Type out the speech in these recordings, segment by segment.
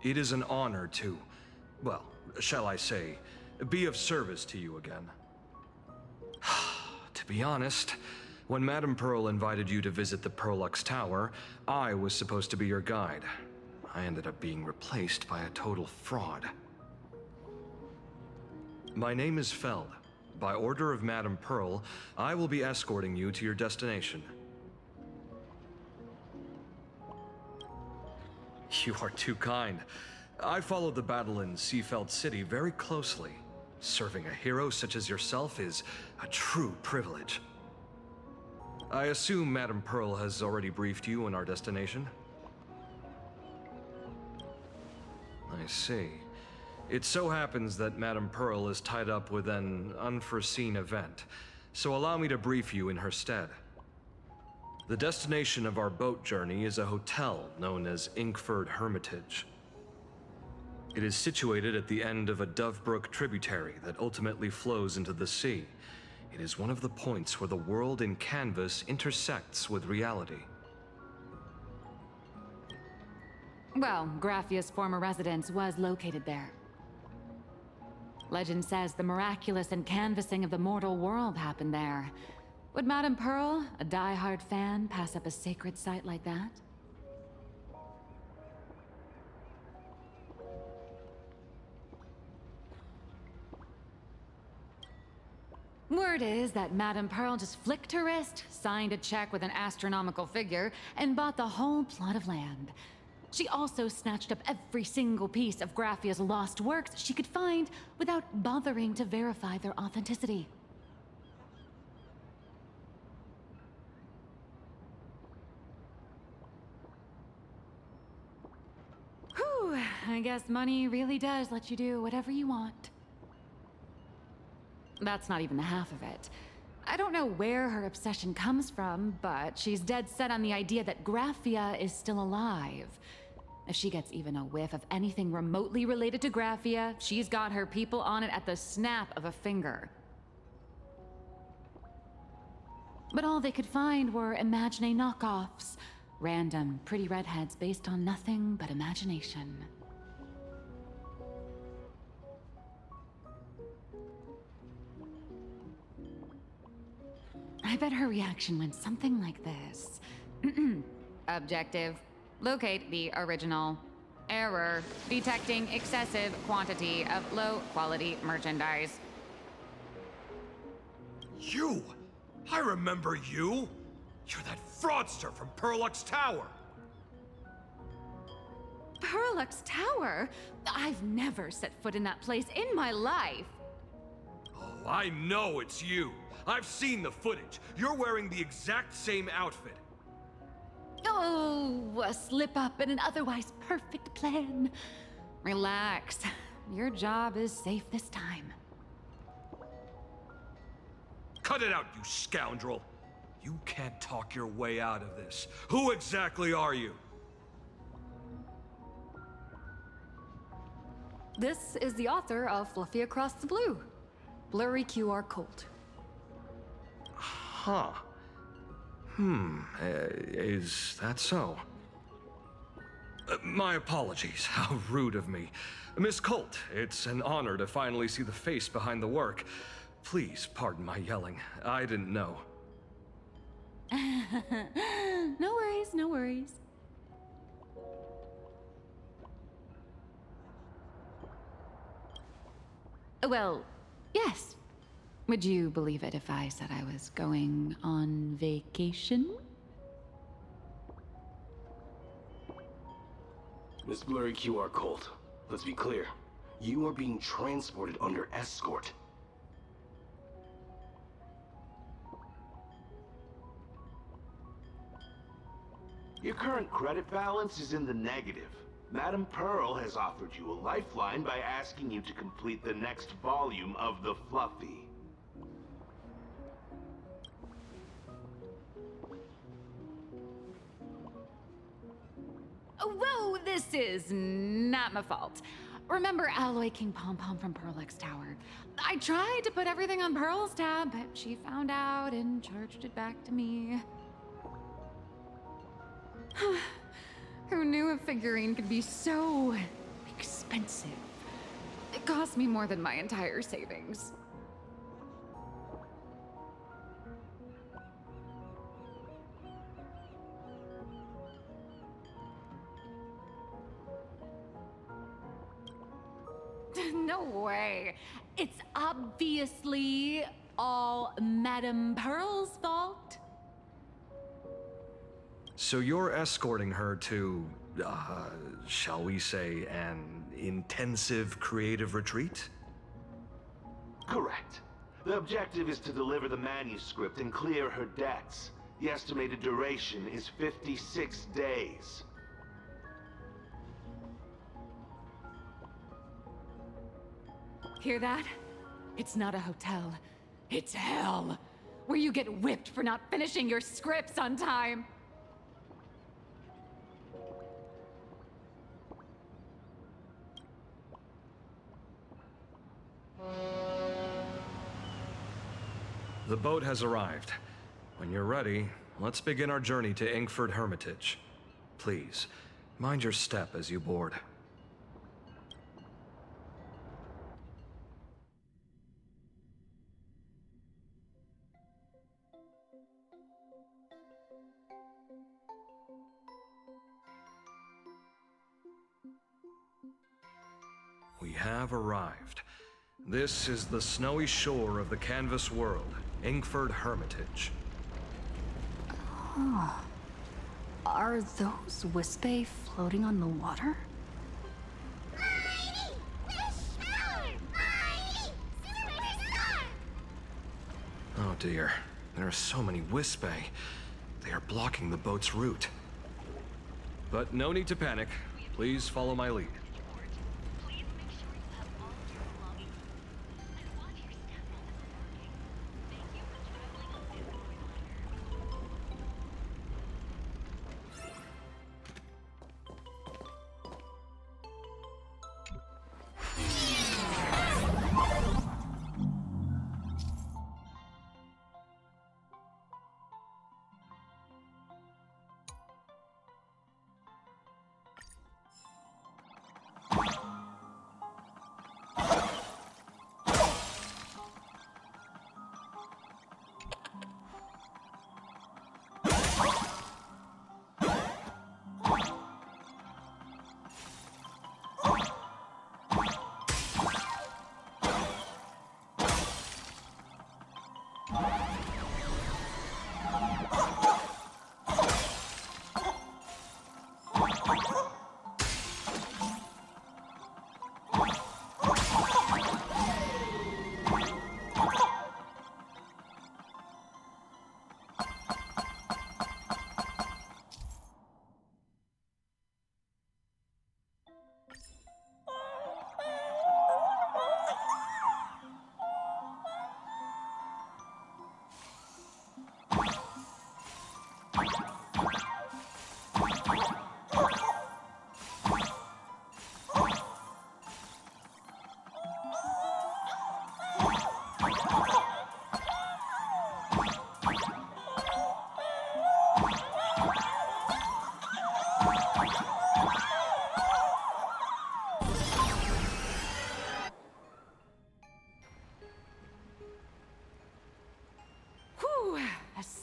It is an honor to, well, shall I say, be of service to you again. To be honest, when Madame Pearl invited you to visit the Perlux Tower, I was supposed to be your guide. I ended up being replaced by a total fraud. My name is Feld. By order of Madame Pearl, I will be escorting you to your destination. You are too kind. I followed the battle in Seafeld City very closely. Serving a hero such as yourself is a true privilege. I assume Madame Pearl has already briefed you on our destination? I see. It so happens that Madame Pearl is tied up with an unforeseen event, so allow me to brief you in her stead. The destination of our boat journey is a hotel known as Inkford Hermitage. It is situated at the end of a Dovebrook tributary that ultimately flows into the sea. It is one of the points where the world in canvas intersects with reality. Well, Graffia's former residence was located there. Legend says the miraculous encanvassing of the mortal world happened there. Would Madame Pearl, a die-hard fan, pass up a sacred site like that? Word is that Madame Pearl just flicked her wrist, signed a check with an astronomical figure, and bought the whole plot of land. She also snatched up every single piece of Graffia's lost works she could find without bothering to verify their authenticity. Whew, I guess money really does let you do whatever you want. That's not even the half of it. I don't know where her obsession comes from, but she's dead set on the idea that Graffia is still alive. If she gets even a whiff of anything remotely related to Graffia, she's got her people on it at the snap of a finger. But all they could find were Imagine knockoffs. Random, pretty redheads based on nothing but imagination. I bet her reaction went something like this. Objective. Locate the original. Error. Detecting excessive quantity of low-quality merchandise. You! I remember you! You're that fraudster from Perlux Tower! Perlux Tower? I've never set foot in that place in my life. Oh, I know it's you! I've seen the footage. You're wearing the exact same outfit. Oh, a slip-up in an otherwise perfect plan. Relax. Your job is safe this time. Cut it out, you scoundrel! You can't talk your way out of this. Who exactly are you? This is the author of Fluffy Across the Blue, Blurry QR Cult. Huh. Is that so? My apologies. How rude of me. Miss Colt, it's an honor to finally see the face behind the work. Please pardon my yelling. I didn't know. No worries, no worries. Well, yes. Would you believe it if I said I was going on vacation? Miss Blurry QR Colt, let's be clear. You are being transported under escort. Your current credit balance is in the negative. Madame Pearl has offered you a lifeline by asking you to complete the next volume of the Fluffy. Whoa, this is not my fault. Remember Alloy King Pom Pom from Perlux Tower? I tried to put everything on Pearl's tab, but she found out and charged it back to me. Who knew a figurine could be so expensive. It cost me more than my entire savings. No way. It's obviously all Madame Pearl's fault. So you're escorting her to, shall we say, an intensive creative retreat? Correct. The objective is to deliver the manuscript and clear her debts. The estimated duration is 56 days. Hear that? It's not a hotel. It's hell. Where you get whipped for not finishing your scripts on time. The boat has arrived. When you're ready, let's begin our journey to Inkford Hermitage. Please, mind your step as you board. We have arrived. This is the snowy shore of the canvas world, Inkford Hermitage. Are those Wispae floating on the water? Oh dear, there are so many Wispae. They are blocking the boat's route. But no need to panic. Please follow my lead. Please make sure you have all of your belongings and watch your step while embarking. Thank you for traveling on this liner.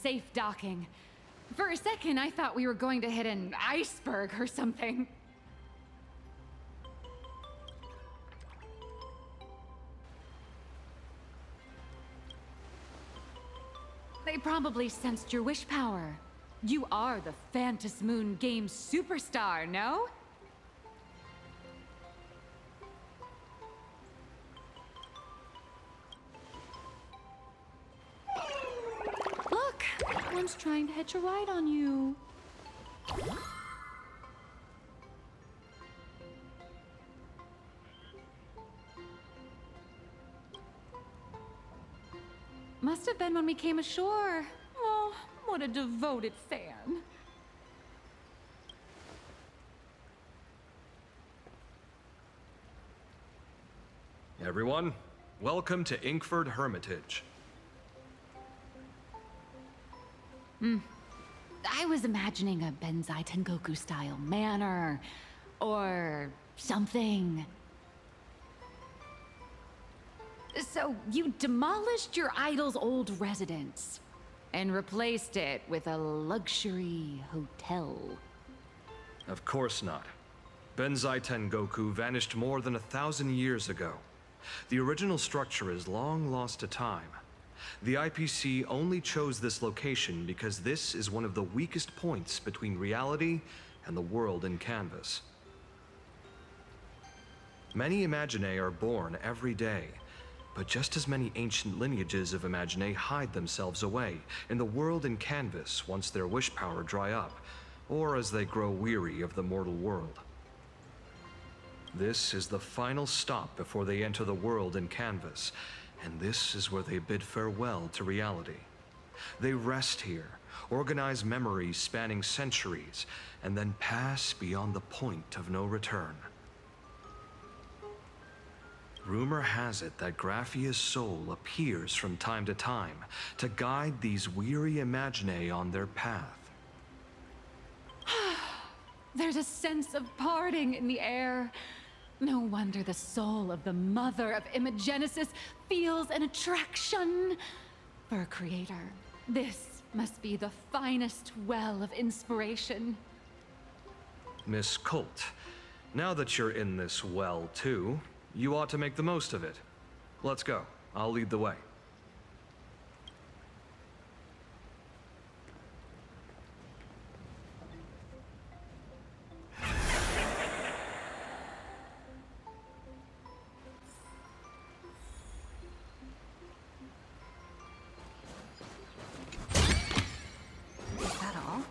Safe docking. For a second, I thought we were going to hit an iceberg or something. They probably sensed your wish power. You are the Phantasy Moon Games superstar, no? One's trying to hitch a ride on you. Must have been when we came ashore. Oh, what a devoted fan. Everyone, welcome to Inkford Hermitage. I was imagining a Benzai Tengoku style manor, or something. So you demolished your idol's old residence and replaced it with a luxury hotel. Of course not. Benzai Tengoku vanished more than 1,000 years ago. The original structure is long lost to time. The IPC only chose this location because this is one of the weakest points between reality and the world in canvas. Many Imaginae are born every day, but just as many ancient lineages of Imaginae hide themselves away in the world in canvas once their wish power dry up, or as they grow weary of the mortal world. This is the final stop before they enter the world in canvas, and this is where they bid farewell to reality. They rest here, organize memories spanning centuries, and then pass beyond the point of no return. Rumor has it that Graphia's soul appears from time to time to guide these weary Imaginae on their path. There's a sense of parting in the air. No wonder the soul of the mother of Imagenesis feels an attraction for a creator. This must be the finest well of inspiration. Miss Colt, now that you're in this well too, you ought to make the most of it. Let's go. I'll lead the way. Is that all?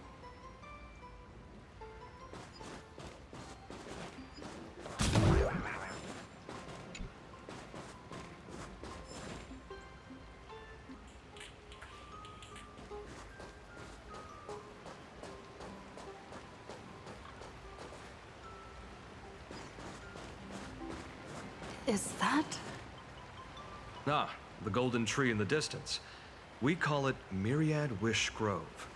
Is that? Ah, the golden tree in the distance. We call it Myriad Wish Grove.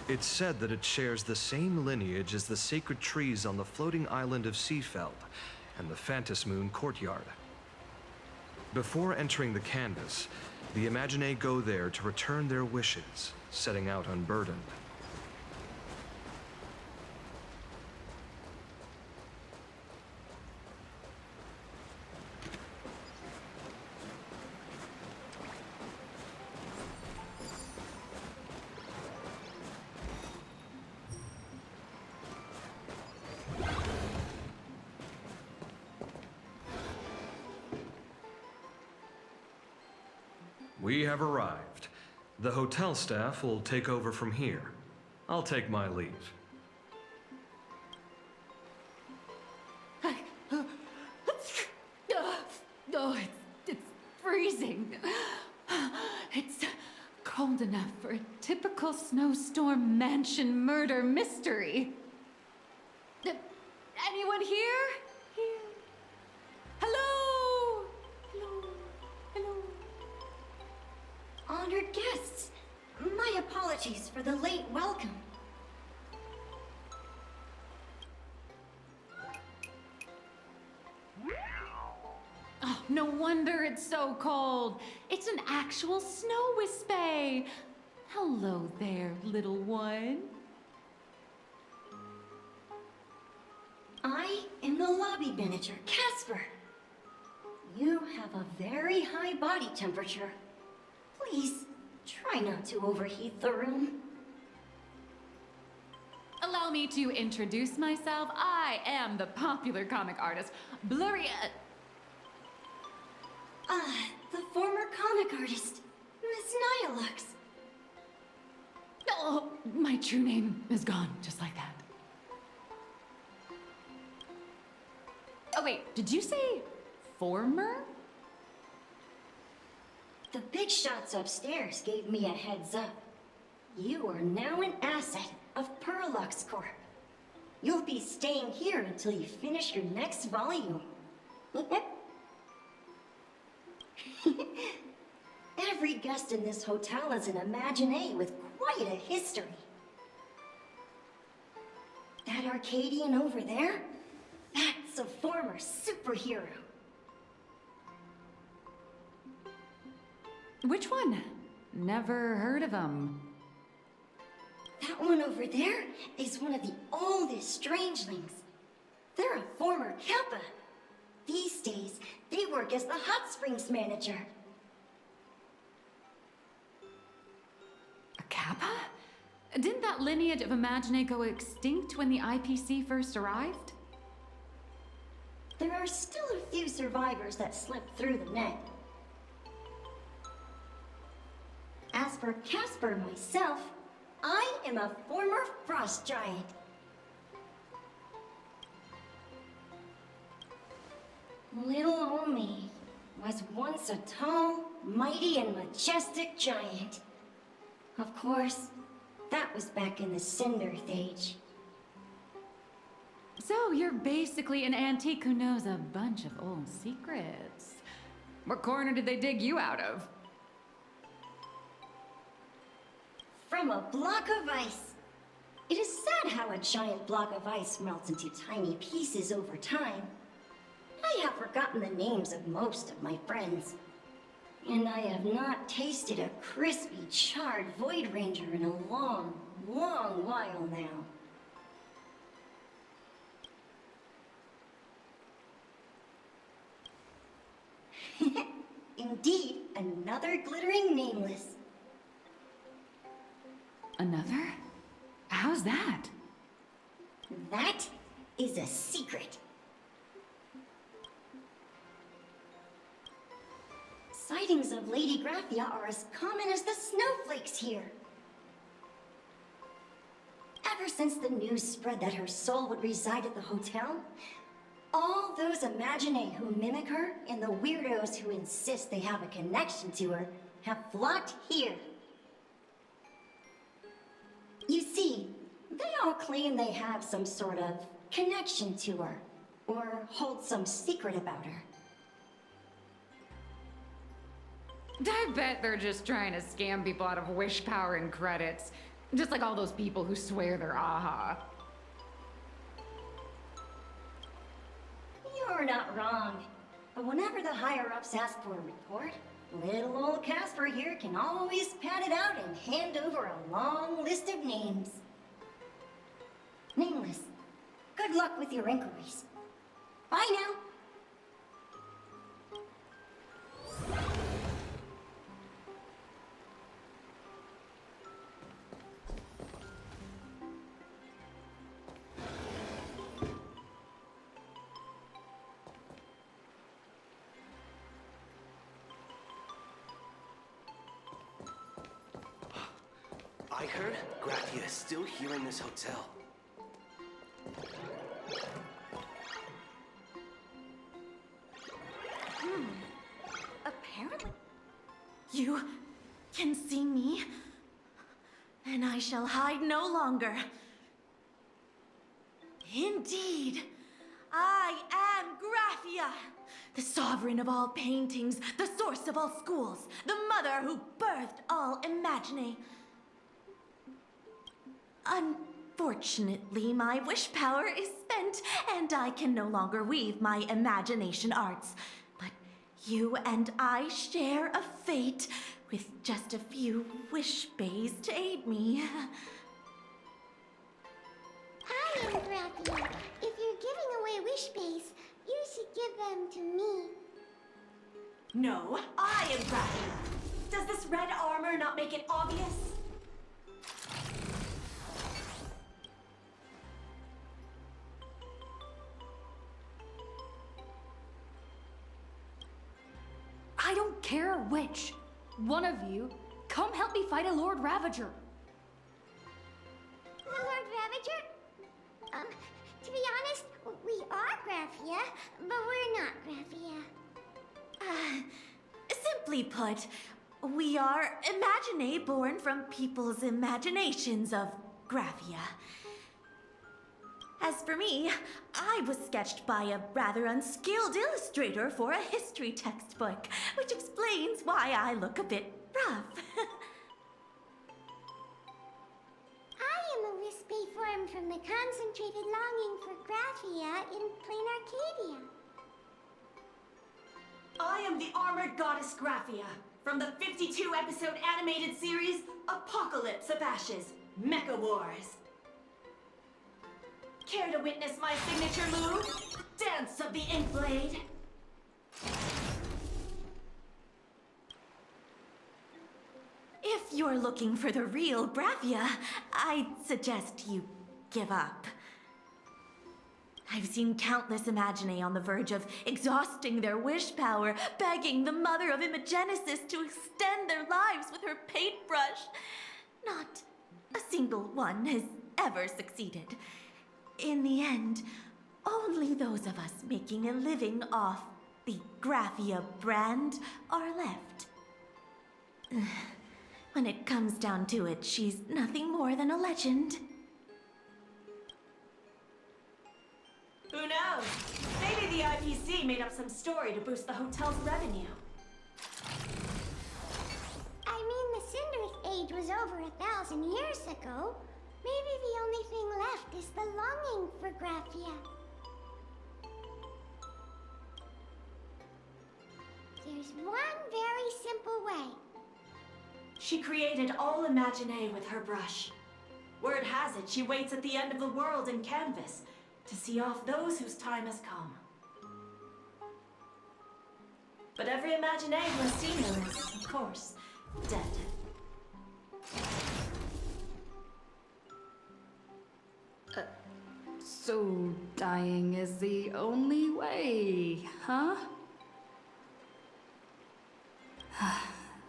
It's said that it shares the same lineage as the sacred trees on the floating island of Seafeld and the Phantas Moon courtyard. Before entering the canvas, the Imaginae go there to return their wishes, setting out unburdened. We have arrived. The hotel staff will take over from here. I'll take my leave. Oh, it's freezing. It's cold enough for a typical snowstorm mansion murder mystery. Anyone here? Here. Hello? Hello? Hello? Honored guests, my apologies for the late welcome. Oh, no wonder it's so cold. It's an actual snow wispy. Hello there, little one. I am the lobby manager, Casper. You have a very high body temperature. Please, try not to overheat the room. Allow me to introduce myself. I am the popular comic artist, Blurry... The former comic artist, Miss Nihilux. Oh, my true name is gone, just like that. Oh wait, did you say former? The big shots upstairs gave me a heads up. You are now an asset of Perlux Corp. You'll be staying here until you finish your next volume. Every guest in this hotel is an Imaginae with quite a history. That Arcadian over there? That's a former superhero. Which one? Never heard of him. That one over there is one of the oldest strangelings. They're a former Kappa. These days, they work as the hot springs manager. A Kappa? Didn't that lineage of Imagine go extinct when the IPC first arrived? There are still a few survivors that slipped through the net. As for Casper myself, I am a former frost giant. Little old me was once a tall, mighty, and majestic giant. Of course, that was back in the Cinder Age. So you're basically an antique who knows a bunch of old secrets. What corner did they dig you out of? From a block of ice. It is sad how a giant block of ice melts into tiny pieces over time. I have forgotten the names of most of my friends. And I have not tasted a crispy, charred Void Ranger in a long, long while now. Indeed, another glittering nameless. Another? How's that? That is a secret. Sightings of Lady Graphia are as common as the snowflakes here. Ever since the news spread that her soul would reside at the hotel, all those Imagine who mimic her and the weirdos who insist they have a connection to her have flocked here. You see, they all claim they have some sort of connection to her, or hold some secret about her. I bet they're just trying to scam people out of wish power and credits. Just like all those people who swear they're AHA. You're not wrong. But whenever the higher-ups ask for a report, little old Casper here can always pad it out and hand over a long list of names. Nameless, good luck with your inquiries. Bye now. I heard Graphia is still here in this hotel. Apparently. You can see me, and I shall hide no longer. Indeed, I am Graphia, the sovereign of all paintings, the source of all schools, the mother who birthed all Imagine. Unfortunately, my wish power is spent, and I can no longer weave my imagination arts. But you and I share a fate, with just a few wish bays to aid me. I am Graphia. If you're giving away wish bays, you should give them to me. No, I am Graphia. Does this red armor not make it obvious? I don't care which. One of you, come help me fight a Lord Ravager. The Lord Ravager? To be honest, we are Graphia, but we're not Graphia. Simply put, we are Imagine born from people's imaginations of Graphia. As for me, I was sketched by a rather unskilled illustrator for a history textbook, which explains why I look a bit rough. I am a wish bay formed from the a concentrated longing for Graphia in plain Arcadia. I am the armored goddess Graphia, from the 52-episode animated series Apocalypse of Ashes, Mecha Wars. Care to witness my signature move? Dance of the Inkblade. If you're looking for the real Graphia, I'd suggest you give up. I've seen countless Imaginae on the verge of exhausting their wish power, begging the mother of Imagenesis to extend their lives with her paintbrush. Not a single one has ever succeeded. In the end, only those of us making a living off the Graphia brand are left. When it comes down to it, she's nothing more than a legend. Who knows? Maybe the IPC made up some story to boost the hotel's revenue. I mean, the Cinderic Age was over 1,000 years ago. Maybe the only thing left is the longing for Graphia. There's one very simple way. She created all Imaginae with her brush. Word has it, she waits at the end of the world in canvas to see off those whose time has come. But every Imaginae who has seen her is, of course, dead. So dying is the only way, huh?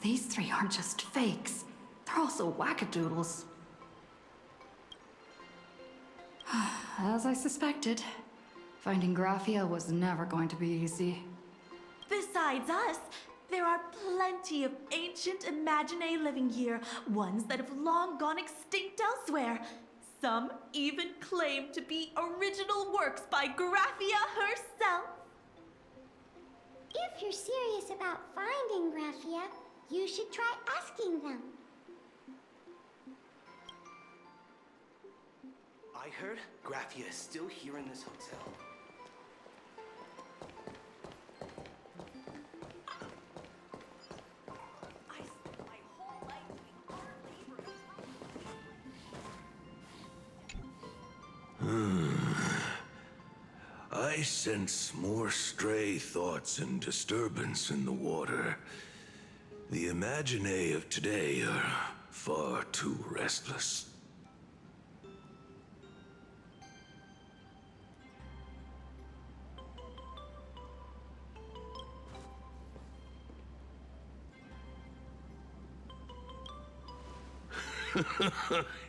These three aren't just fakes. They're also wackadoodles. As I suspected, finding Graphia was never going to be easy. Besides us, there are plenty of ancient Imaginae living here, ones that have long gone extinct elsewhere. Some even claim to be original works by Graphia herself. If you're serious about finding Graphia, you should try asking them. I heard Graphia is still here in this hotel. I spent my whole life doing hard labor. I sense more stray thoughts and disturbance in the water. The Imaginae of today are far too restless.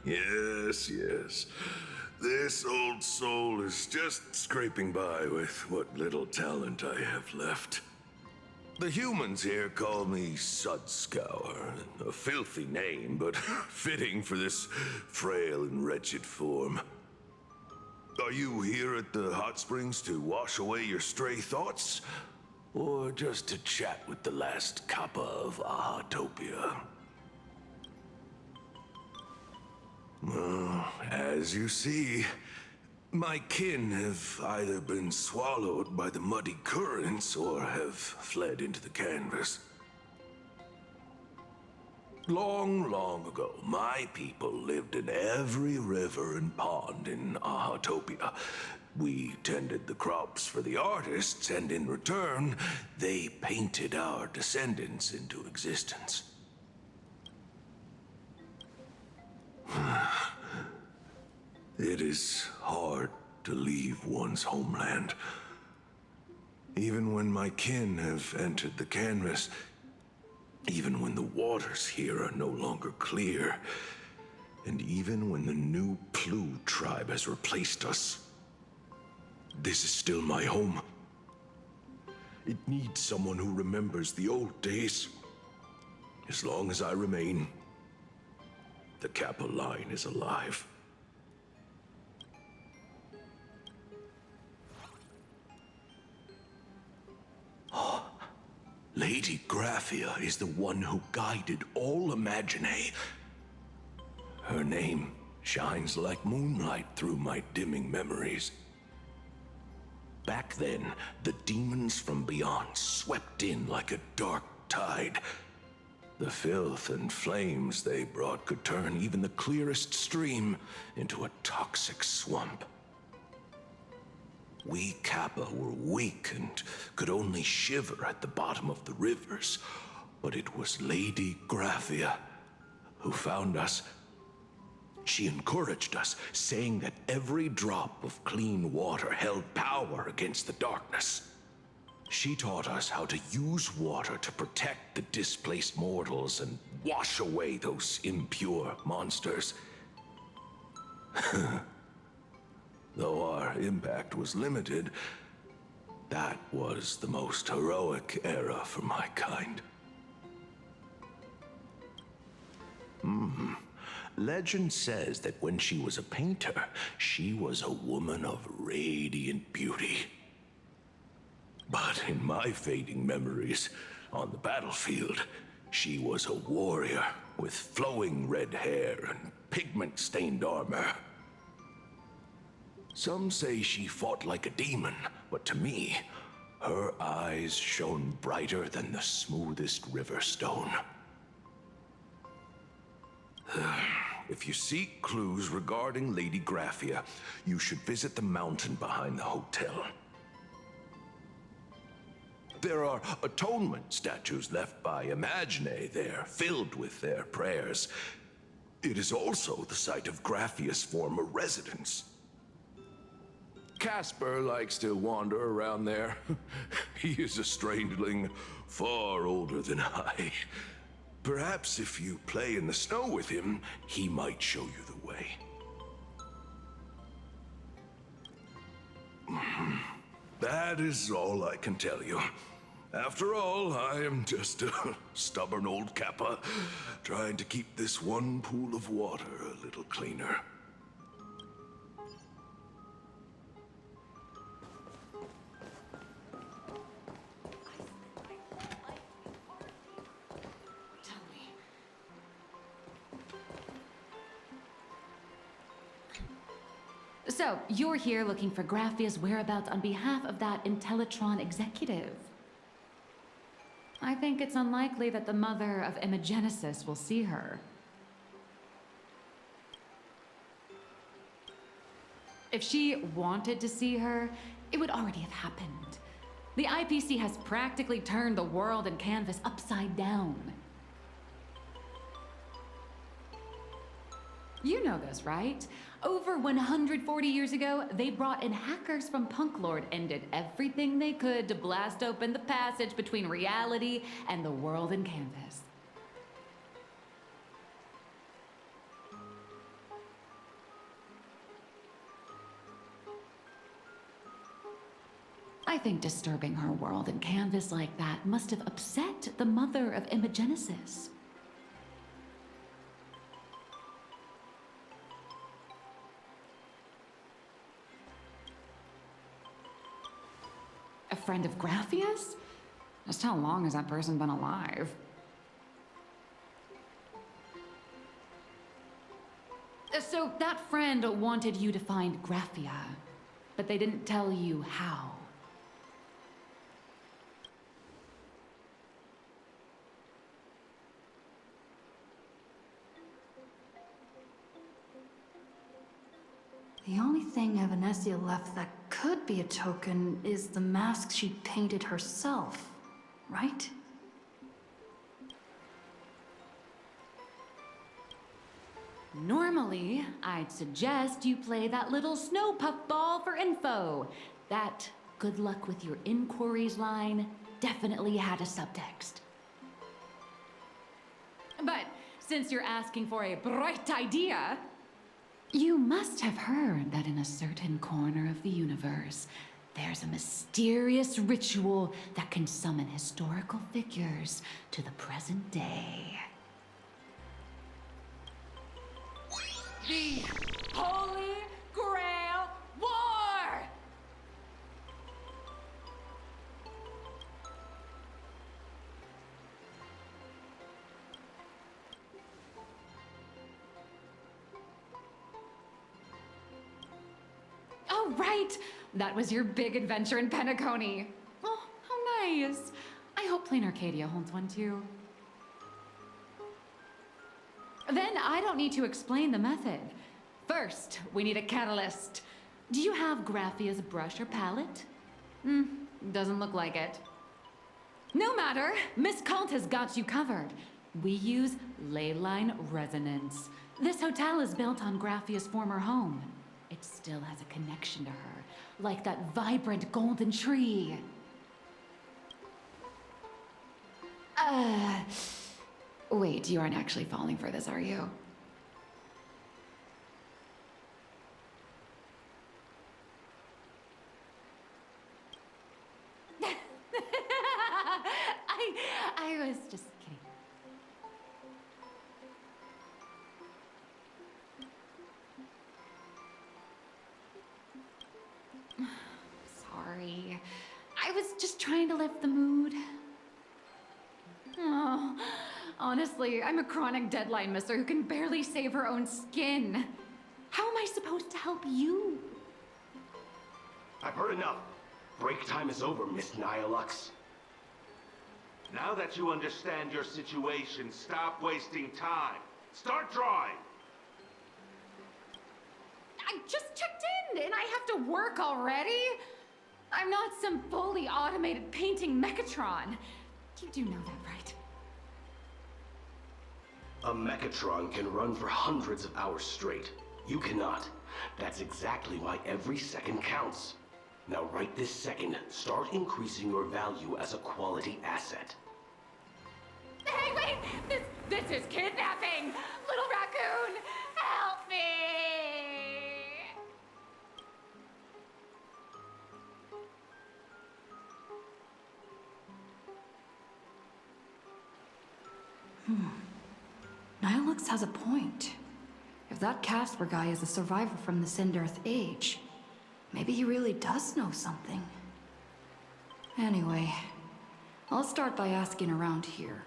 Yes. This old soul is just scraping by with what little talent I have left. The humans here call me Sudscour, a filthy name, but fitting for this frail and wretched form. Are you here at the hot springs to wash away your stray thoughts? Or just to chat with the last kappa of Ahatopia? Well, as you see, my kin have either been swallowed by the muddy currents or have fled into the canvas. Long, long ago, my people lived in every river and pond in Ahatopia. We tended the crops for the artists, and in return, they painted our descendants into existence. It is hard to leave one's homeland. Even when my kin have entered the canvas, even when the waters here are no longer clear, and even when the new Plu tribe has replaced us, this is still my home. It needs someone who remembers the old days. As long as I remain, the Kappa line is alive. Lady Graphia is the one who guided all Imaginae. Her name, shines like moonlight through my dimming memories. Back then, the demons from beyond swept in like a dark tide. The filth and flames they brought could turn even the clearest stream into a toxic swamp. We Kappa were weak and could only shiver at the bottom of the rivers, but it was Lady Graphia who found us. She encouraged us, saying that every drop of clean water held power against the darkness. She taught us how to use water to protect the displaced mortals and wash away those impure monsters. Though our impact was limited, that was the most heroic era for my kind. Legend says that when she was a painter, she was a woman of radiant beauty. But in my fading memories, on the battlefield, she was a warrior with flowing red hair and pigment-stained armor. Some say she fought like a demon, but to me, her eyes shone brighter than the smoothest river stone. If you seek clues regarding Lady Graphia, you should visit the mountain behind the hotel. There are atonement statues left by Imagine there, filled with their prayers. It is also the site of Graphia's former residence. Casper likes to wander around there. He is a strangeling far older than I. Perhaps if you play in the snow with him, he might show you the way. That is all I can tell you. After all, I am just a stubborn old Kappa, trying to keep this one pool of water a little cleaner. So, you're here looking for Graphia's whereabouts on behalf of that Intellitron executive. I think it's unlikely that the mother of Imagenesis will see her. If she wanted to see her, it would already have happened. The IPC has practically turned the world and canvas upside down. You know this, right? Over 140 years ago, they brought in hackers from Punklord and did everything they could to blast open the passage between reality and the world in canvas. I think disturbing her world in canvas like that must have upset the mother of Imagenesis. A friend of Graphia's? Just how long has that person been alive? So that friend wanted you to find Graphia, but they didn't tell you how. The only thing Evanesia left that could be a token is the mask she painted herself, right? Normally, I'd suggest you play that little snow puff ball for info. That good luck with your inquiries line definitely had a subtext. But since you're asking for a bright idea, you must have heard that in a certain corner of the universe, there's a mysterious ritual that can summon historical figures to the present day. The Holy Grail War! Oh, right! That was your big adventure in Penacony. Oh, how nice. I hope Plain Arcadia holds one too. Then I don't need to explain the method. First, we need a catalyst. Do you have Graphia's brush or palette? Doesn't look like it. No matter, Miss Kalt has got you covered. We use ley line resonance. This hotel is built on Graphia's former home. It still has a connection to her, like that vibrant golden tree. Wait, you aren't actually falling for this, are you? I was just kidding. Sorry. I was just trying to lift the mood. Oh, honestly, I'm a chronic deadline misser who can barely save her own skin. How am I supposed to help you? I've heard enough. Break time is over, Miss Nihilux. Now that you understand your situation, stop wasting time. Start drawing! I just checked in and I have to work already? I'm not some fully automated painting Mechatron. You do know that, right? A Mechatron can run for hundreds of hours straight. You cannot. That's exactly why every second counts. Now right this second, start increasing your value as a quality asset. Hey, wait! This is kidnapping! Little raccoon, help me! Nihilux has a point. If that Casper guy is a survivor from the Sindarth age, maybe he really does know something. Anyway, I'll start by asking around here.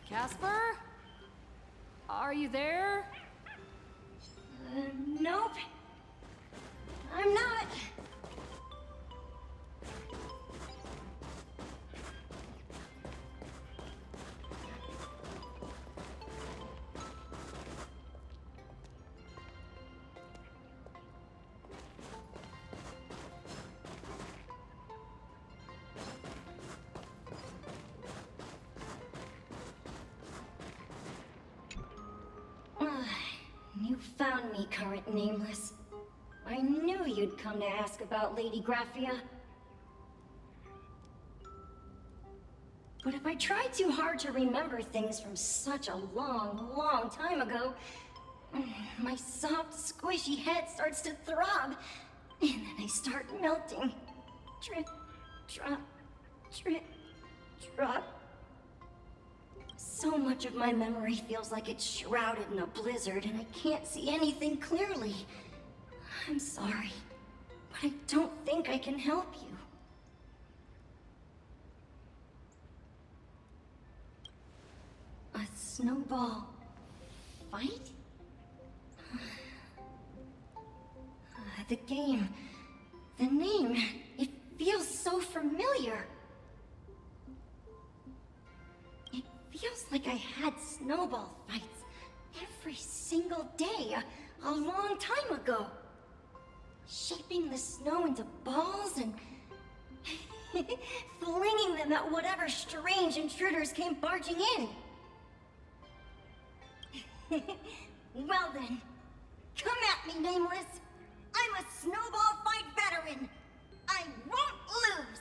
Casper? Are you there? Nope. I'm not. You found me, current nameless. I knew you'd come to ask about Lady Graphia. But if I try too hard to remember things from such a long, long time ago, my soft, squishy head starts to throb, and then I start melting. Drip, drop, drip, drop. So much of my memory feels like it's shrouded in a blizzard, and I can't see anything clearly. I'm sorry, but I don't think I can help you. A snowball fight? The game, the name, it feels so familiar. It feels like I had snowball fights every single day a long time ago. Shaping the snow into balls and flinging them at whatever strange intruders came barging in. Well then, come at me, Nameless. I'm a snowball fight veteran. I won't lose.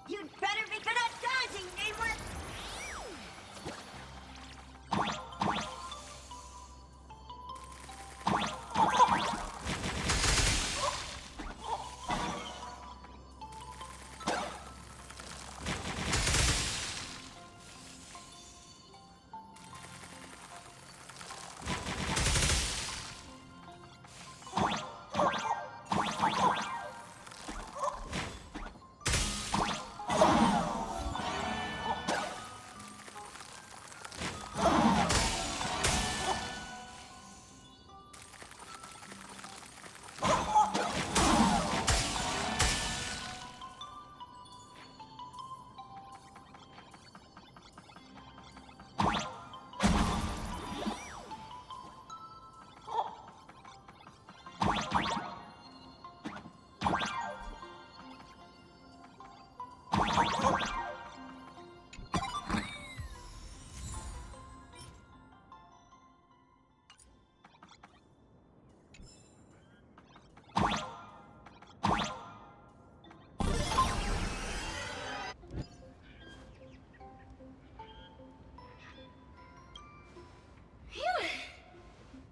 You'd better be good at dodging, neighbor!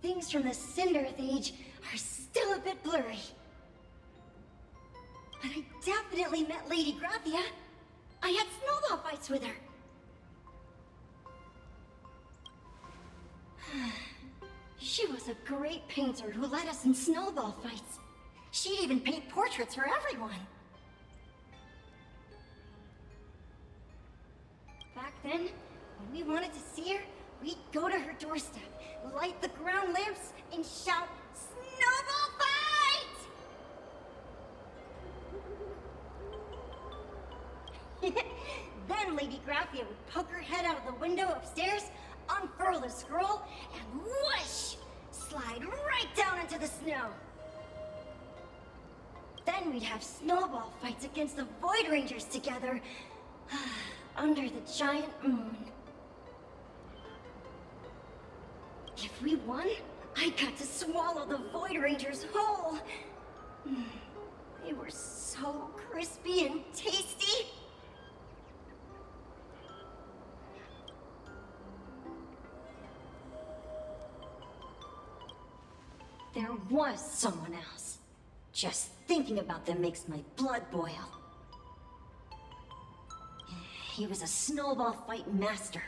Things from the Cinderth Age are still a bit blurry. But I definitely met Lady Graphia. I had snowball fights with her. She was a great painter who led us in snowball fights. She'd even paint portraits for everyone. Back then, when we wanted to see her, we'd go to her doorstep, light the ground lamps, and shout, "Snowball fight!" Then Lady Graphia would poke her head out of the window upstairs, unfurl the scroll, and whoosh! Slide right down into the snow. Then we'd have snowball fights against the Void Rangers together, under the giant moon. If we won, I got to swallow the Void Rangers whole. They were so crispy and tasty. There was someone else. Just thinking about them makes my blood boil. He was a snowball fight master.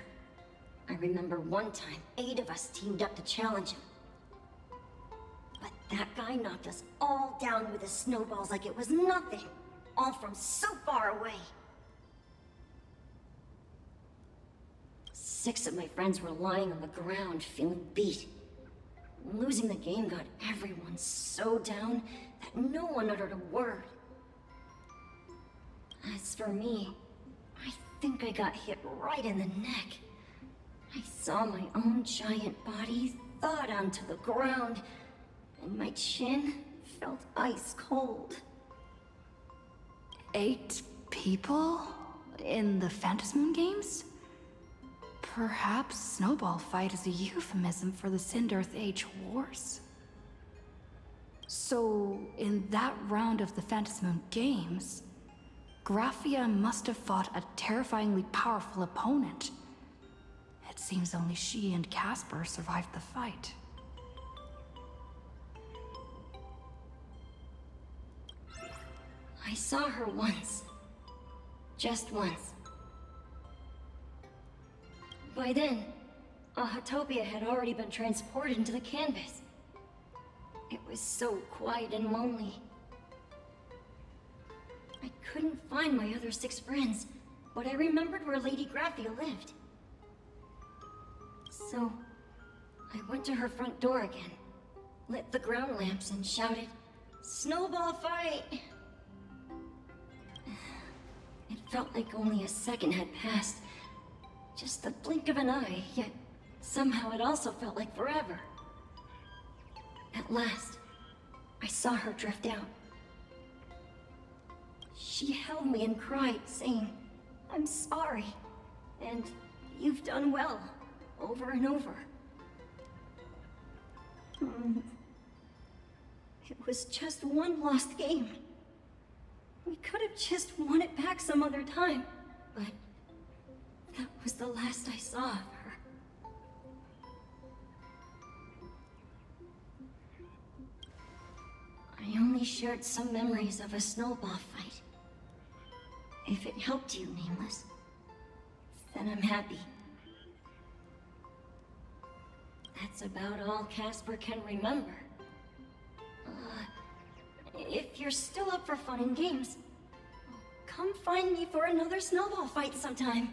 I remember one time, 8 of us teamed up to challenge him. But that guy knocked us all down with his snowballs like it was nothing. All from so far away. 6 of my friends were lying on the ground, feeling beat. Losing the game got everyone so down that no one uttered a word. As for me, I think I got hit right in the neck. I saw my own giant body thaw down to the ground, and my chin felt ice cold. 8 People? In the Phantasmoon games? Perhaps Snowball Fight is a euphemism for the Sindarth Age Wars? So, in that round of the Phantasmoon games, Graphia must have fought a terrifyingly powerful opponent. It seems only she and Casper survived the fight. I saw her once. Just once. By then, Ahatopia had already been transported into the canvas. It was so quiet and lonely. I couldn't find my other 6 friends, but I remembered where Lady Graphia lived. So, I went to her front door again, lit the ground lamps and shouted, "Snowball fight!" It felt like only a second had passed. Just the blink of an eye, yet somehow it also felt like forever. At last, I saw her drift out. She held me and cried, saying, "I'm sorry, and you've done well," over and over. It was just one lost game. We could have just won it back some other time, but that was the last I saw of her. I only shared some memories of a snowball fight. If it helped you, Nameless, then I'm happy. That's about all Casper can remember. If you're still up for fun and games, come find me for another snowball fight sometime.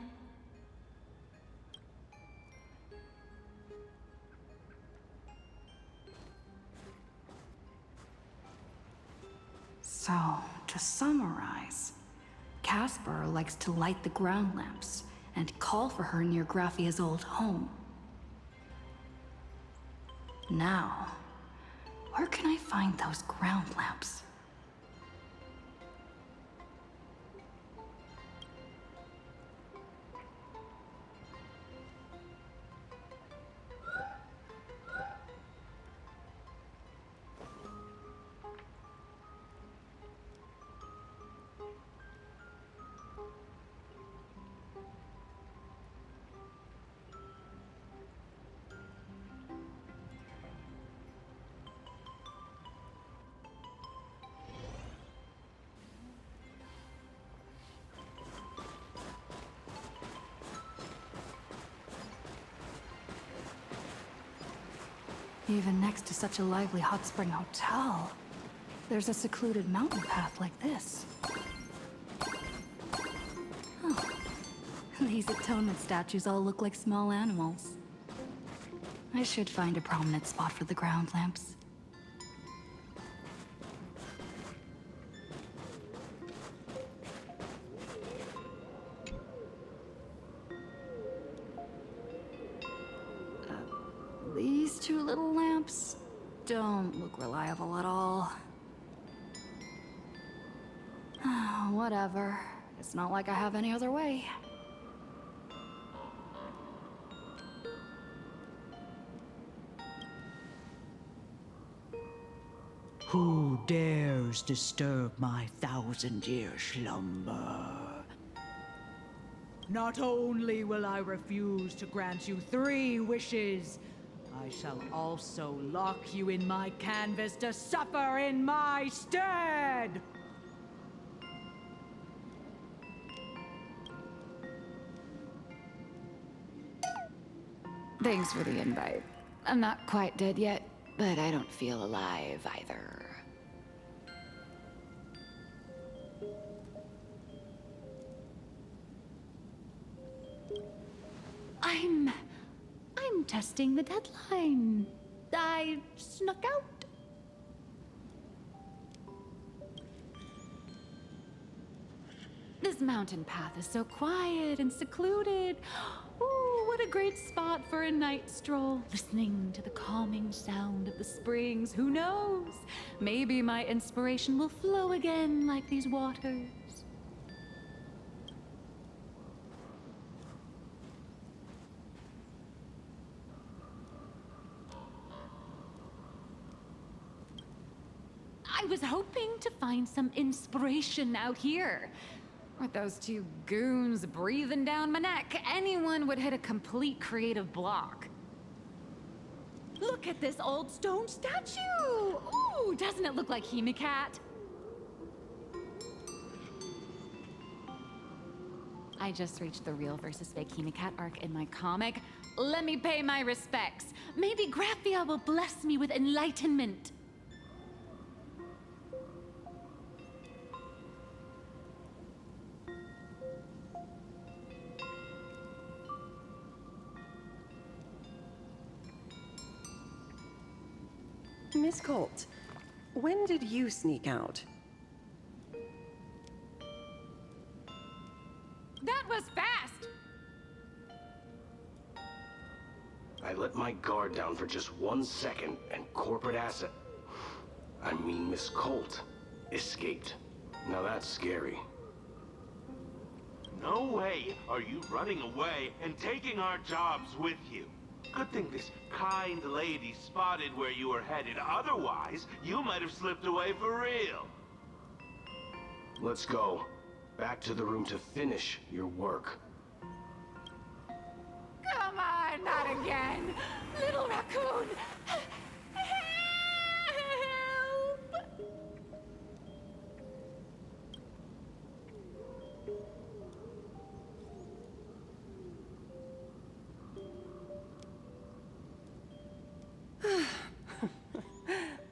So, to summarize, Casper likes to light the ground lamps and call for her near Graphia's old home. Now, where can I find those ground lamps? Even next to such a lively hot spring hotel, there's a secluded mountain path like this. Oh. These atonement statues all look like small animals. I should find a prominent spot for the ground lamps. These two little lamps don't look reliable at all. Whatever. It's not like I have any other way. Who dares disturb my 1,000-year slumber? Not only will I refuse to grant you 3 wishes, I shall also lock you in my canvas to suffer in my stead! Thanks for the invite. I'm not quite dead yet, but I don't feel alive either. I'm testing the deadline. I snuck out. This mountain path is so quiet and secluded. Ooh, what a great spot for a night stroll. Listening to the calming sound of the springs. Who knows? Maybe my inspiration will flow again like these waters. I was hoping to find some inspiration out here. With those two goons breathing down my neck, anyone would hit a complete creative block. Look at this old stone statue! Ooh, doesn't it look like Hemicat? I just reached the real versus fake Hemicat arc in my comic. Let me pay my respects. Maybe Graphia will bless me with enlightenment. Miss Colt, when did you sneak out? That was fast! I let my guard down for just 1 second, and corporate asset, I mean Miss Colt, escaped. Now that's scary. No way are you running away and taking our jobs with you. Good thing this kind lady spotted where you were headed. Otherwise, you might have slipped away for real. Let's go. Back to the room to finish your work. Come on, not again! Little raccoon! Help!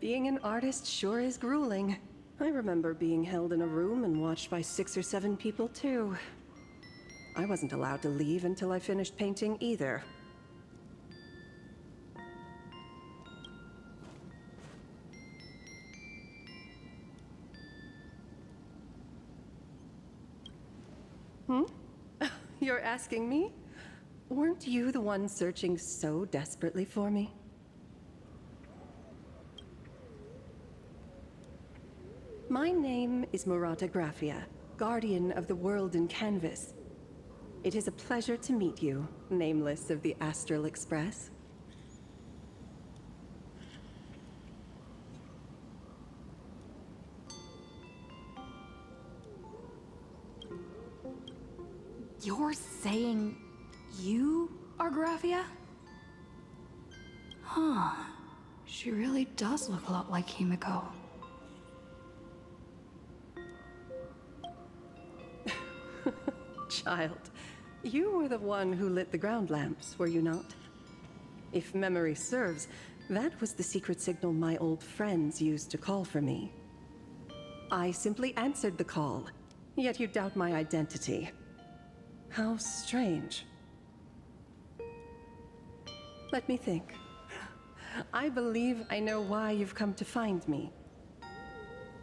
Being an artist sure is grueling. I remember being held in a room and watched by 6 or 7 people too. I wasn't allowed to leave until I finished painting either. You're asking me? Weren't you the one searching so desperately for me? My name is Murata Graphia, guardian of the world in canvas. It is a pleasure to meet you, nameless of the Astral Express. You're saying you are Graphia? Huh. She really does look a lot like Himiko. Child, you were the one who lit the ground lamps, were you not? If memory serves, that was the secret signal my old friends used to call for me. I simply answered the call, yet you doubt my identity. How strange. Let me think. I believe I know why you've come to find me.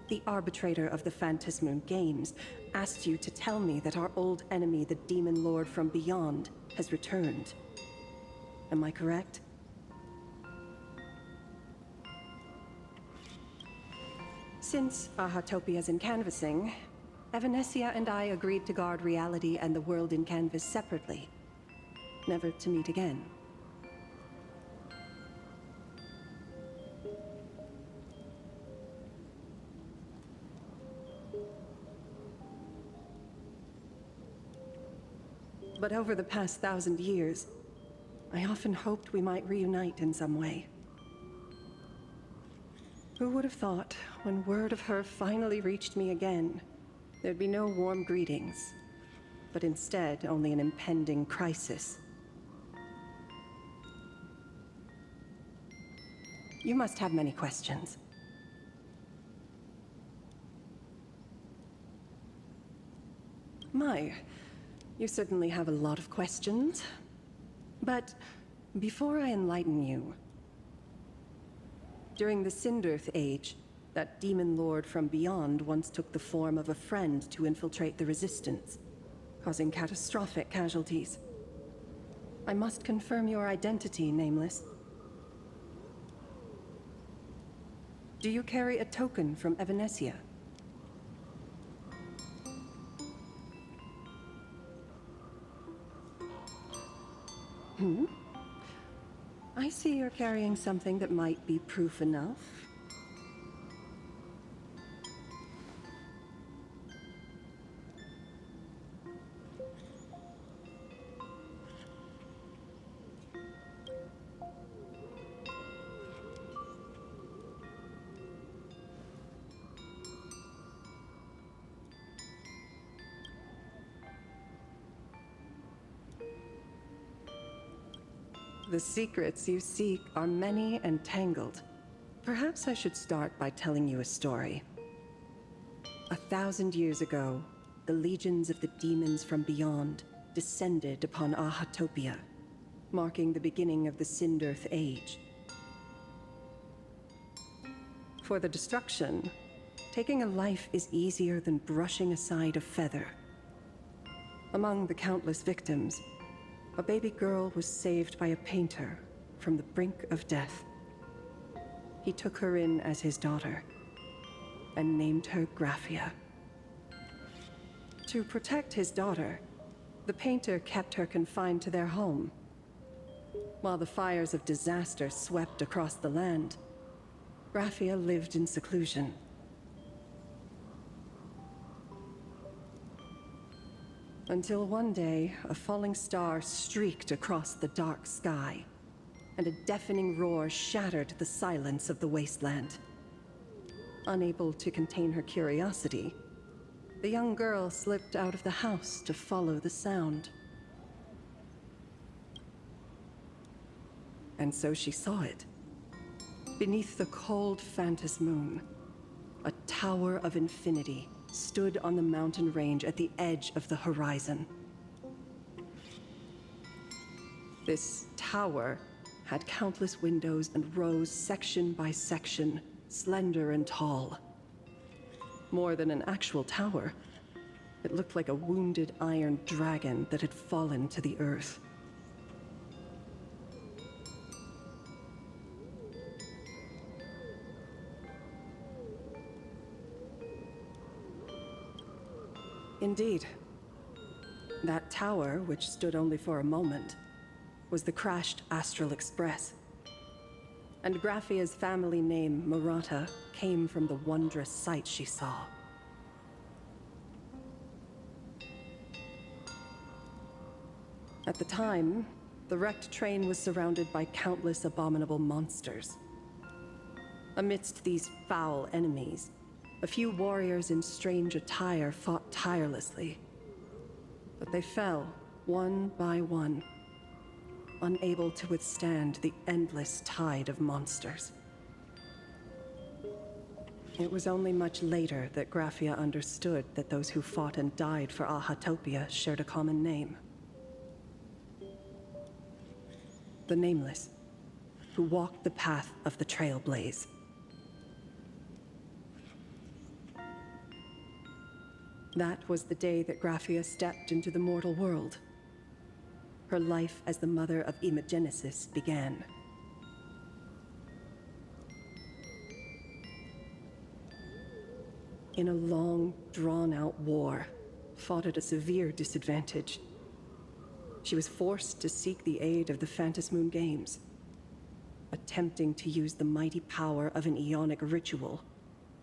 The arbitrator of the Phantasmoon Games asked you to tell me that our old enemy, the Demon Lord from Beyond, has returned. Am I correct? Since Ahatopia's in canvassing, Evanesia and I agreed to guard reality and the world in canvas separately, never to meet again. But over the past 1,000 years, I often hoped we might reunite in some way. Who would have thought, when word of her finally reached me again, there'd be no warm greetings, but instead only an impending crisis. You must have many questions. My, you certainly have a lot of questions. But before I enlighten you, during the Cinderth Age, that demon lord from beyond once took the form of a friend to infiltrate the Resistance, causing catastrophic casualties. I must confirm your identity, Nameless. Do you carry a token from Evanesia? I see you're carrying something that might be proof enough. The secrets you seek are many and tangled. Perhaps I should start by telling you a story. 1,000 years ago, the legions of the demons from beyond descended upon Ahatopia, marking the beginning of the Cinderth Age. For the destruction, taking a life is easier than brushing aside a feather. Among the countless victims, a baby girl was saved by a painter from the brink of death. He took her in as his daughter and named her Graphia. To protect his daughter, the painter kept her confined to their home. While the fires of disaster swept across the land, Graphia lived in seclusion. Until one day, a falling star streaked across the dark sky, and a deafening roar shattered the silence of the wasteland. Unable to contain her curiosity, the young girl slipped out of the house to follow the sound. And so she saw it. Beneath the cold Phantas moon, a tower of infinity stood on the mountain range at the edge of the horizon. This tower had countless windows and rose section by section, slender and tall. More than an actual tower, it looked like a wounded iron dragon that had fallen to the earth. Indeed. That tower, which stood only for a moment, was the crashed Astral Express. And Graphia's family name, Murata, came from the wondrous sight she saw. At the time, the wrecked train was surrounded by countless abominable monsters. Amidst these foul enemies, a few warriors in strange attire fought tirelessly. But they fell, one by one, unable to withstand the endless tide of monsters. It was only much later that Graphia understood that those who fought and died for Ahatopia shared a common name. The Nameless, who walked the path of the Trailblaze. That was the day that Graphia stepped into the mortal world. Her life as the mother of Imogenesis began. In a long, drawn-out war, fought at a severe disadvantage, she was forced to seek the aid of the Phantas Moon Games, attempting to use the mighty power of an Ionic ritual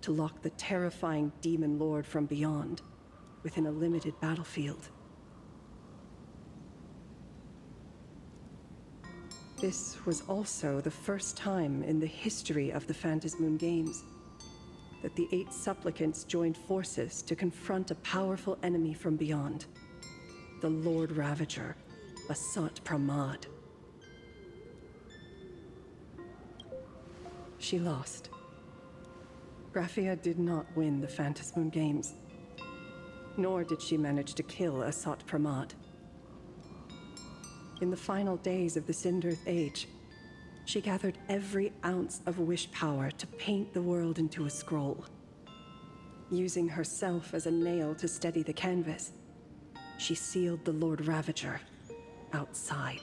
to lock the terrifying demon lord from beyond within a limited battlefield. This was also the first time in the history of the Phantas Moon Games that the 8 supplicants joined forces to confront a powerful enemy from beyond, the Lord Ravager, Asat Pramad. She lost. Graphia did not win the Phantas Moon Games, nor did she manage to kill Asat Pramad. In the final days of the Cinderth Age, she gathered every ounce of wish power to paint the world into a scroll. Using herself as a nail to steady the canvas, she sealed the Lord Ravager outside.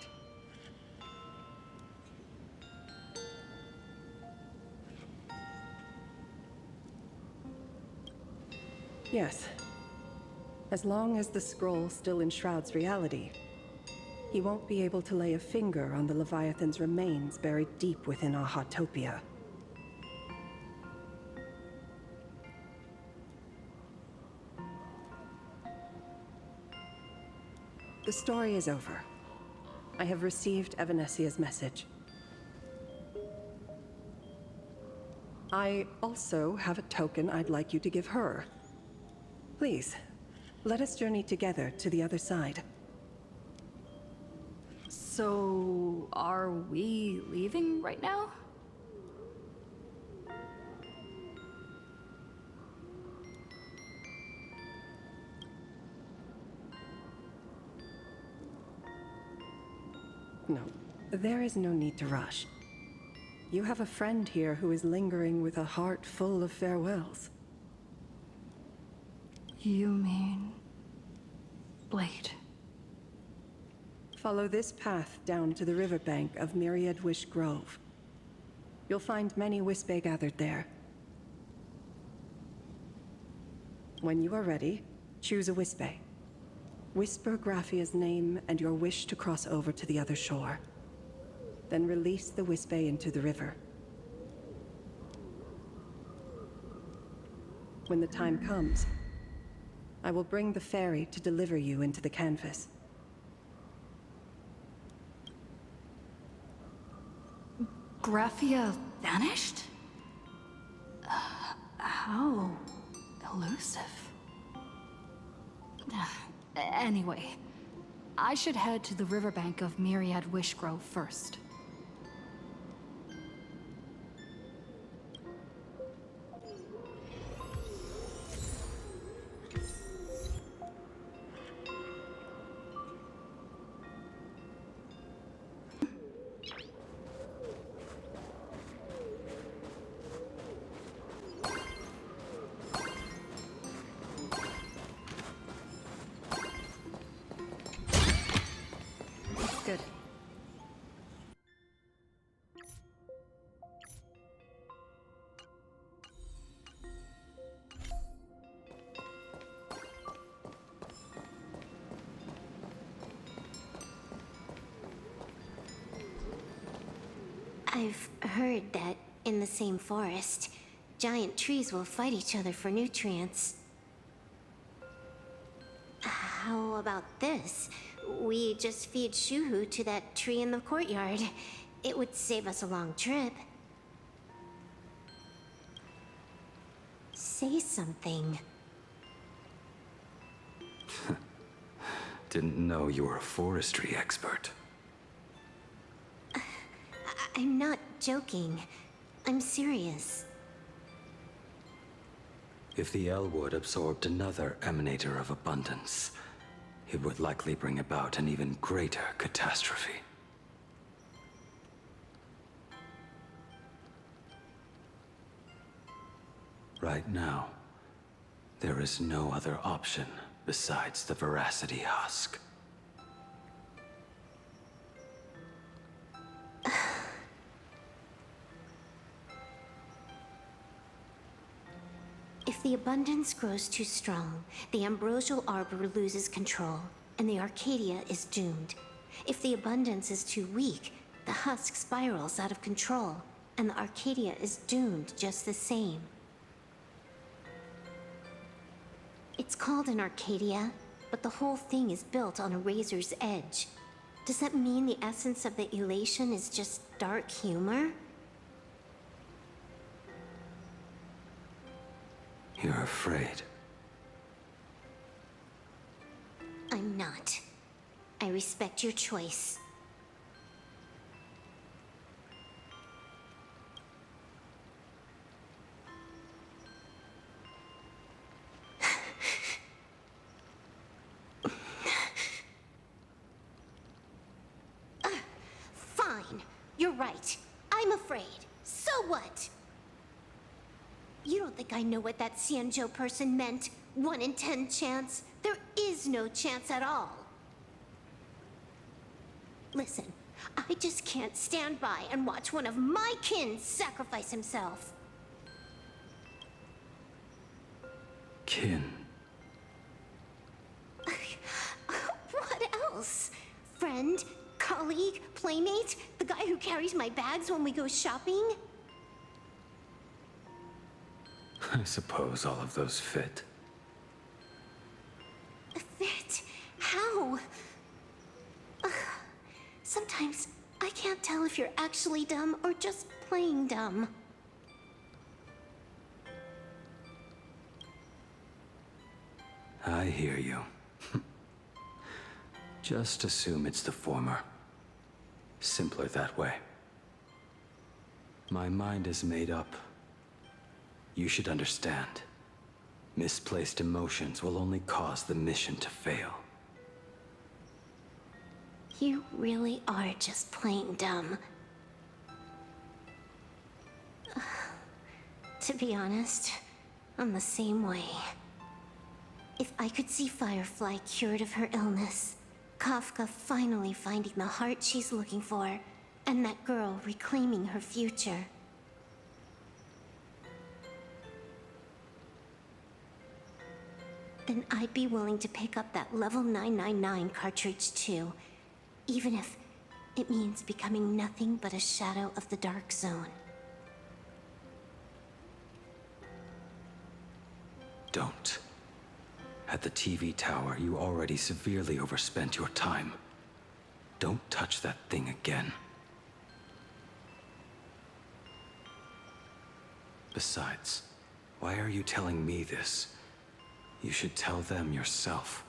Yes. As long as the scroll still enshrouds reality, he won't be able to lay a finger on the Leviathan's remains buried deep within Ahatopia. The story is over. I have received Evanesia's message. I also have a token I'd like you to give her. Please, let us journey together to the other side. So, are we leaving right now? No, there is no need to rush. You have a friend here who is lingering with a heart full of farewells. You mean... Blade? Follow this path down to the riverbank of Myriad Wish Grove. You'll find many Wispe gathered there. When you are ready, choose a Wispe. Whisper Graphia's name and your wish to cross over to the other shore. Then release the Wispe into the river. When the time comes, I will bring the ferry to deliver you into the canvas. Graphia vanished? How elusive. Anyway, I should head to the riverbank of Myriad Wish Grove first. Good. I've heard that in the same forest, giant trees will fight each other for nutrients. How about this? We just feed Shuhu to that tree in the courtyard. It would save us a long trip. Say something. Didn't know you were a forestry expert. I'm not joking. I'm serious. If the Elwood absorbed another emanator of abundance, it would likely bring about an even greater catastrophe. Right now, there is no other option besides the Veracity Husk. If the abundance grows too strong, the ambrosial arbor loses control, and the Arcadia is doomed. If the abundance is too weak, the husk spirals out of control, and the Arcadia is doomed just the same. It's called an Arcadia, but the whole thing is built on a razor's edge. Does that mean the essence of the elation is just dark humor? You're afraid. I'm not. I respect your choice. Fine. You're right. I'm afraid. So what? You don't think I know what that Xianzhou person meant? 1 in 10 chance? There is no chance at all. Listen, I just can't stand by and watch one of my kin sacrifice himself. Kin. What else? Friend? Colleague? Playmate? The guy who carries my bags when we go shopping? I suppose all of those fit. Fit? How? Sometimes I can't tell if you're actually dumb or just playing dumb. I hear you. Just assume it's the former. simpler that way. My mind is made up. You should understand. Misplaced emotions will only cause the mission to fail. You really are just plain dumb. To be honest, I'm the same way. If I could see Firefly cured of her illness, Kafka finally finding the heart she's looking for, and that girl reclaiming her future. Then I'd be willing to pick up that level 999 cartridge too, even if it means becoming nothing but a shadow of the Dark Zone. Don't. At the TV tower, you already severely overspent your time. Don't touch that thing again. Besides, why are you telling me this? You should tell them yourself.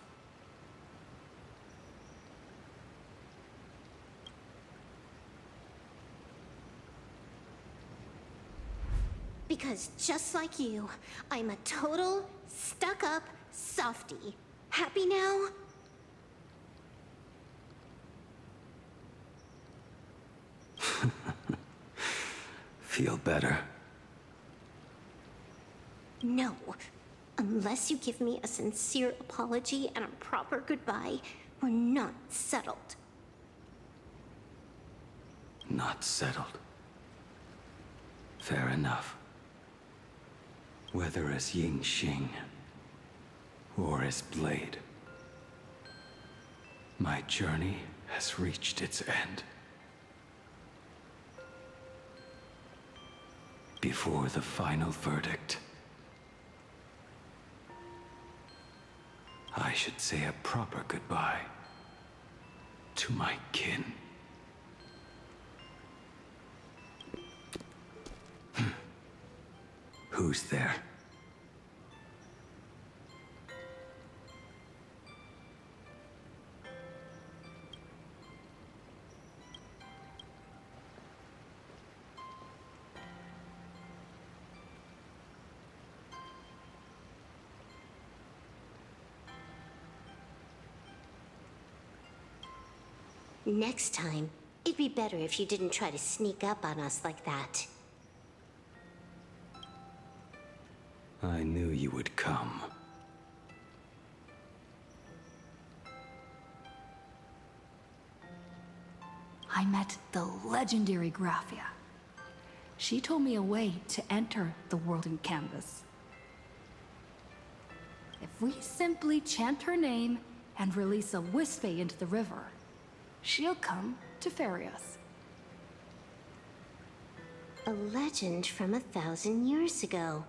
Because just like you, I'm a total, stuck-up softie. Happy now? Feel better? No. Unless you give me a sincere apology and a proper goodbye, we're not settled. Not settled. Fair enough. Whether as Ying Xing or as Blade, my journey has reached its end. Before the final verdict, I should say a proper goodbye to my kin. Who's there? Next time, it'd be better if you didn't try to sneak up on us like that. I knew you would come. I met the legendary Graphia. She told me a way to enter the world in canvas. If we simply chant her name and release a Wispe into the river, she'll come to ferry us. A legend from 1,000 years ago.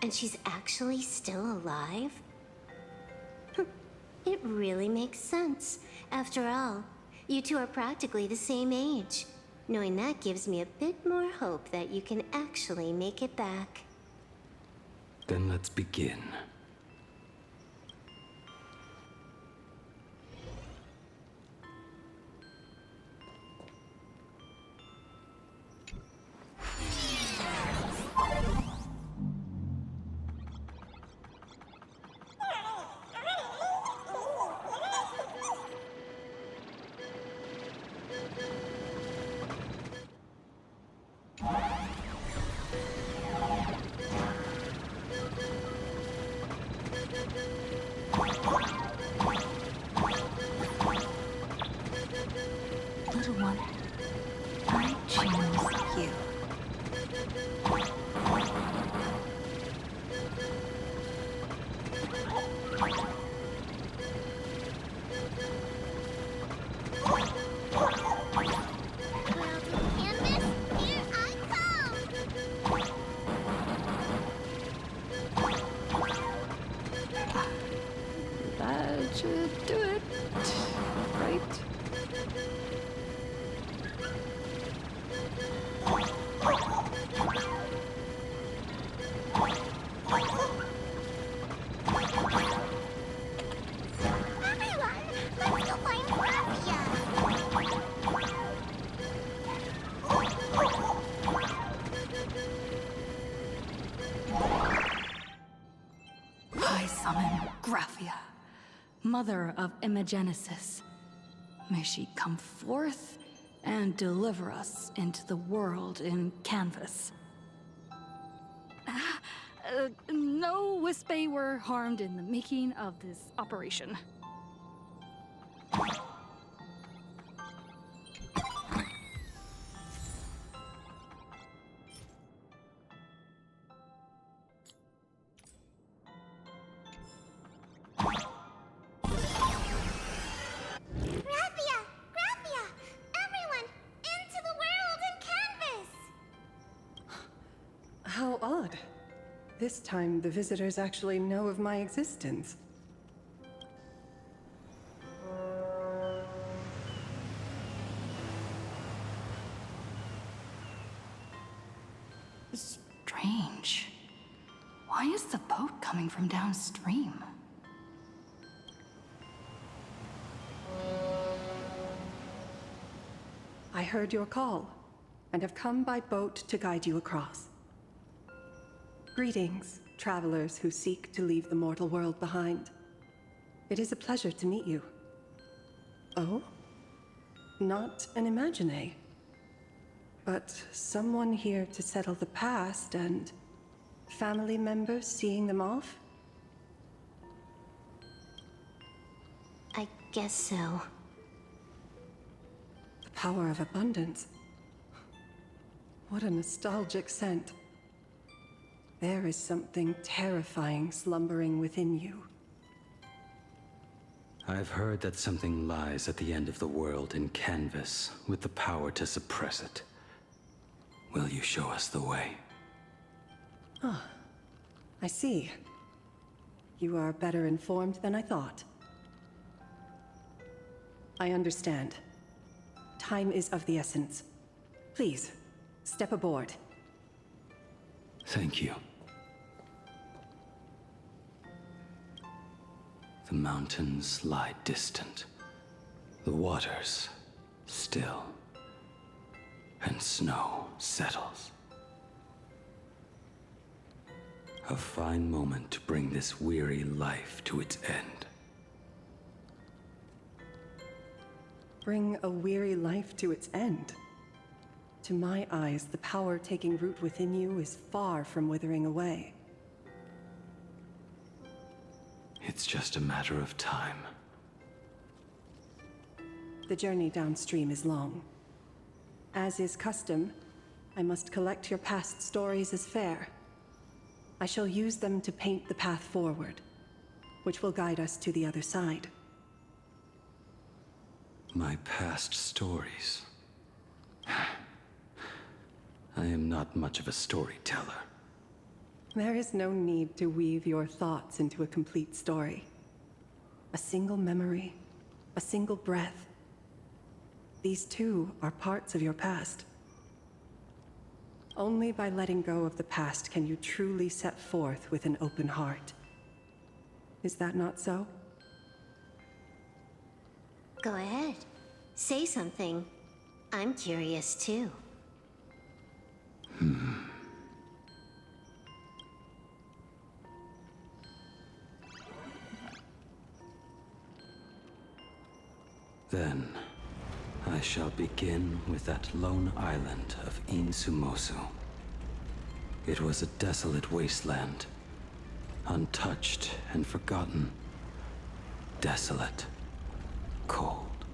And she's actually still alive? It really makes sense. After all, you two are practically the same age. Knowing that gives me a bit more hope that you can actually make it back. Then let's begin. Little one, I choose you. That should do it, right? mother of Imogenesis. May she come forth and deliver us into the world in canvas. No Wispe were harmed in the making of this operation. How odd. This time, the visitors actually know of my existence. Strange. Why is the boat coming from downstream? I heard your call, and have come by boat to guide you across. Greetings, travelers who seek to leave the mortal world behind. It is a pleasure to meet you. Oh? Not an imagine, but someone here to settle the past and family members seeing them off? I guess so. The power of abundance. What a nostalgic scent. There is something terrifying slumbering within you. I've heard that something lies at the end of the world in canvas with the power to suppress it. Will you show us the way? Ah, I see. You are better informed than I thought. I understand. Time is of the essence. Please, step aboard. Thank you. The mountains lie distant. The waters still. And snow settles. A fine moment to bring this weary life to its end. Bring a weary life to its end? To my eyes, the power taking root within you is far from withering away. It's just a matter of time. The journey downstream is long. As is custom, I must collect your past stories as fare. I shall use them to paint the path forward, which will guide us to the other side. My past stories. I am not much of a storyteller. There is no need to weave your thoughts into a complete story. A single memory, a single breath. These too are parts of your past. Only by letting go of the past can you truly set forth with an open heart. Is that not so? Go ahead. Say something. I'm curious too. Then, I shall begin with that lone island of Insumosu. It was a desolate wasteland, untouched and forgotten. Desolate, cold,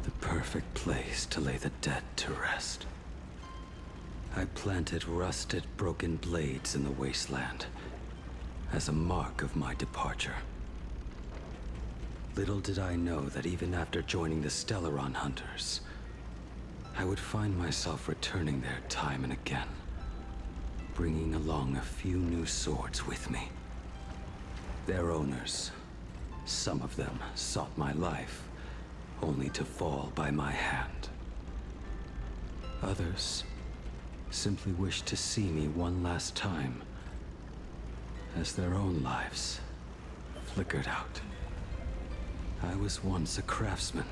the perfect place to lay the dead to rest. I planted rusted, broken blades in the wasteland as a mark of my departure. Little did I know that even after joining the Stellaron Hunters, I would find myself returning there time and again, bringing along a few new swords with me. Their owners, some of them sought my life, only to fall by my hand. Others simply wished to see me one last time, as their own lives flickered out. I was once a craftsman,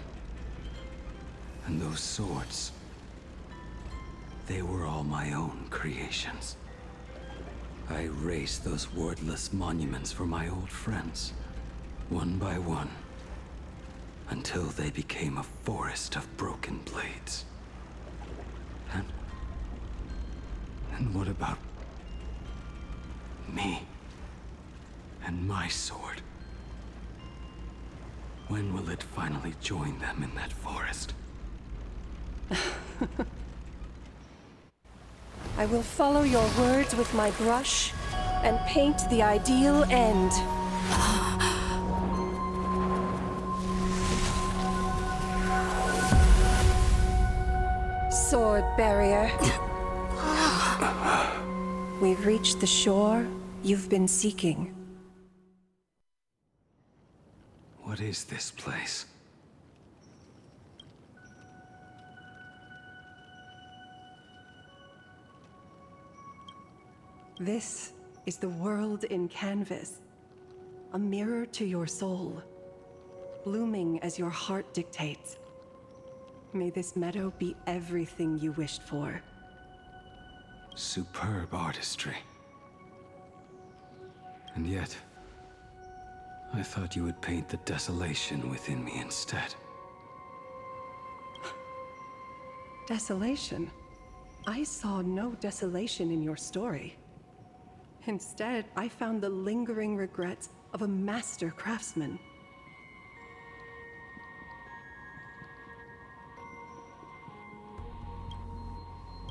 and those swords, they were all my own creations. I raised those wordless monuments for my old friends, one by one, until they became a forest of broken blades. And what about me and my sword? When will it finally join them in that forest? I will follow your words with my brush and paint the ideal end. Sword barrier. We've reached the shore you've been seeking. What is this place? This is the world in canvas, a mirror to your soul, blooming as your heart dictates. May this meadow be everything you wished for. Superb artistry. And yet, I thought you would paint the desolation within me instead. Desolation? I saw no desolation in your story. Instead, I found the lingering regrets of a master craftsman.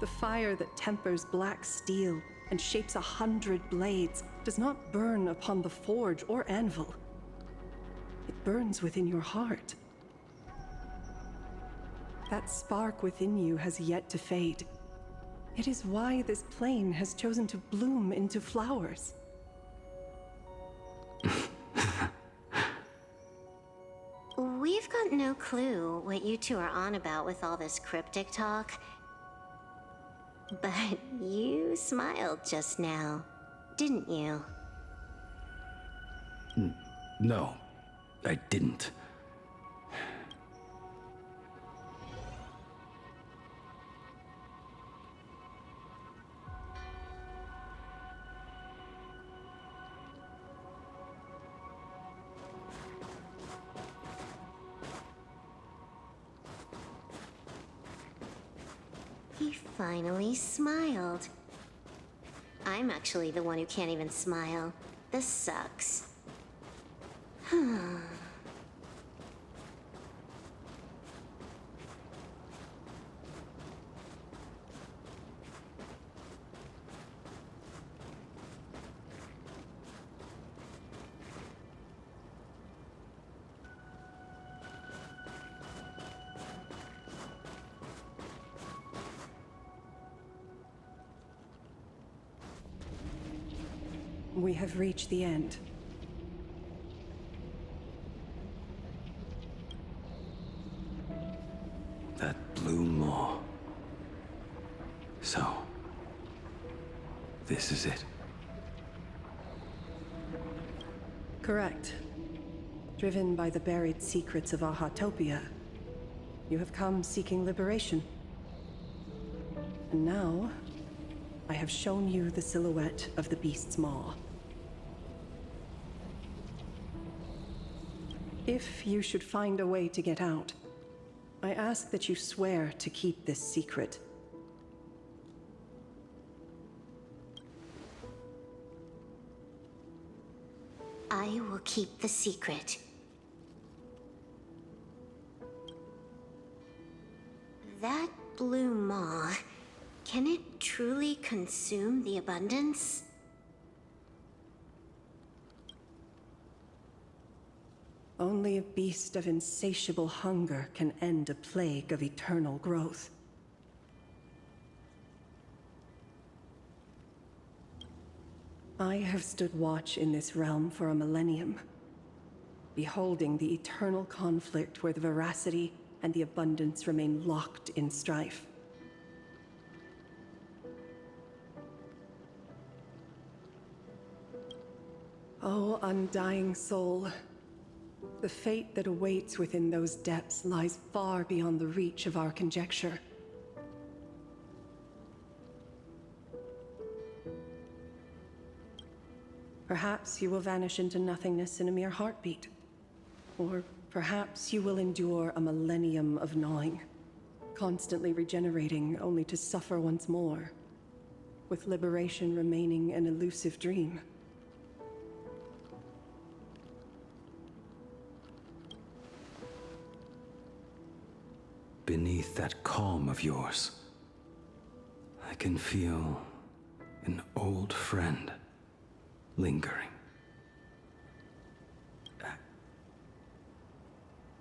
The fire that tempers black steel and shapes 100 blades does not burn upon the forge or anvil. It burns within your heart. That spark within you has yet to fade. It is why this plane has chosen to bloom into flowers. We've got no clue what you two are on about with all this cryptic talk. But you smiled just now, didn't you? No, I didn't. He finally smiled. I'm actually the one who can't even smile. This sucks. We have reached the end. That blue maw. So, this is it. Correct. Driven by the buried secrets of Ahatopia, you have come seeking liberation. And now, I have shown you the silhouette of the beast's maw. If you should find a way to get out, I ask that you swear to keep this secret. I will keep the secret. That blue maw, can it truly consume the abundance? Only a beast of insatiable hunger can end a plague of eternal growth. I have stood watch in this realm for a millennium, beholding the eternal conflict where the veracity and the abundance remain locked in strife. Oh, undying soul. The fate that awaits within those depths lies far beyond the reach of our conjecture. Perhaps you will vanish into nothingness in a mere heartbeat. Or perhaps you will endure a millennium of gnawing, constantly regenerating only to suffer once more, with liberation remaining an elusive dream. Beneath that calm of yours, I can feel an old friend lingering.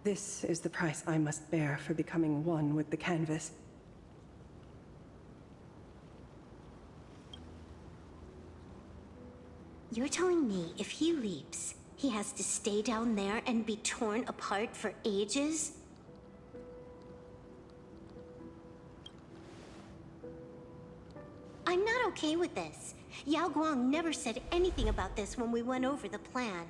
This is the price I must bear for becoming one with the canvas. You're telling me if he leaps, he has to stay down there and be torn apart for ages? I'm not okay with this. Yao Guang never said anything about this when we went over the plan.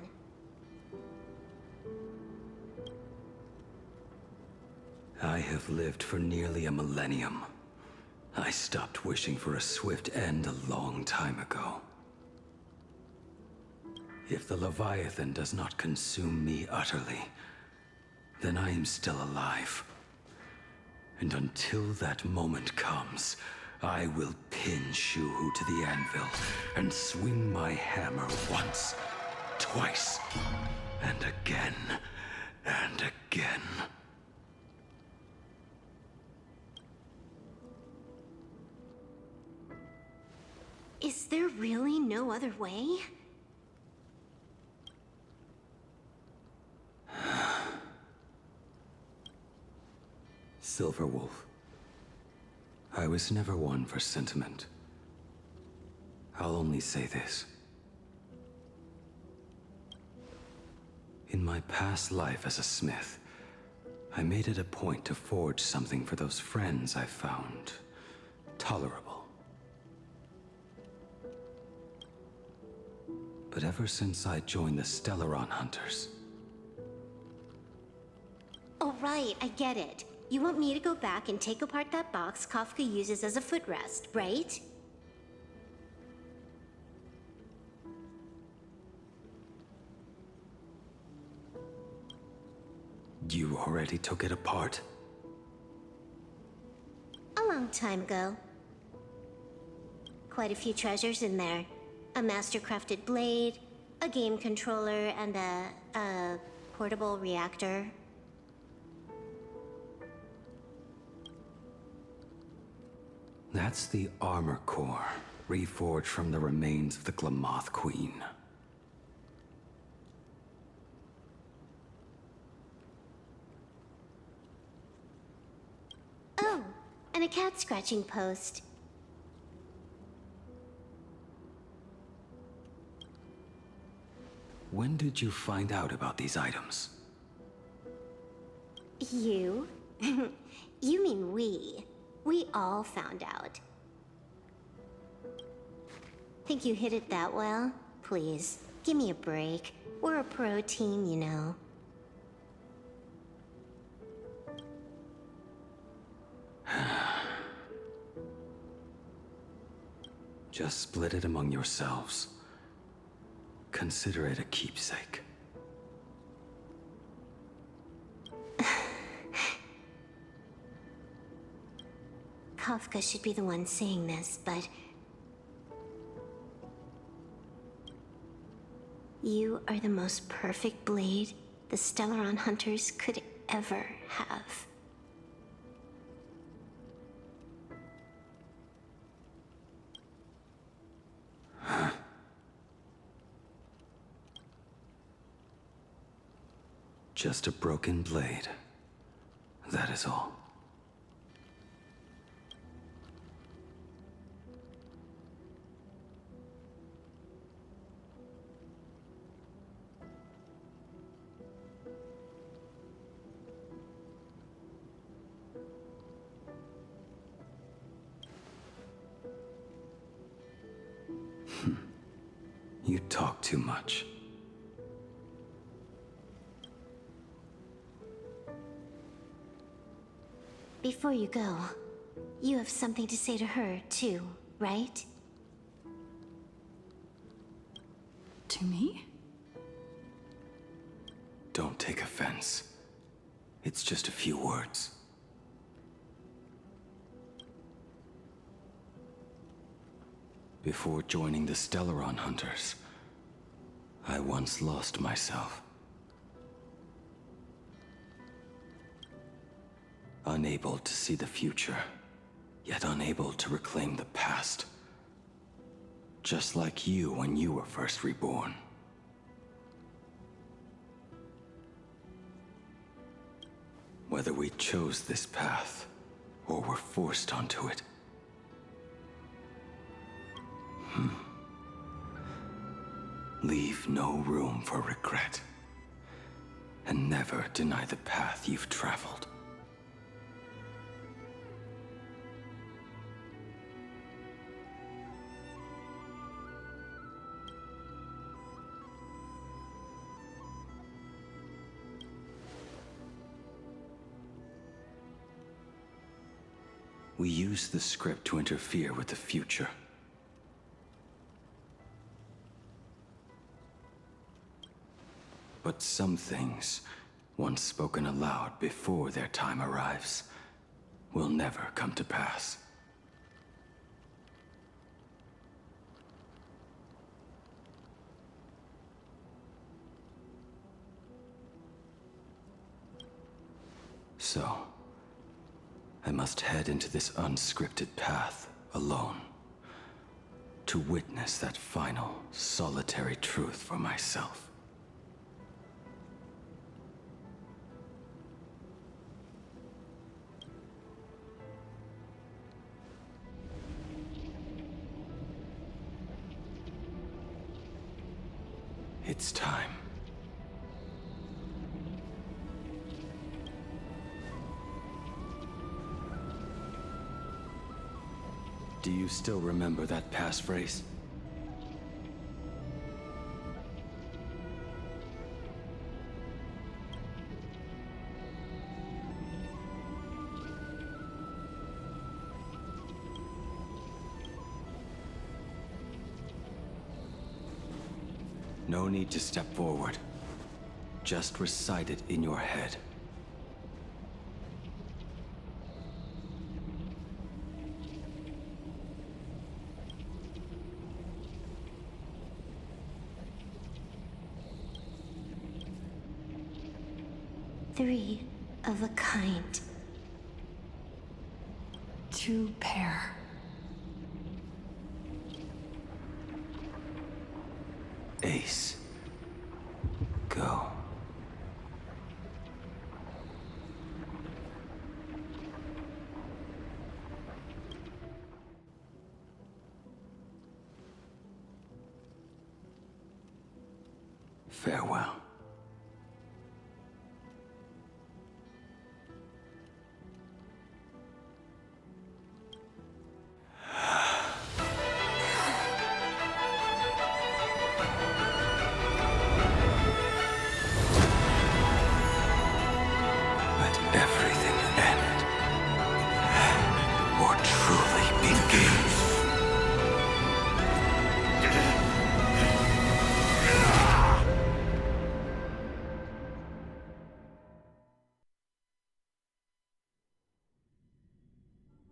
I have lived for nearly a millennium. I stopped wishing for a swift end a long time ago. If the Leviathan does not consume me utterly, then I am still alive. And until that moment comes, I will pin Shuhu to the anvil and swing my hammer once, twice, and again, and again. Is there really no other way? Silverwolf. I was never one for sentiment. I'll only say this. In my past life as a smith, I made it a point to forge something for those friends I found tolerable. But ever since I joined the Stellaron Hunters... Oh right, I get it. You want me to go back and take apart that box Kafka uses as a footrest, right? You already took it apart? A long time ago. Quite a few treasures in there. A master-crafted blade, a game controller, and a portable reactor. That's the armor core, reforged from the remains of the Glamoth Queen. Oh, and a cat scratching post. When did you find out about these items? You? You mean we. We all found out. Think you hit it that well? Please, give me a break. We're a pro team, you know. Just split it among yourselves. Consider it a keepsake. Kafka should be the one saying this, but... You are the most perfect blade the Stellaron Hunters could ever have. Just a broken blade. That is all. You talk too much. Before you go, you have something to say to her, too, right? To me? don't take offense. It's just a few words. Before joining the Stellaron Hunters, I once lost myself. Unable to see the future, yet unable to reclaim the past. Just like you when you were first reborn. Whether we chose this path, or were forced onto it. Leave no room for regret. And never deny the path you've traveled. We use the script to interfere with the future. But some things, once spoken aloud before their time arrives, will never come to pass. So, I must head into this unscripted path alone, to witness that final, solitary truth for myself. It's time. Do you still remember that passphrase? No need to step forward. Just recite it in your head. Three of a kind. Two pair. Ace. Go. Farewell.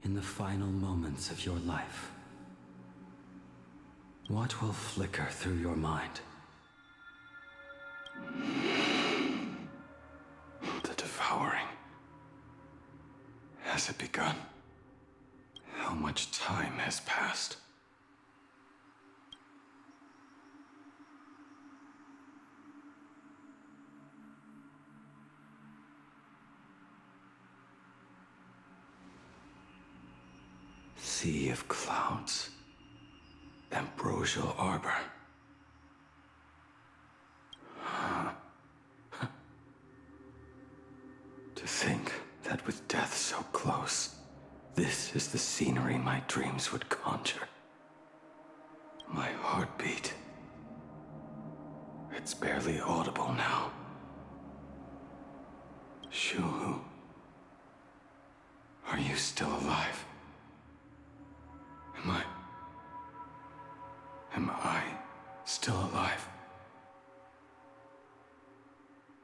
In the final moments of your life, what will flicker through your mind? The devouring. Has it begun? How much time has passed? Sea of clouds. Ambrosial arbor. To think that with death so close, this is the scenery my dreams would conjure. My heartbeat. It's barely audible now. Shuhu. Are you still alive? Am I still alive?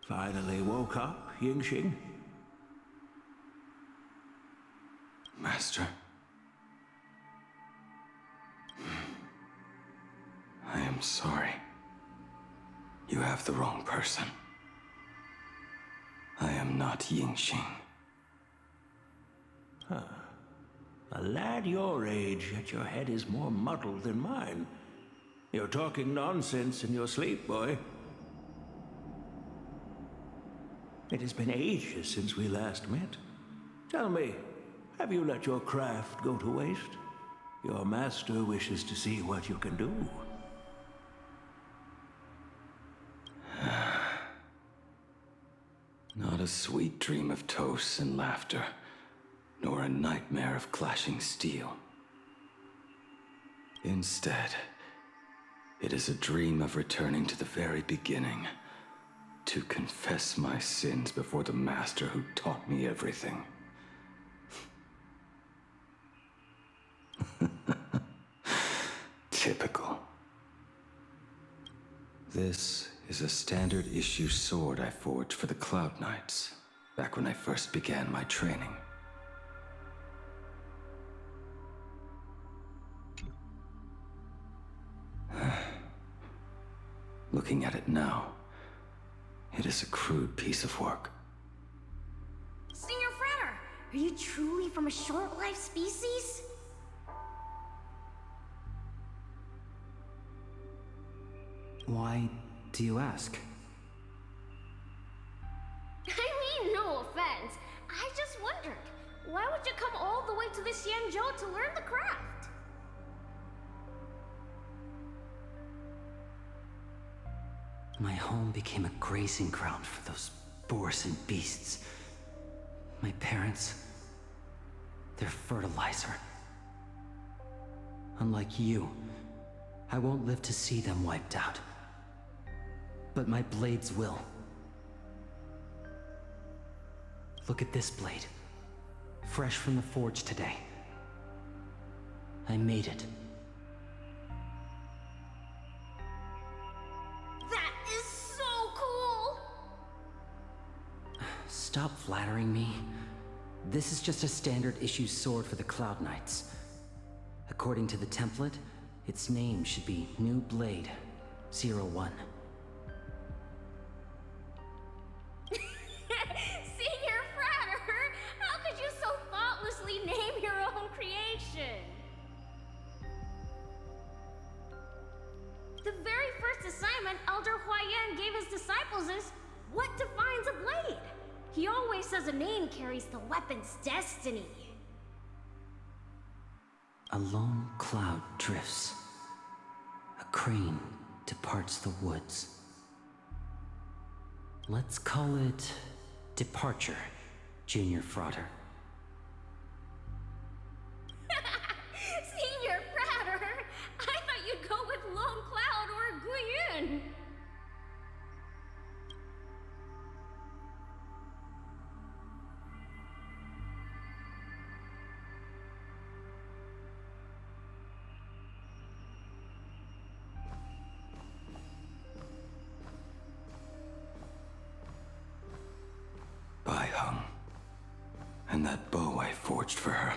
Finally woke up, Yingxing? Master. I am sorry. You have the wrong person. I am not Yingxing. Huh. A lad your age, yet your head is more muddled than mine. You're talking nonsense in your sleep, boy. It has been ages since we last met. Tell me, have you let your craft go to waste? Your master wishes to see what you can do. Not a sweet dream of toasts and laughter, nor a nightmare of clashing steel. Instead, it is a dream of returning to the very beginning, to confess my sins before the master who taught me everything. Typical. This is a standard issue sword I forged for the Cloud Knights, back when I first began my training. Looking at it now, it is a crude piece of work. Senior Frater, are you truly from a short-lived species? Why do you ask? I mean, no offense. I just wondered, why would you come all the way to this Yanzhou to learn the craft? My home became a grazing ground for those boars and beasts. My parents, they're fertilizer. Unlike you, I won't live to see them wiped out. But my blades will. Look at this blade. Fresh from the forge today. I made it. That is so cool! Stop flattering me. This is just a standard issue sword for the Cloud Knights. According to the template, its name should be New Blade 01. Senior Frater, how could you so thoughtlessly name your own creation? The very first assignment Elder Huayan gave his disciples is, what defines a blade? He always says a name carries the weapon's destiny. A lone cloud drifts. A crane departs the woods. Let's call it Departure, Junior Frater. Senior Frater, I thought you'd go with Lone Cloud or Guyun. Bai Hung. And that bow I forged for her.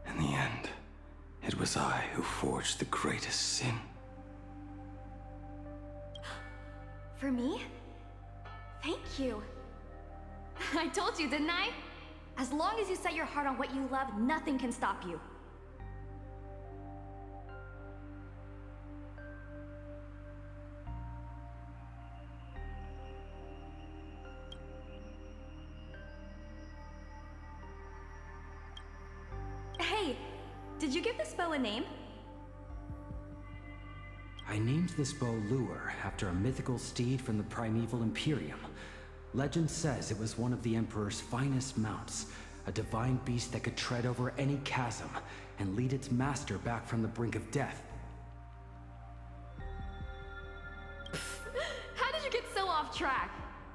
In the end, it was I who forged the greatest sin. For me? Thank you. I told you, didn't I? As long as you set your heart on what you love, nothing can stop you. Hey, did you give this bow a name? I named this bow Lure after a mythical steed from the primeval Imperium. Legend says it was one of the Emperor's finest mounts, a divine beast that could tread over any chasm and lead its master back from the brink of death. How did you get so off track?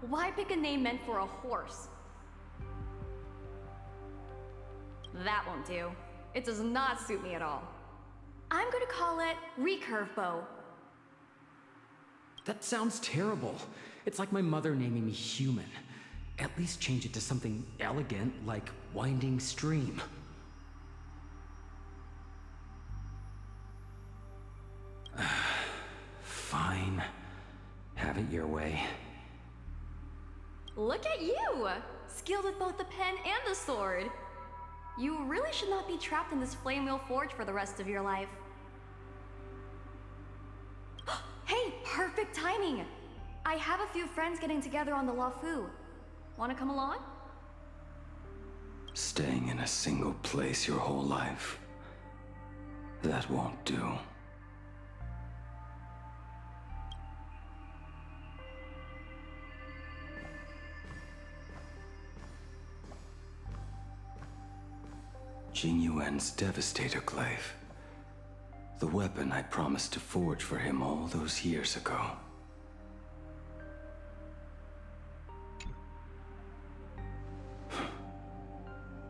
Why pick a name meant for a horse? That won't do. It does not suit me at all. I'm gonna call it recurve bow. That sounds terrible. It's like my mother naming me human. At least change it to something elegant, like winding stream. Fine. Have it your way. Look at you! Skilled with both the pen and the sword. You really should not be trapped in this flame wheel forge for the rest of your life. Hey, perfect timing! I have a few friends getting together on the Lafu. Wanna come along? Staying in a single place your whole life. That won't do. Jing Yuan's Devastator Glaive. The weapon I promised to forge for him all those years ago.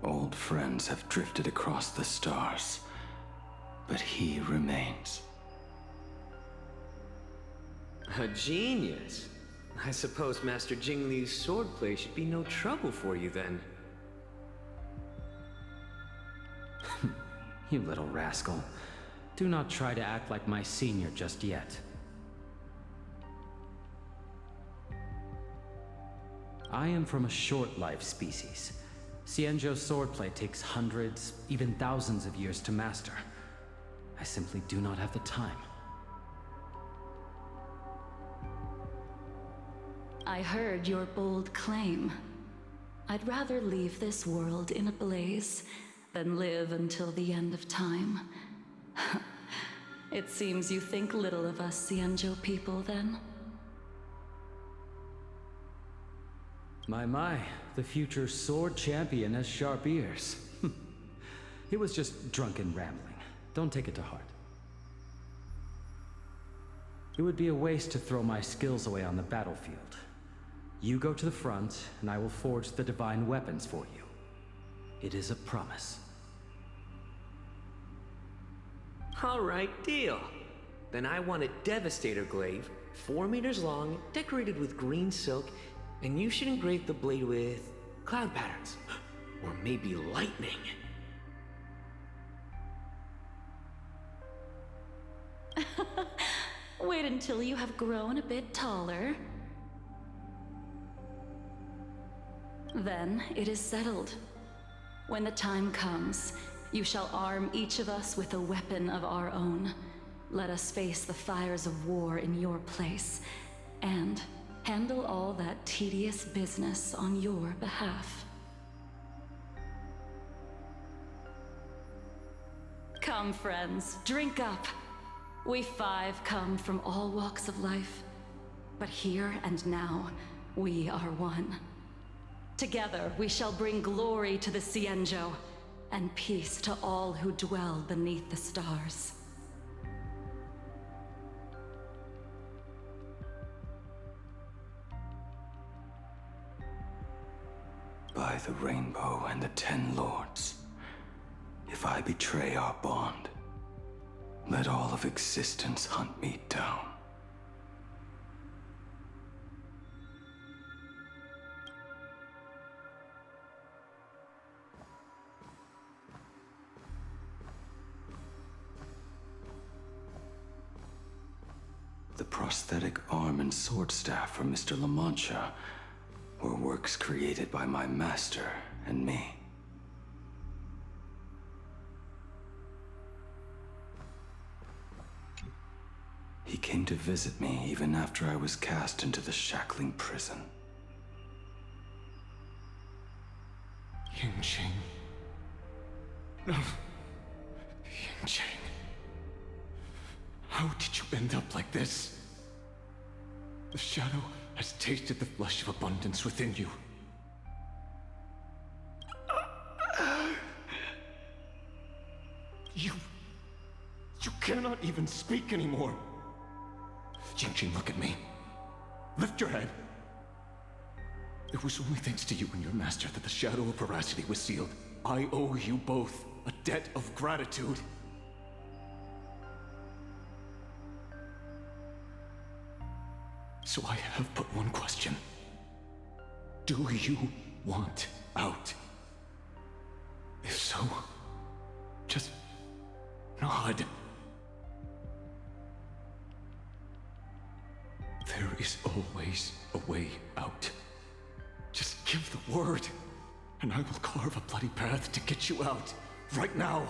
Old friends have drifted across the stars, but he remains. A genius. I suppose Master Jing Li's swordplay should be no trouble for you then. You little rascal. Do not try to act like my senior just yet. I am from a short-life species. Xianzhou's swordplay takes hundreds, even thousands of years to master. I simply do not have the time. I heard your bold claim. I'd rather leave this world in a blaze than live until the end of time. It seems you think little of us Xianzhou people, then? My, the future sword champion has sharp ears. It was just drunken rambling. Don't take it to heart. It would be a waste to throw my skills away on the battlefield. You go to the front, and I will forge the divine weapons for you. It is a promise. All right, deal. Then I want a Devastator Glaive, 4 meters long, decorated with green silk, and you should engrave the blade with cloud patterns. Or maybe lightning. Wait until you have grown a bit taller. Then it is settled. When the time comes, you shall arm each of us with a weapon of our own. Let us face the fires of war in your place, and handle all that tedious business on your behalf. Come, friends, drink up. We 5 come from all walks of life, but here and now, we are one. Together, we shall bring glory to the Xianzhou, and peace to all who dwell beneath the stars. By the rainbow and the 10 lords, if I betray our bond, let all of existence hunt me down. The prosthetic arm and sword staff from Mr. La Mancha were works created by my master and me. He came to visit me even after I was cast into the shackling prison. Yingqing. No. Yingqing. How did you end up like this? The shadow has tasted the flesh of abundance within you. You cannot even speak anymore. Yingqing, look at me. Lift your head. It was only thanks to you and your master that the shadow of veracity was sealed. I owe you both a debt of gratitude. So I have but one question. Do you want out? If so, just nod. There is always a way out. Just give the word, and I will carve a bloody path to get you out. Right now.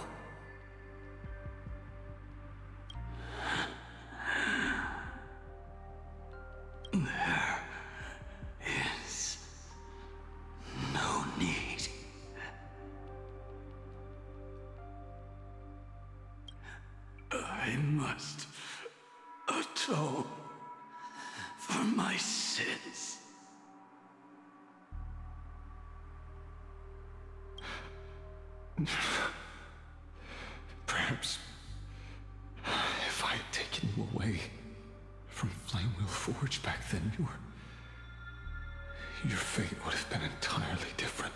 There is no need. I must atone for my sins. Perhaps if I had taken you away from Flamewheel Forge back then, your fate would have been entirely different.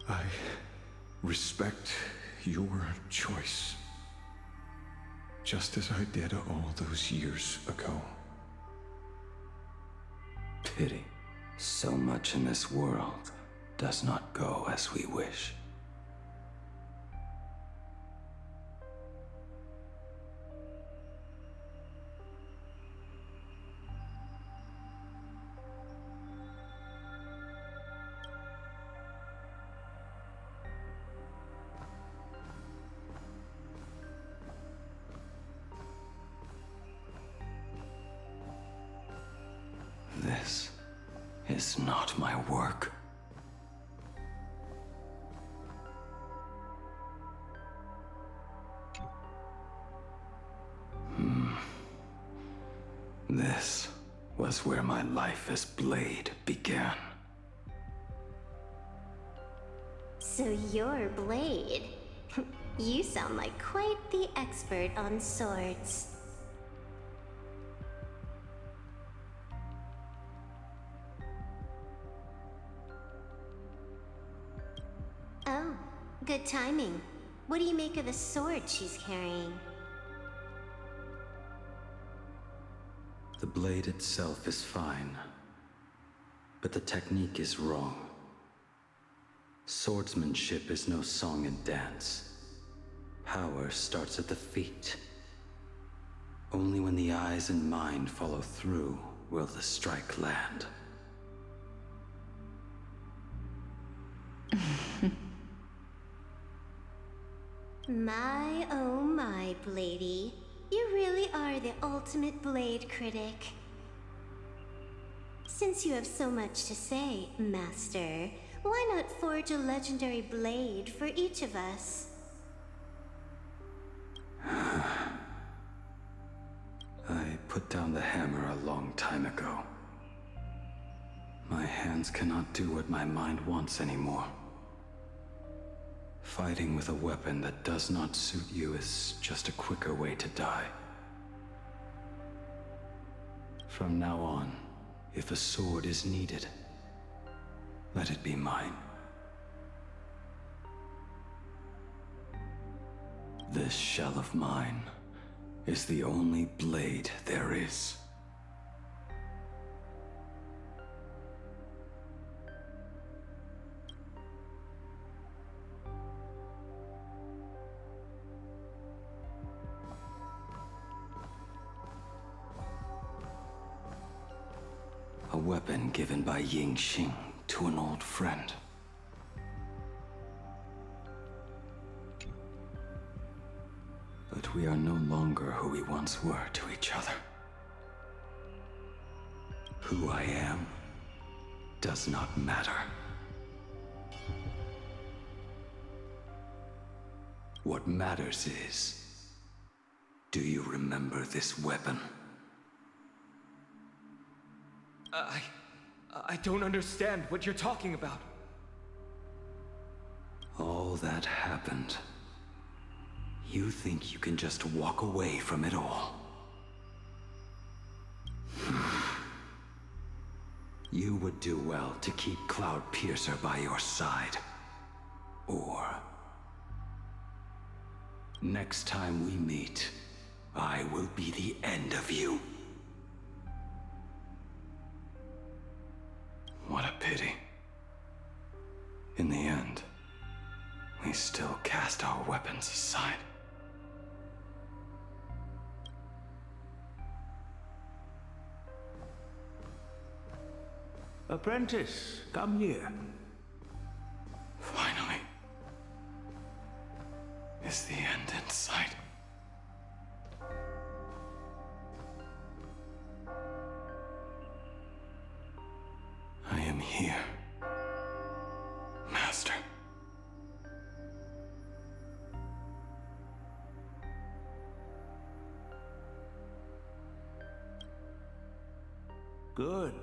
I respect your choice, just as I did all those years ago. Pity. So much in this world does not go as we wish. This is not my work. This was where my life as Blade began. So you're Blade. You sound like quite the expert on swords. Oh, good timing. What do you make of the sword she's carrying? The blade itself is fine, but the technique is wrong. Swordsmanship is no song and dance. Power starts at the feet. Only when the eyes and mind follow through will the strike land. My, oh my, Bladey. You really are the ultimate blade critic. Since you have so much to say, Master, why not forge a legendary blade for each of us? I put down the hammer a long time ago. My hands cannot do what my mind wants anymore. Fighting with a weapon that does not suit you is just a quicker way to die. From now on, if a sword is needed, let it be mine. This shell of mine is the only blade there is. A weapon given by Ying Xing to an old friend. But we are no longer who we once were to each other. Who I am does not matter. What matters is, do you remember this weapon? I don't understand what you're talking about. All that happened. You think you can just walk away from it all? You would do well to keep Cloud Piercer by your side. Or Next time we meet, I will be the end of you. What a pity. In the end, we still cast our weapons aside. Apprentice, come here. Finally. Is the end in sight? I am here, Master. Good.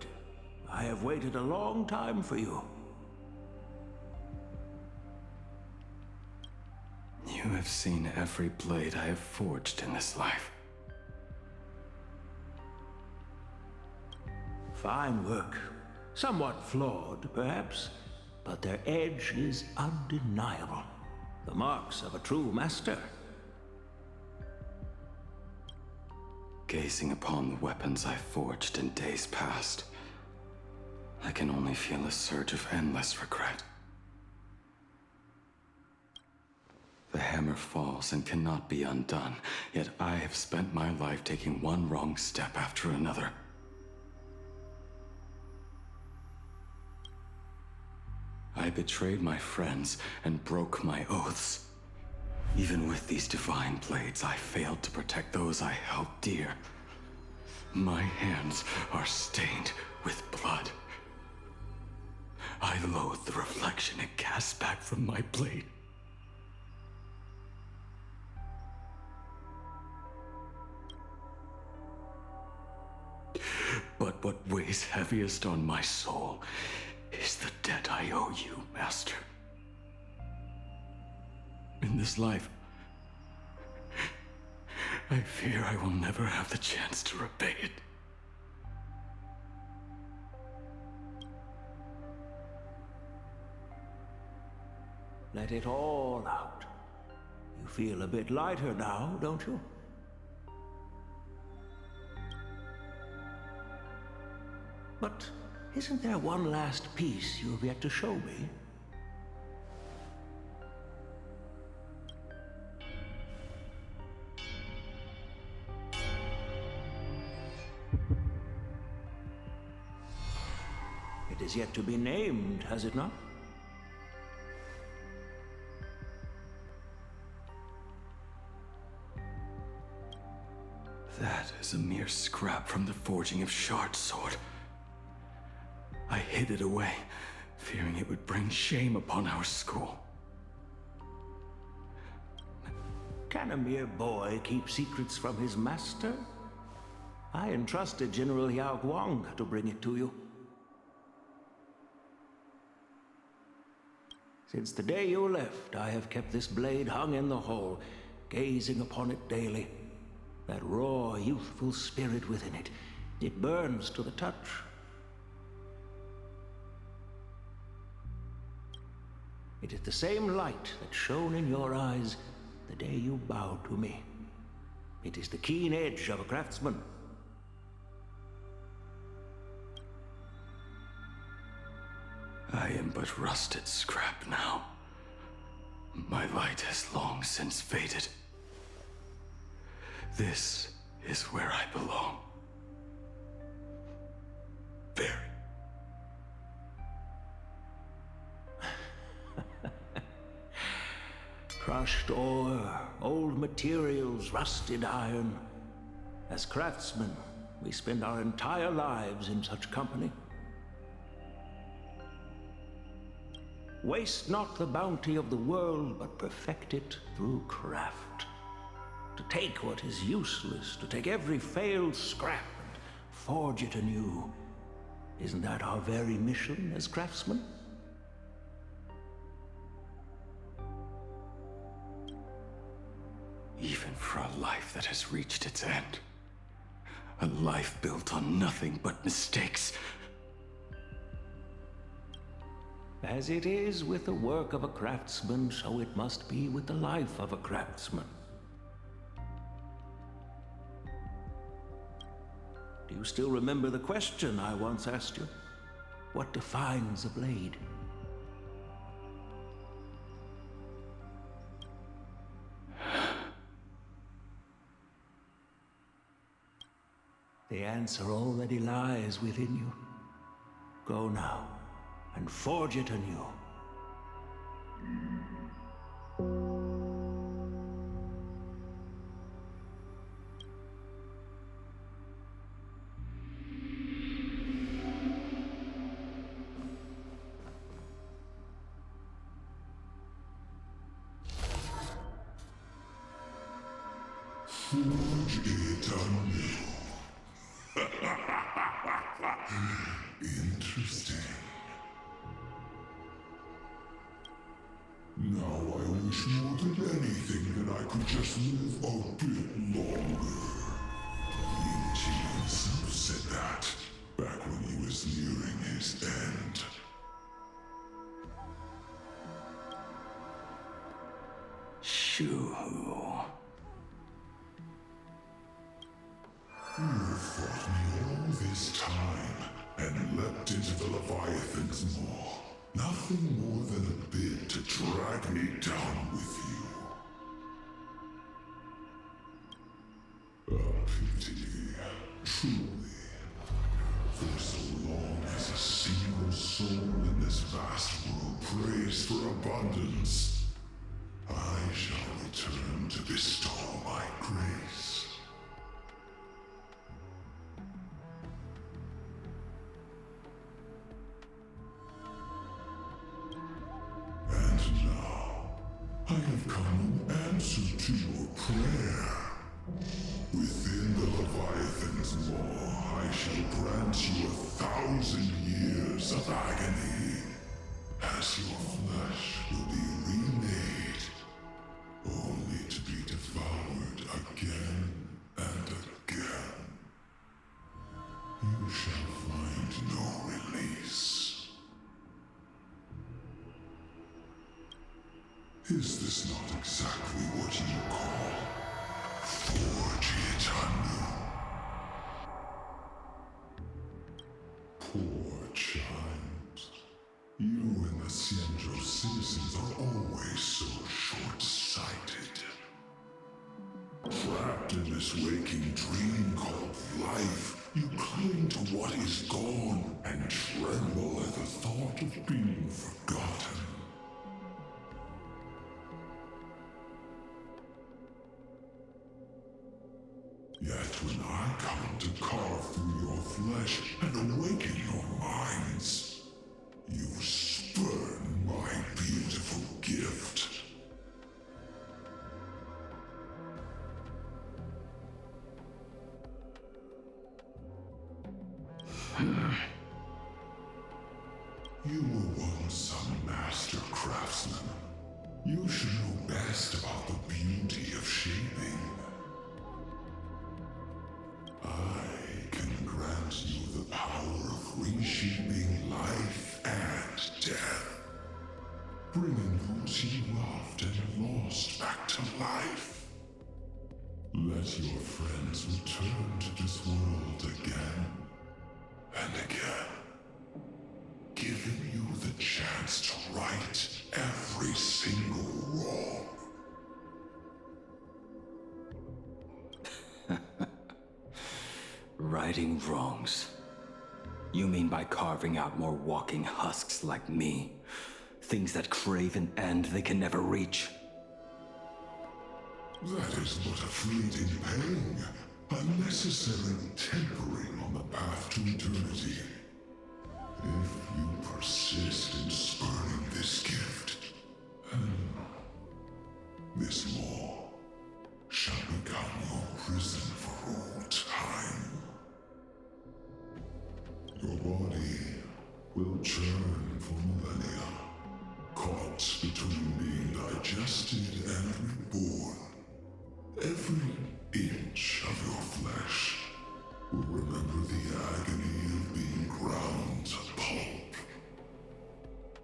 I have waited a long time for you. You have seen every blade I have forged in this life. Fine work. Somewhat flawed, perhaps, but their edge is undeniable. The marks of a true master. Gazing upon the weapons I forged in days past, I can only feel a surge of endless regret. The hammer falls and cannot be undone, yet I have spent my life taking one wrong step after another. I betrayed my friends and broke my oaths. Even with these divine blades, I failed to protect those I held dear. My hands are stained with blood. I loathe the reflection it casts back from my blade. But what weighs heaviest on my soul is the debt I owe you, Master. In this life, I fear I will never have the chance to repay it. Let it all out. You feel a bit lighter now, don't you? But isn't there one last piece you've yet to show me? It is yet to be named, has it not? That is a mere scrap from the forging of Shard's sword. I hid it away, fearing it would bring shame upon our school. Can a mere boy keep secrets from his master? I entrusted General Yao Guang to bring it to you. Since the day you left, I have kept this blade hung in the hall, gazing upon it daily. That raw, youthful spirit within it, it burns to the touch. It is the same light that shone in your eyes the day you bowed to me. It is the keen edge of a craftsman. I am but rusted scrap now. My light has long since faded. This is where I belong. Very. Crushed ore, old materials, rusted iron. As craftsmen, we spend our entire lives in such company. Waste not the bounty of the world, but perfect it through craft. To take what is useless, to take every failed scrap and forge it anew. Isn't that our very mission as craftsmen? Even for a life that has reached its end. A life built on nothing but mistakes. As it is with the work of a craftsman, so it must be with the life of a craftsman. Do you still remember the question I once asked you? What defines a blade? The answer already lies within you. Go now, and forge it anew. Forge it anew. Interesting. Now I wish more than anything that I could just live a bit longer. Chi himself said that back when he was nearing his end. Shoo. You fought me all this time and leapt into the Leviathan's maw. Nothing more than a bit to drag me down with you. A pity, truly. For so long as a single soul in this vast world prays for abundance, I shall return to bestow my grace. I have come in answer to your prayer. Within the Leviathan's maw, I shall grant you 1,000 years of agony, as your flesh will be remade, only to be devoured again and again. You shall find no release. Is this not exactly what you call forge it anew? Poor child. You and the Cienjo citizens are always so short-sighted. Trapped in this waking dream called life, you cling to what is gone and tremble at the thought of being forgotten. Yet when I come to carve through your flesh and awaken your minds, you spurn my beautiful gift. You were once some master craftsman. You should know best about the beauty of shaping. I can grant you the power of reshaping life and death, bringing those you loved and lost back to life. Let your friends return to this world again and again, giving you the chance to right every single wrong. Righting wrongs. You mean by carving out more walking husks like me? Things that crave an end they can never reach? That is but a fleeting pang, a necessary tempering on the path to eternity. If you persist in spurning this gift, this law shall become your prison for all time. Your body will churn for millennia, caught between being digested and reborn. Every inch of your flesh will remember the agony of being ground to pulp,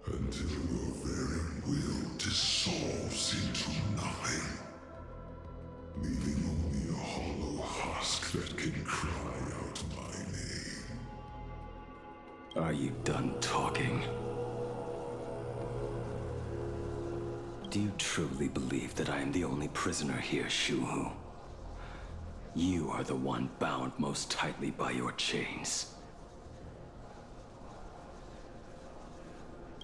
until your very will dissolves into nothing, leaving only a hollow husk that can cry out my Are you done talking? Do you truly believe that I am the only prisoner here, Shuhu? You are the one bound most tightly by your chains.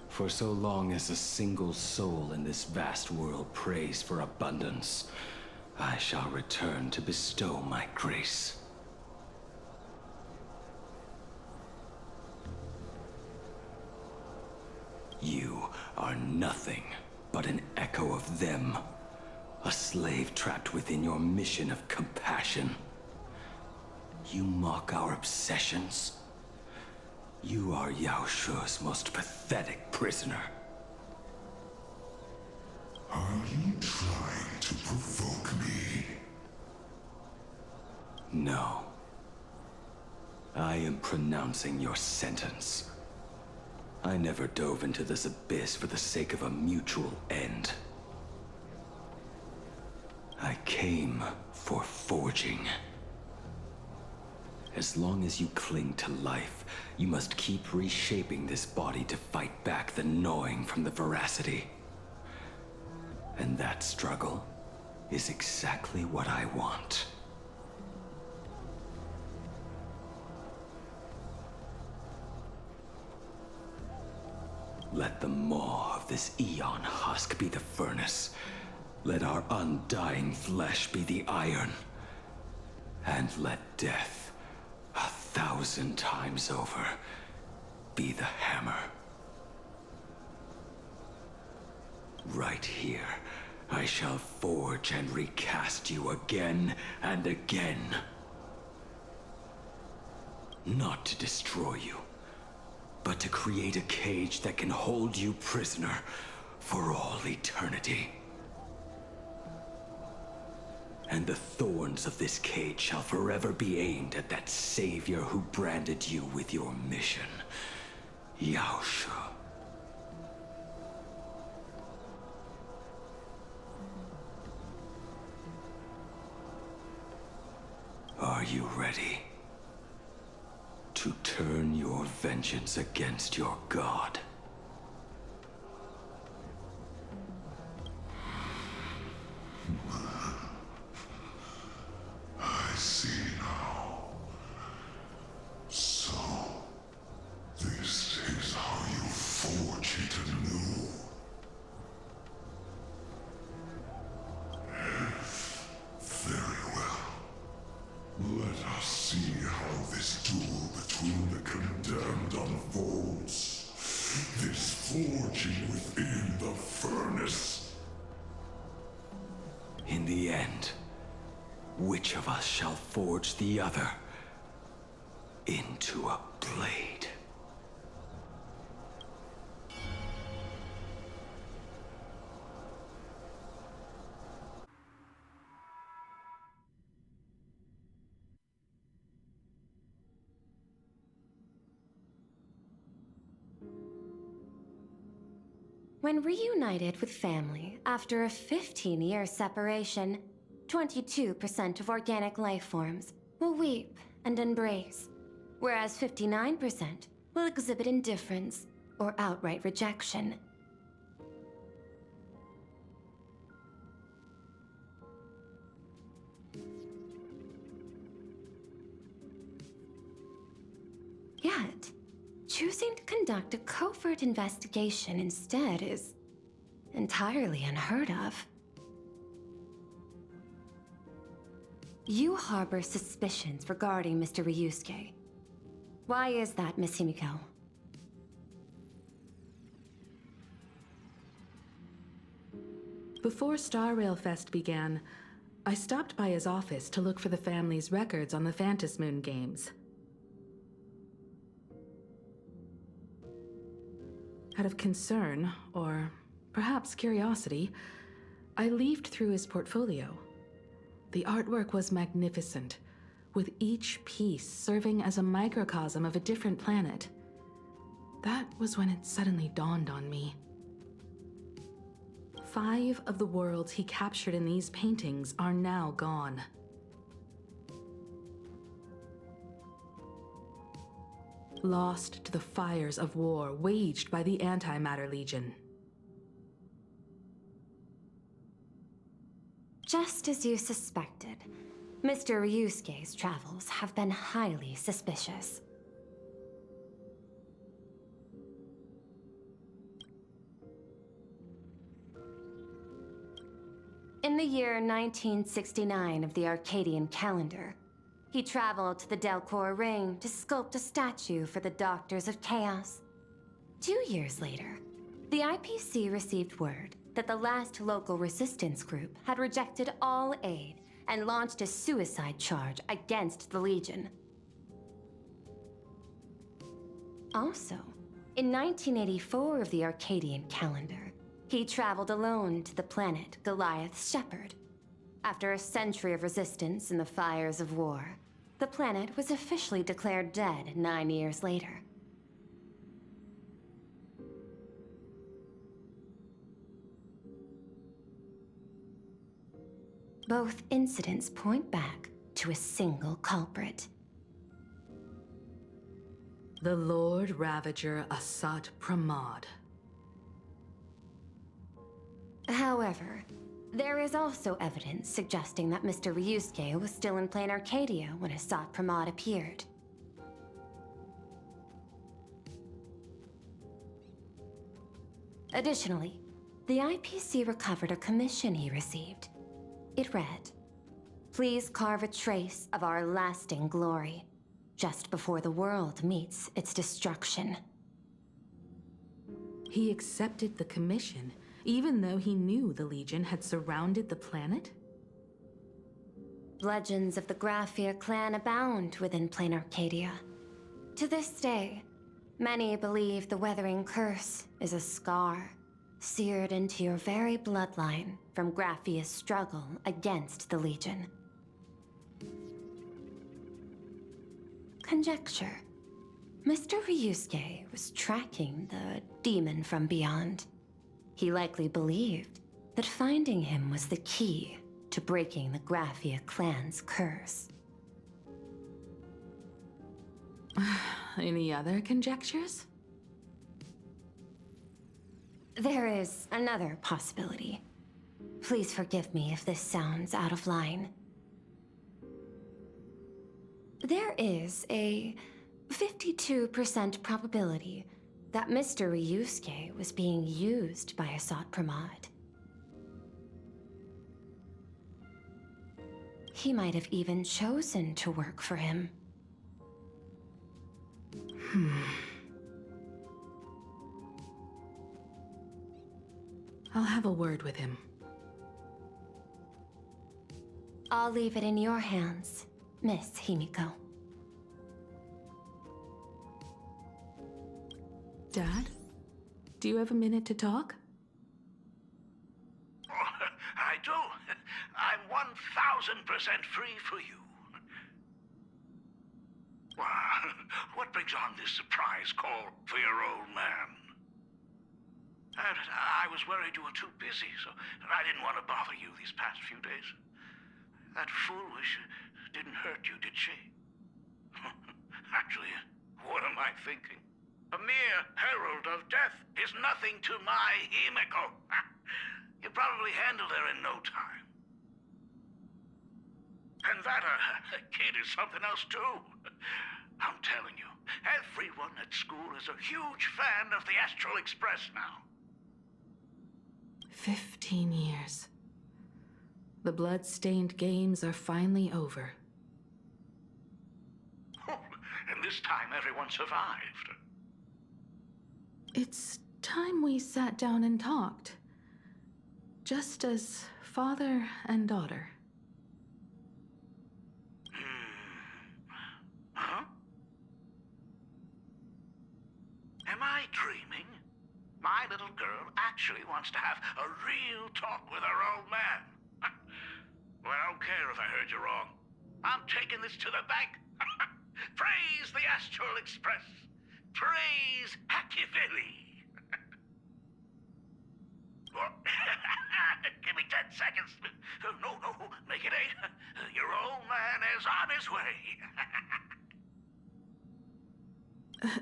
For so long as a single soul in this vast world prays for abundance, I shall return to bestow my grace. You are nothing but an echo of them. A slave trapped within your mission of compassion. You mock our obsessions. You are Yao Shu's most pathetic prisoner. Are you trying to provoke me? No. I am pronouncing your sentence. I never dove into this abyss for the sake of a mutual end. I came for forging. As long as you cling to life, you must keep reshaping this body to fight back the gnawing from the veracity. And that struggle is exactly what I want. Let the maw of this eon husk be the furnace. Let our undying flesh be the iron. And let death, 1,000 times over, be the hammer. Right here, I shall forge and recast you again and again. Not to destroy you, but to create a cage that can hold you prisoner for all eternity. And the thorns of this cage shall forever be aimed at that savior who branded you with your mission, Yao Shu. Are you ready to turn your vengeance against your god? I see now. So, this is how you forge it anew. Very well. Let us see how this duel between the condemned unfolds. This forging within the furnace. In the end, which of us shall forge the other into a blade? When reunited with family after a 15-year separation, 22% of organic life forms will weep and embrace, whereas 59% will exhibit indifference or outright rejection. Yet, choosing to conduct a covert investigation instead is entirely unheard of. You harbor suspicions regarding Mr. Ryusuke. Why is that, Miss Himiko? Before Star Rail Fest began, I stopped by his office to look for the family's records on the Phantom Moon games. Out of concern, or perhaps curiosity, I leafed through his portfolio. The artwork was magnificent, with each piece serving as a microcosm of a different planet. That was when it suddenly dawned on me. 5 of the worlds he captured in these paintings are now gone. lost to the fires of war waged by the Antimatter Legion. Just as you suspected, Mr. Ryusuke's travels have been highly suspicious. In the year 1969 of the Arcadian calendar, he traveled to the Delcor Ring to sculpt a statue for the Doctors of Chaos. 2 years later, the IPC received word that the last local resistance group had rejected all aid and launched a suicide charge against the Legion. Also, in 1984 of the Arcadian calendar, he traveled alone to the planet Goliath's Shepherd. After a century of resistance in the fires of war, the planet was officially declared dead 9 years later. Both incidents point back to a single culprit. The Lord Ravager Asat Pramod. However, there is also evidence suggesting that Mr. Ryusuke was still in Plain Arcadia when Asat Pramod appeared. Additionally, the IPC recovered a commission he received. It read, "Please carve a trace of our lasting glory, just before the world meets its destruction." He accepted the commission, even though he knew the Legion had surrounded the planet? Legends of the Graphia clan abound within Plain Arcadia. To this day, many believe the Weathering Curse is a scar seared into your very bloodline from Graphia's struggle against the Legion. Conjecture. Mr. Ryusuke was tracking the demon from beyond. He likely believed that finding him was the key to breaking the Graphia clan's curse. Any other conjectures? There is another possibility. Please forgive me if this sounds out of line. There is a 52% probability that Mr. Ryusuke was being used by Asat Pramod. He might have even chosen to work for him. I'll have a word with him. I'll leave it in your hands, Miss Himiko. Dad? Do you have a minute to talk? I do. I'm 1000% free for you. What brings on this surprise call for your old man? I was worried you were too busy, so I didn't want to bother you these past few days. That foolish didn't hurt you, did she? Actually, what am I thinking? A mere herald of death is nothing to my Himiko. You probably handled her in no time. And that kid is something else too. I'm telling you, everyone at school is a huge fan of the Astral Express now. 15 years. The blood-stained games are finally over. And this time everyone survived. It's time we sat down and talked. Just as father and daughter. Huh? Am I dreaming? My little girl actually wants to have a real talk with her old man. Well, I don't care if I heard you wrong. I'm taking this to the bank. Praise the Astral Express. Praise Hackiveli. Give me 10 seconds. No, make it 8. Your old man is on his way.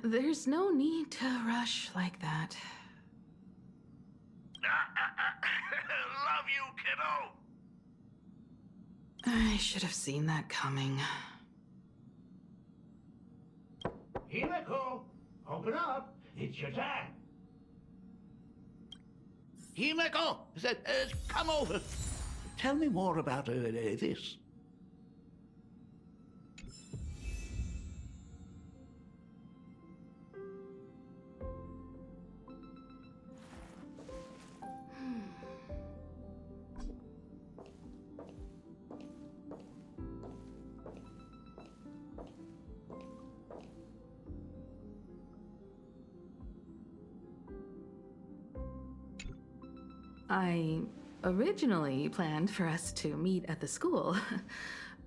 There's no need to rush like that. Love you, kiddo! I should have seen that coming. Himeko, open up. It's your time. Himeko, come over. Tell me more about this. I originally planned for us to meet at the school,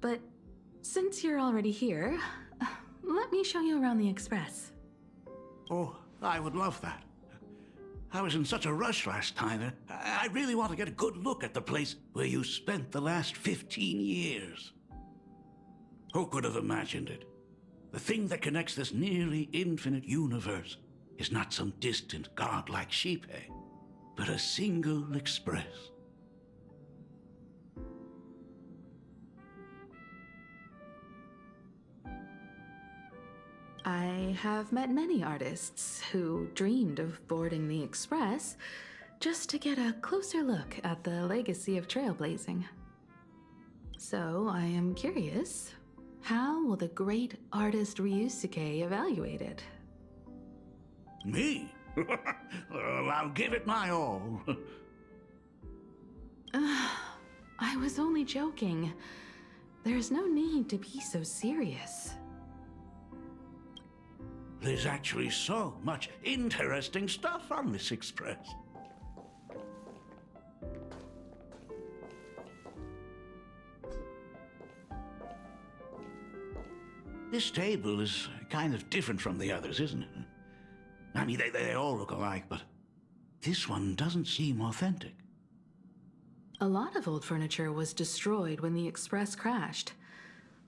but since you're already here, let me show you around the Express. Oh, I would love that. I was in such a rush last time. I really want to get a good look at the place where you spent the last 15 years. Who could have imagined it? The thing that connects this nearly infinite universe is not some distant godlike sheep, but a single express. I have met many artists who dreamed of boarding the Express just to get a closer look at the legacy of trailblazing. So I am curious, how will the great artist Ryusuke evaluate it? Me? Well, I'll give it my all. I was only joking. There's no need to be so serious. There's actually so much interesting stuff on this express. This table is kind of different from the others, isn't it? I mean, they all look alike, but this one doesn't seem authentic. A lot of old furniture was destroyed when the Express crashed.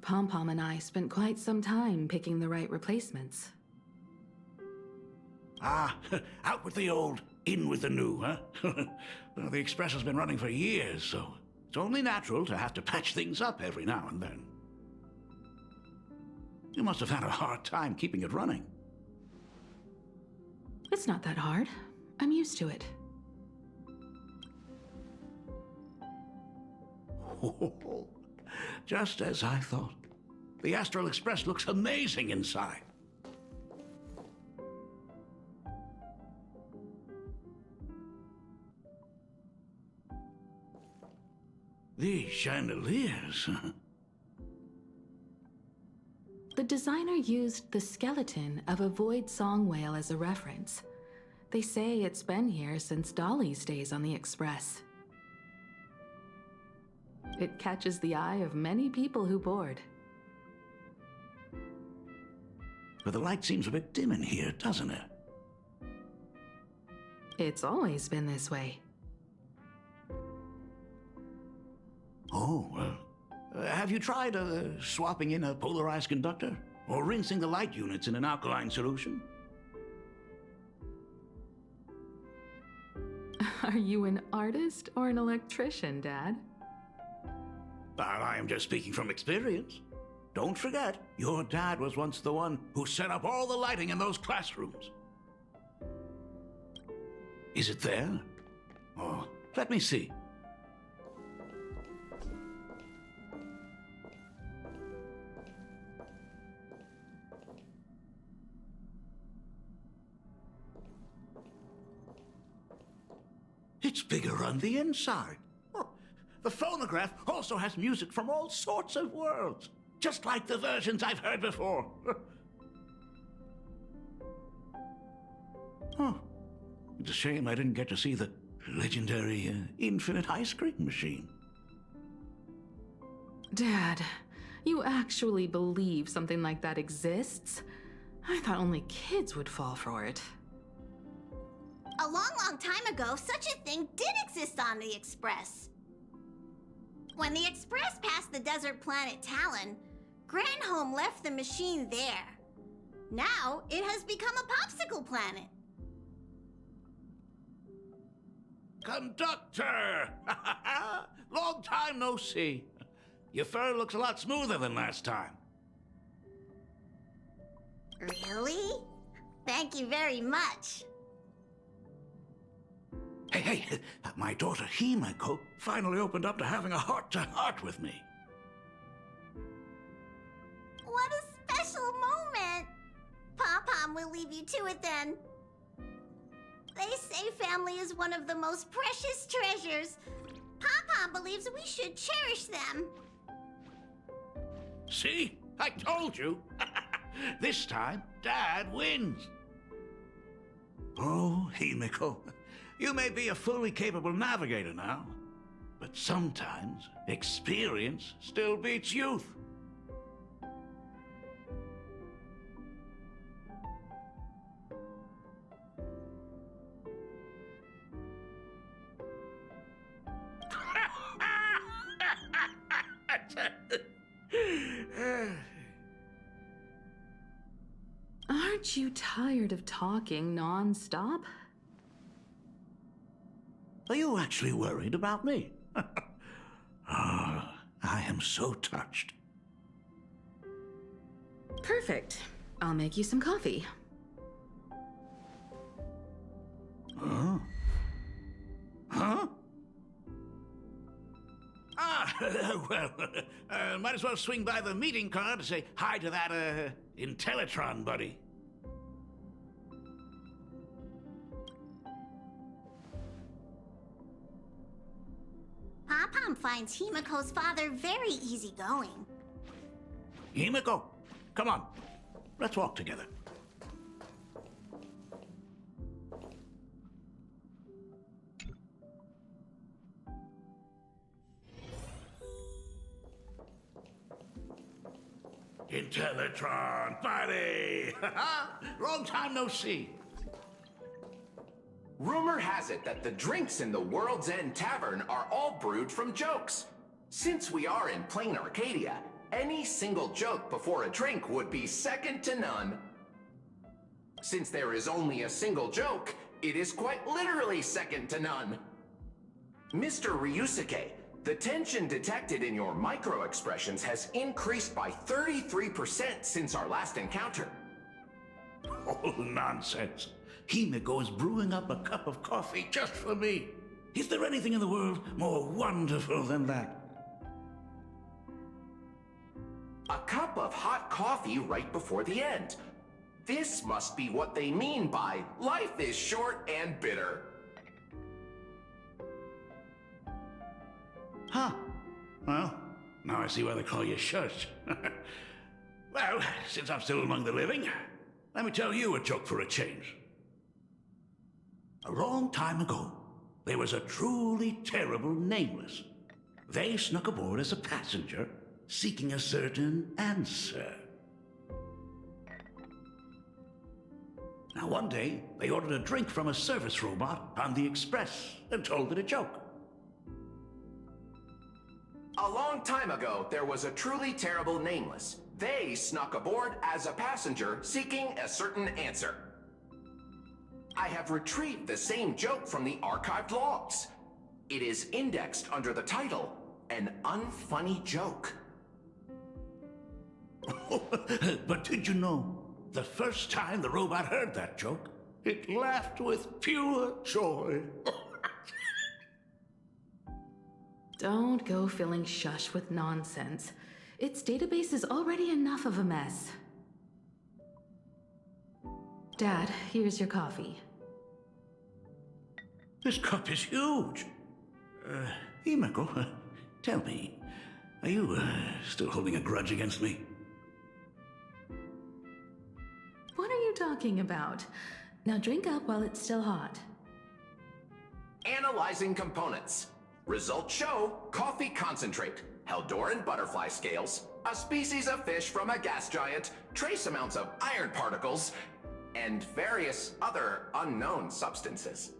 Pom-Pom and I spent quite some time picking the right replacements. Ah, out with the old, in with the new, huh? Well, the Express has been running for years, so it's only natural to have to patch things up every now and then. You must have had a hard time keeping it running. It's not that hard. I'm used to it. Oh, just as I thought. The Astral Express looks amazing inside. These chandeliers. The designer used the skeleton of a void song whale as a reference. They say it's been here since Dolly's days on the Express. It catches the eye of many people who board. But the light seems a bit dim in here, doesn't it? It's always been this way. Oh, have you tried swapping in a polarized conductor? Or rinsing the light units in an alkaline solution? Are you an artist or an electrician, Dad? I am just speaking from experience. Don't forget, your dad was once the one who set up all the lighting in those classrooms. Is it there? Oh, let me see. It's bigger on the inside. Oh, the phonograph also has music from all sorts of worlds, just like the versions I've heard before. Oh, it's a shame I didn't get to see the legendary infinite ice cream machine. Dad, you actually believe something like that exists? I thought only kids would fall for it. A long, long time ago, such a thing did exist on the Express. When the Express passed the desert planet Talon, Granholm left the machine there. Now it has become a popsicle planet. Conductor! Long time no see. Your fur looks a lot smoother than last time. Really? Thank you very much. Hey, my daughter Himeko finally opened up to having a heart-to-heart with me. What a special moment! Pom-Pom will leave you to it then. They say family is one of the most precious treasures. Pom-Pom believes we should cherish them. See? I told you. This time, Dad wins. Oh, Himeko, you may be a fully capable navigator now, but sometimes experience still beats youth. Aren't you tired of talking non-stop? Are you actually worried about me? I am so touched. Perfect. I'll make you some coffee. Huh? Huh? Well, might as well swing by the meeting car to say hi to that, Intellitron buddy. Pom-Pom finds Himeko's father very easygoing. Himeko, come on. Let's walk together. Intellitron, buddy! Long time no see. Rumor has it that the drinks in the World's End Tavern are all brewed from jokes. Since we are in plain Arcadia, any single joke before a drink would be second to none. Since there is only a single joke, it is quite literally second to none. Mr. Ryusuke, the tension detected in your micro-expressions has increased by 33% since our last encounter. Oh, nonsense. Himeko is brewing up a cup of coffee just for me. Is there anything in the world more wonderful than that? A cup of hot coffee right before the end. This must be what they mean by life is short and bitter. Huh. Well, now I see why they call you Shush. Well, since I'm still among the living, let me tell you a joke for a change. A long time ago, there was a truly terrible nameless. They snuck aboard as a passenger, seeking a certain answer. Now one day, they ordered a drink from a service robot on the express and told it a joke. A long time ago, there was a truly terrible nameless. They snuck aboard as a passenger, seeking a certain answer. I have retrieved the same joke from the archived logs. It is indexed under the title, An Unfunny Joke. But did you know, the first time the robot heard that joke, it laughed with pure joy. Don't go filling Shush with nonsense. Its database is already enough of a mess. Dad, here's your coffee. This cup is huge. Himeko, tell me, are you still holding a grudge against me? What are you talking about? Now drink up while it's still hot. Analyzing components. Results show coffee concentrate, Heldoran butterfly scales, a species of fish from a gas giant, trace amounts of iron particles, and various other unknown substances.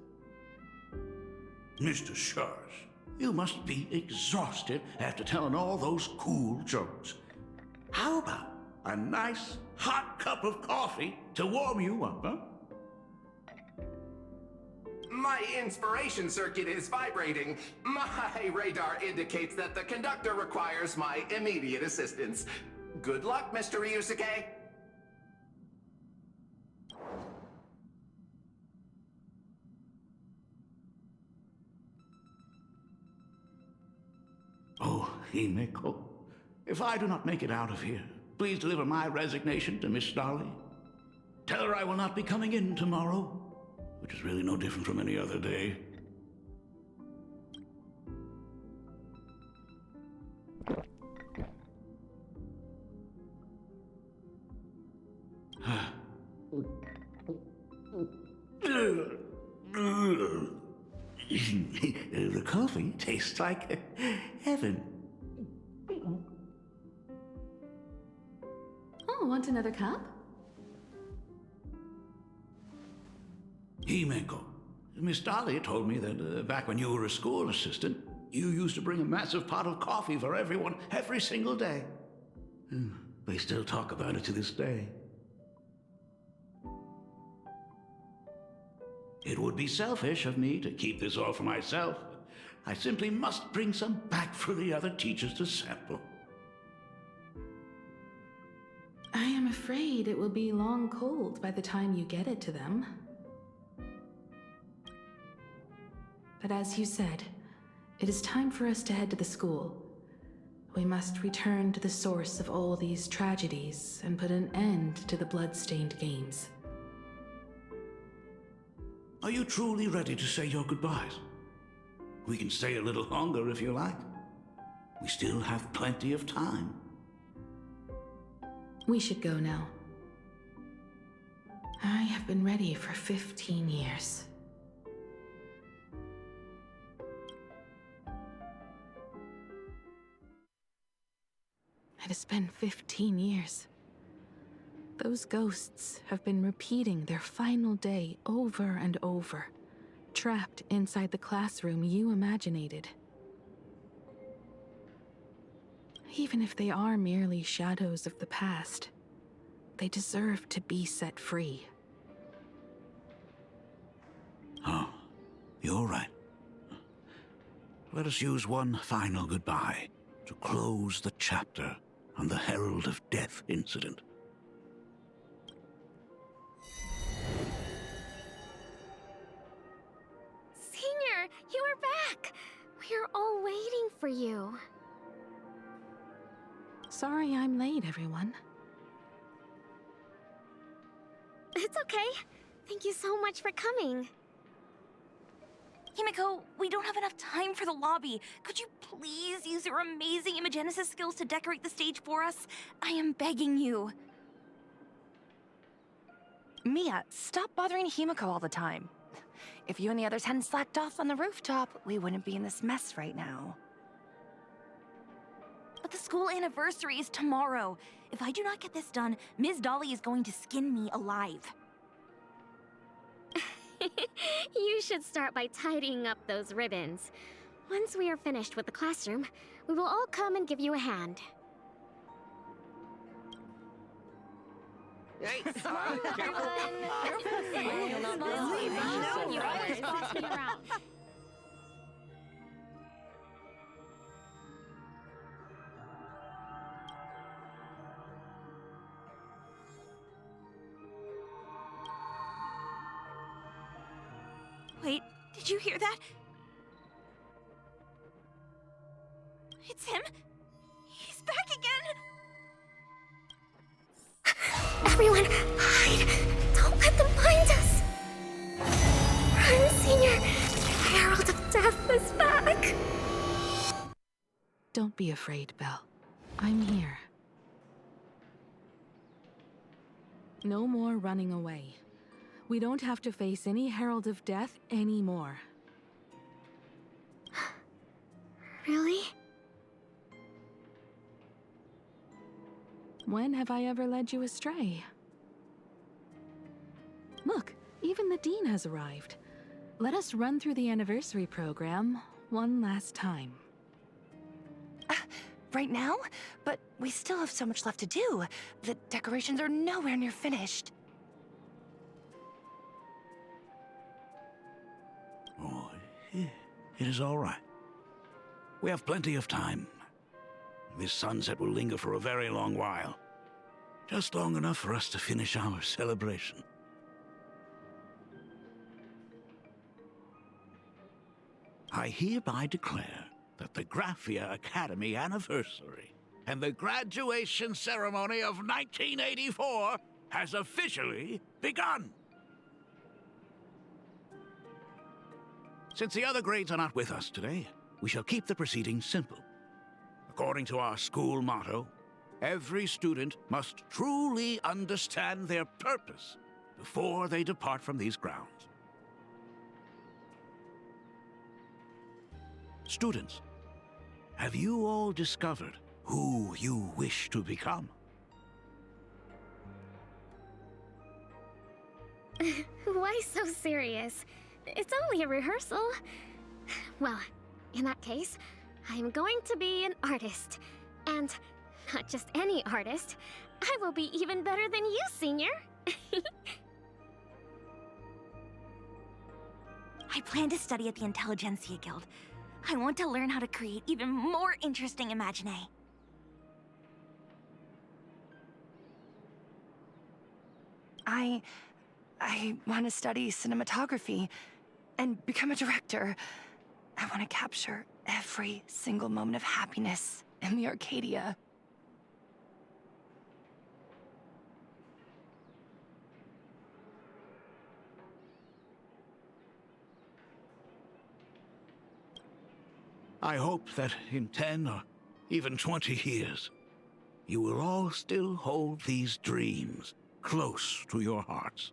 Mr. Shush, you must be exhausted after telling all those cool jokes. How about A nice, hot cup of coffee to warm you up, huh? My inspiration circuit is vibrating. My radar indicates that the conductor requires my immediate assistance. Good luck, Mr. Ryusuke. Oh, Himeko. If I do not make it out of here, please deliver my resignation to Miss Dolly. Tell her I will not be coming in tomorrow, which is really no different from any other day. The coffee tastes like heaven. Oh, want another cup? Himeko, Miss Dolly told me that back when you were a school assistant, you used to bring a massive pot of coffee for everyone every single day. They still talk about it to this day. It would be selfish of me to keep this all for myself. I simply must bring some back for the other teachers to sample. I am afraid it will be long cold by the time you get it to them. But as you said, it is time for us to head to the school. We must return to the source of all these tragedies and put an end to the blood-stained games. Are you truly ready to say your goodbyes? We can stay a little longer if you like. We still have plenty of time. We should go now. I have been ready for 15 years. It has been 15 years. Those ghosts have been repeating their final day over and over, trapped inside the classroom you imaginated. Even if they are merely shadows of the past, they deserve to be set free. Oh, you're right. Let us use one final goodbye to close the chapter on the Herald of Death incident. Senior, you are back! We're all waiting for you. Sorry I'm late, everyone. It's okay. Thank you so much for coming. Himeko, we don't have enough time for the lobby. Could you please use your amazing imagenesis skills to decorate the stage for us? I am begging you. Mia, stop bothering Himeko all the time. If you and the others hadn't slacked off on the rooftop, we wouldn't be in this mess right now. But the school anniversary is tomorrow. If I do not get this done, Ms. Dolly is going to skin me alive. You should start by tidying up those ribbons. Once we are finished with the classroom, we will all come and give you a hand. Hey, Come on, everyone. You always boss me around. Wait, did you hear that? It's him? He's back again! Everyone, hide! Don't let them find us! Run, Senior! The Herald of Death is back! Don't be afraid, Belle. I'm here. No more running away. We don't have to face any Herald of Death anymore. Really? When have I ever led you astray? Look, even the Dean has arrived. Let us run through the anniversary program one last time. right now, but we still have so much left to do. The decorations are nowhere near finished. Oh, it is all right. We have plenty of time. This sunset will linger for a very long while. Just long enough for us to finish our celebration. I hereby declare that the Graphia Academy anniversary and the graduation ceremony of 1984 has officially begun. Since the other grades are not with us today, we shall keep the proceedings simple. According to our school motto, every student must truly understand their purpose before they depart from these grounds. Students, have you all discovered who you wish to become? Why so serious? It's only a rehearsal. Well, in that case, I'm going to be an artist. And not just any artist. I will be even better than you, Senior. I plan to study at the Intelligentsia Guild. I want to learn how to create even more interesting imaginae. I want to study cinematography and become a director. I want to capture every single moment of happiness in the Arcadia. I hope that in 10 or even 20 years, you will all still hold these dreams close to your hearts.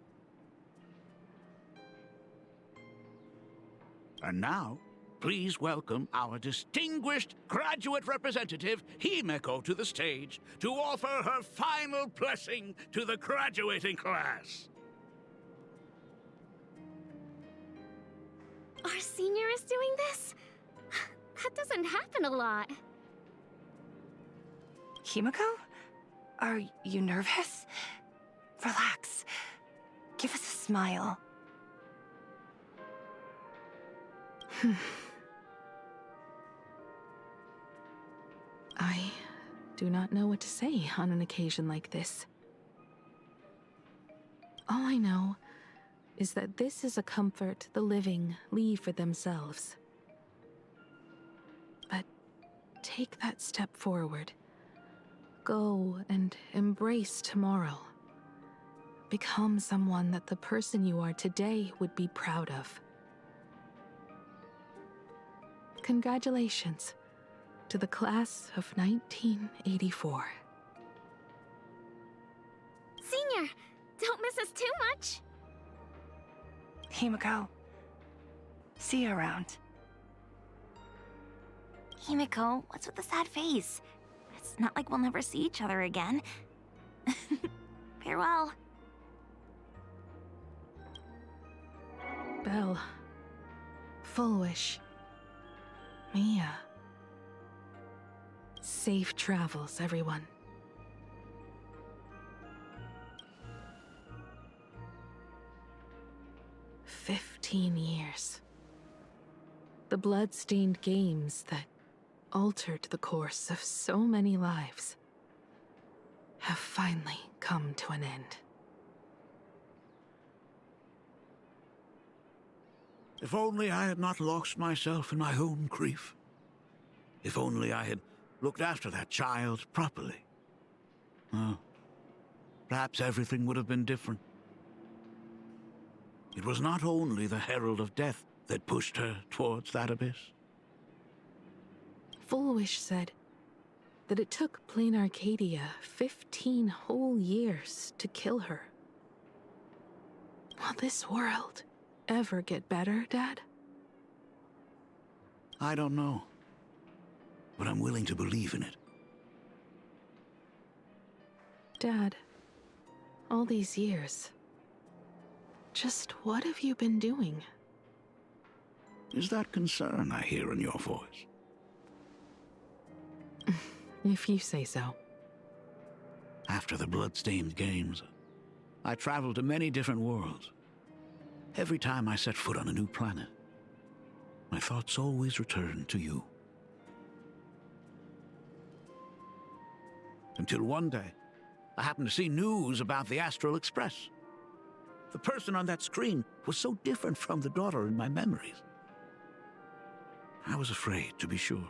And now, please welcome our distinguished graduate representative, Himeko, to the stage to offer her final blessing to the graduating class. Our senior is doing this? That doesn't happen a lot. Himeko? Are you nervous? Relax. Give us a smile. I do not know what to say on an occasion like this. All I know is that this is a comfort the living leave for themselves. But take that step forward. Go and embrace tomorrow. Become someone that the person you are today would be proud of. Congratulations to the class of 1984. Senior, don't miss us too much. Himeko, see you around. Himeko, what's with the sad face? It's not like we'll never see each other again. Farewell. Belle, Full Wish, Mia. Safe travels, everyone. "15 years. The blood-stained games that altered the course of so many lives have finally come to an end." If only I had not lost myself in my own grief. If only I had looked after that child properly. Well, perhaps everything would have been different. It was not only the herald of death that pushed her towards that abyss. Full Wish said that it took Plain Arcadia 15 whole years to kill her. Will this world ever get better, Dad? I don't know, but I'm willing to believe in it. Dad, all these years, just what have you been doing? Is that concern I hear in your voice? If you say so. After the blood-stained games, I traveled to many different worlds. Every time I set foot on a new planet, my thoughts always returned to you. Until one day, I happened to see news about the Astral Express. The person on that screen was so different from the daughter in my memories. I was afraid, to be sure.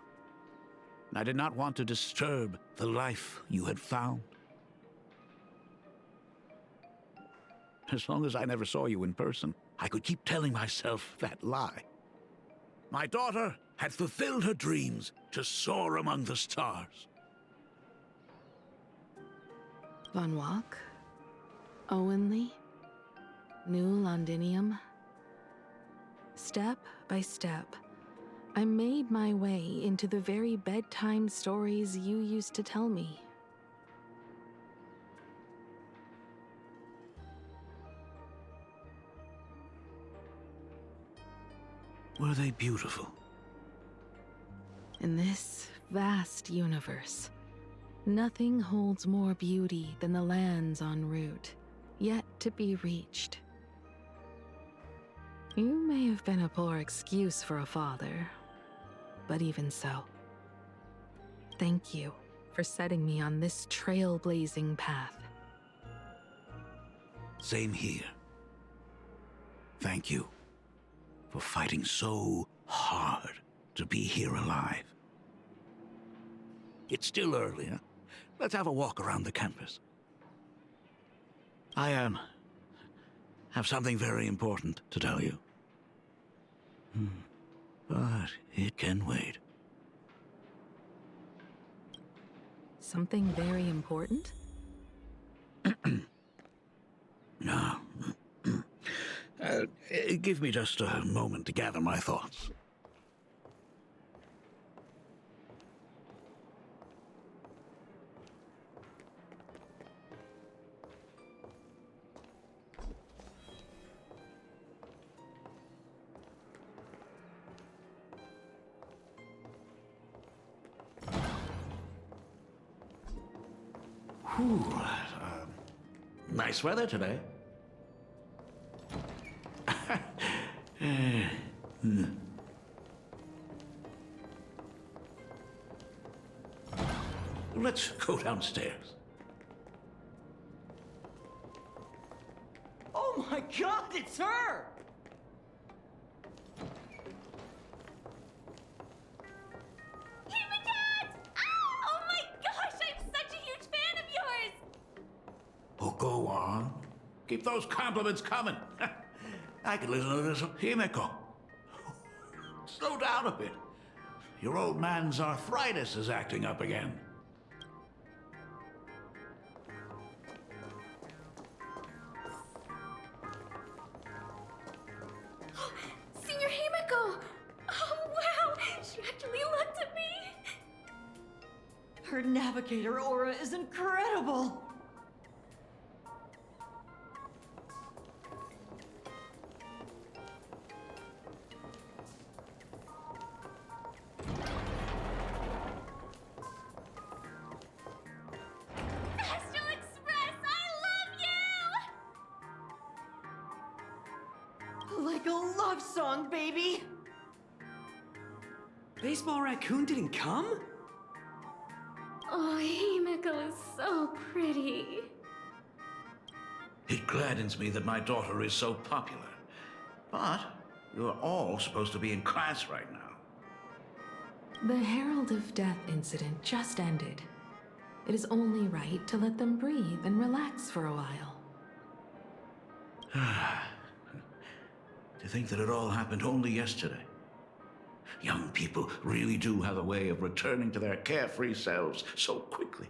I did not want to disturb the life you had found. As long as I never saw you in person, I could keep telling myself that lie. My daughter had fulfilled her dreams to soar among the stars. Von Walk, Owenly, New Londinium. Step by step, I made my way into the very bedtime stories you used to tell me. Were they beautiful? In this vast universe, nothing holds more beauty than the lands en route, yet to be reached. You may have been a poor excuse for a father, but even so, thank you for setting me on this trailblazing path. Same here. Thank you for fighting so hard to be here alive. It's still early, huh? Let's have a walk around the campus. I have something very important to tell you. But it can wait. Something very important? No. Give me just a moment to gather my thoughts. Whew, nice weather today. Let's go downstairs. Oh my god, it's her! Oh, go on. Keep those compliments coming. I could listen to this Himeko. Slow down a bit. Your old man's arthritis is acting up again. Senior Himeko! Oh, wow! She actually looked at me! Her navigator aura is incredible! Like a love song, baby! Baseball Raccoon didn't come? Oh, Himeko is so pretty. It gladdens me that my daughter is so popular. But you're all supposed to be in class right now. The Herald of Death incident just ended. It is only right to let them breathe and relax for a while. To think that it all happened only yesterday. Young people really do have a way of returning to their carefree selves so quickly.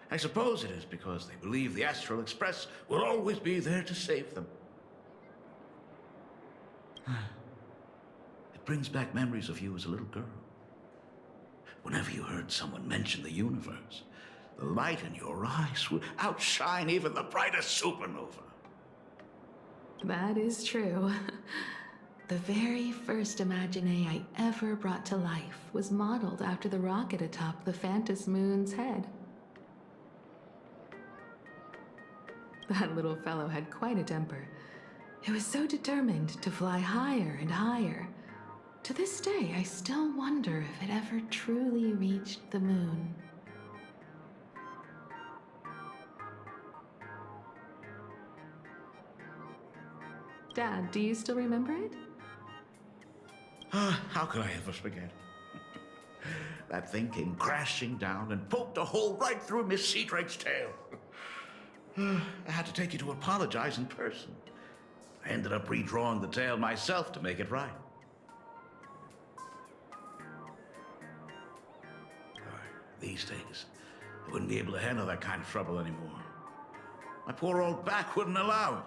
I suppose it is because they believe the Astral Express will always be there to save them. It brings back memories of you as a little girl. Whenever you heard someone mention the universe, the light in your eyes would outshine even the brightest supernova. That is true. The very first Imagine I ever brought to life was modeled after the rocket atop the Phantom Moon's head. That little fellow had quite a temper. It was so determined to fly higher and higher. To this day, I still wonder if it ever truly reached the moon. Dad, do you still remember it? How could I ever forget? That thing came crashing down and poked a hole right through Miss Seadrake's tail. I had to take you to apologize in person. I ended up redrawing the tail myself to make it right. These days, I wouldn't be able to handle that kind of trouble anymore. My poor old back wouldn't allow it.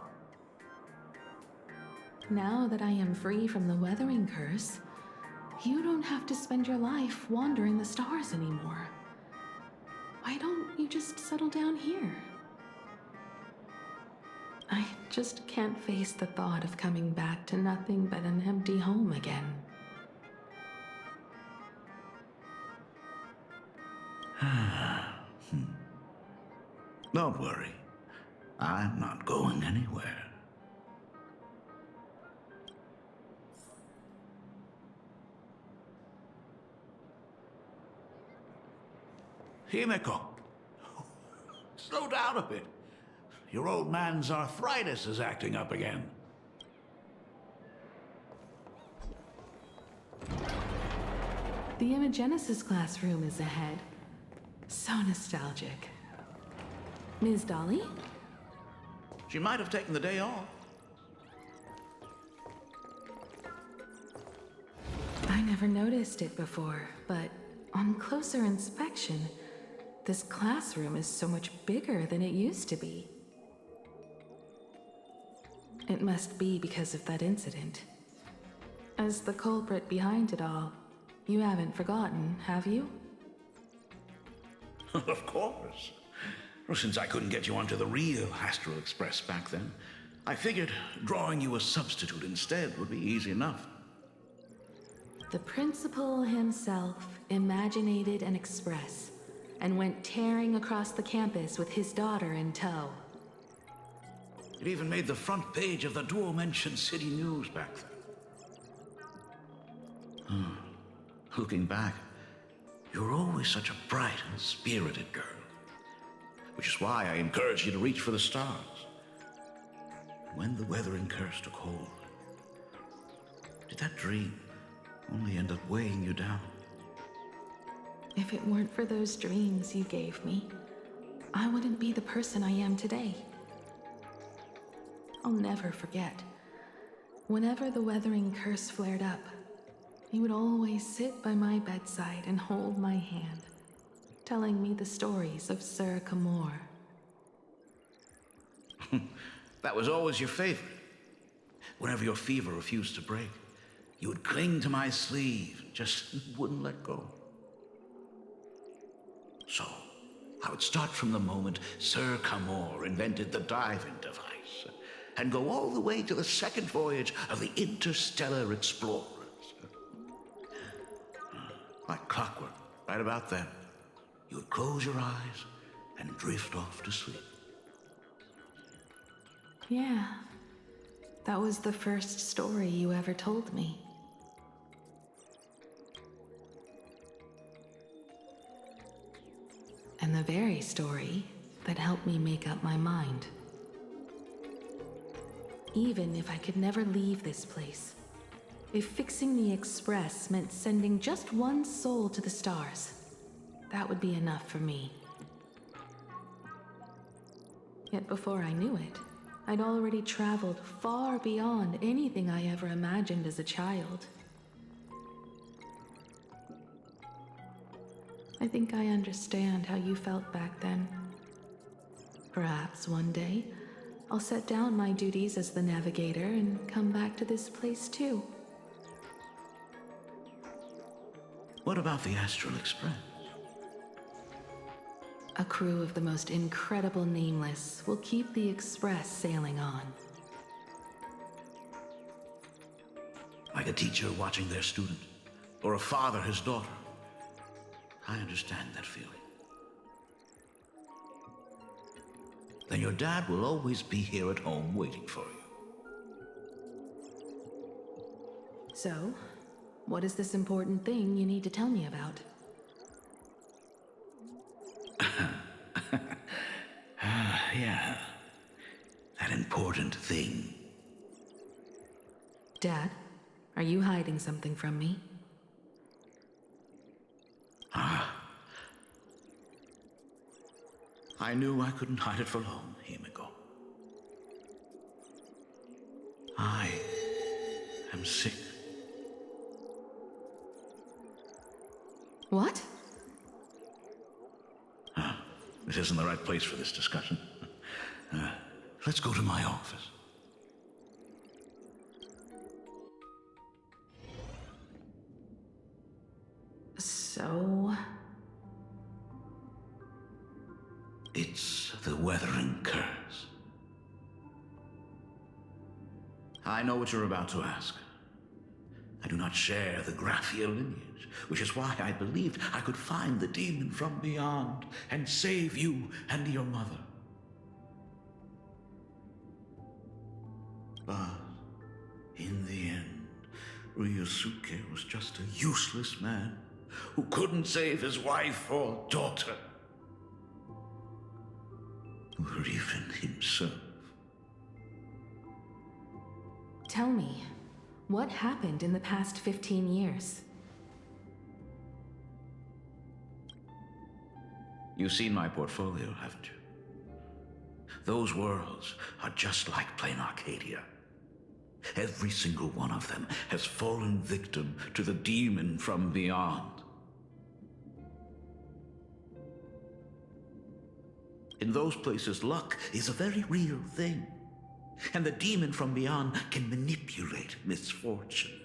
Now that I am free from the weathering curse, you don't have to spend your life wandering the stars anymore. Why don't you just settle down here? I just can't face the thought of coming back to nothing but an empty home again. Don't worry. I'm not going anywhere. Himeko, slow down a bit. Your old man's arthritis is acting up again. The Imagenesis classroom is ahead. So nostalgic. Ms. Dolly? She might have taken the day off. I never noticed it before, but on closer inspection, this classroom is so much bigger than it used to be. It must be because of that incident. As the culprit behind it all, you haven't forgotten, have you? Of course. Well, since I couldn't get you onto the real Astral Express back then, I figured drawing you a substitute instead would be easy enough. The principal himself imaginated an express and went tearing across the campus with his daughter in tow. It even made the front page of the dual-mentioned city news back then. Looking back, you were always such a bright and spirited girl. Which is why I encouraged you to reach for the stars. When the weathering curse took hold, did that dream only end up weighing you down? If it weren't for those dreams you gave me, I wouldn't be the person I am today. I'll never forget. Whenever the weathering curse flared up, he would always sit by my bedside and hold my hand, telling me the stories of Sir Kamor. That was always your favorite. Whenever your fever refused to break, you would cling to my sleeve, just wouldn't let go. So, I would start from the moment Sir Kamor invented the diving device, and go all the way to the second voyage of the Interstellar Explorers. Like clockwork, right about then, you would close your eyes and drift off to sleep. Yeah, that was the first story you ever told me. And the very story that helped me make up my mind. Even if I could never leave this place, if fixing the Express meant sending just one soul to the stars, that would be enough for me. Yet before I knew it, I'd already traveled far beyond anything I ever imagined as a child. I think I understand how you felt back then. Perhaps one day, I'll set down my duties as the navigator and come back to this place too. What about the Astral Express? A crew of the most incredible nameless will keep the Express sailing on. Like a teacher watching their student, or a father his daughter. I understand that feeling. Then your dad will always be here at home waiting for you. So, what is this important thing you need to tell me about? Yeah. That important thing. Dad, are you hiding something from me? I knew I couldn't hide it for long, Himiko. I am sick. What? This isn't the right place for this discussion. Let's go to my office. So... It's the Weathering Curse. I know what you're about to ask. I do not share the Graphia lineage, which is why I believed I could find the demon from beyond and save you and your mother. But in the end, Ryosuke was just a useless man who couldn't save his wife or daughter, or even himself. Tell me, what happened in the past 15 years? You've seen my portfolio, haven't you? Those worlds are just like plain Arcadia. Every single one of them has fallen victim to the demon from beyond. In those places, luck is a very real thing. And the demon from beyond can manipulate misfortune.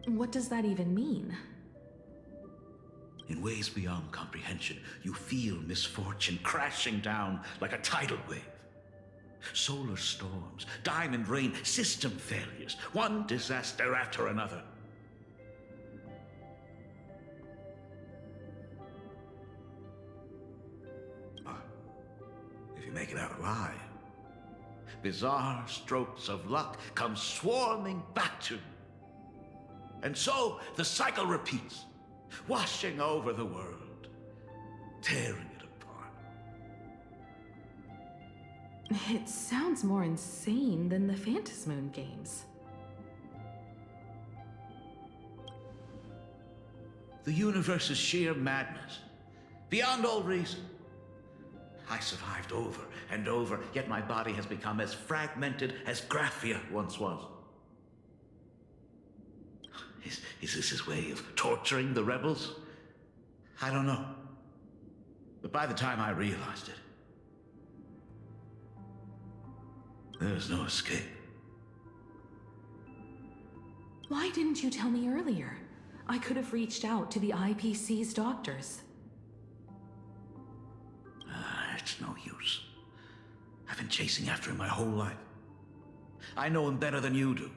What does that even mean? In ways beyond comprehension, you feel misfortune crashing down like a tidal wave. Solar storms, diamond rain, system failures, one disaster after another. If you make it out alive, bizarre strokes of luck come swarming back to you. And so the cycle repeats, washing over the world, tearing it apart. It sounds more insane than the Phantasmoon games. The universe is sheer madness, beyond all reason. I survived over and over, yet my body has become as fragmented as Graphia once was. Is this his way of torturing the rebels? I don't know. But by the time I realized it, there's no escape. Why didn't you tell me earlier? I could have reached out to the IPC's doctors. It's no use. I've been chasing after him my whole life. I know him better than you do.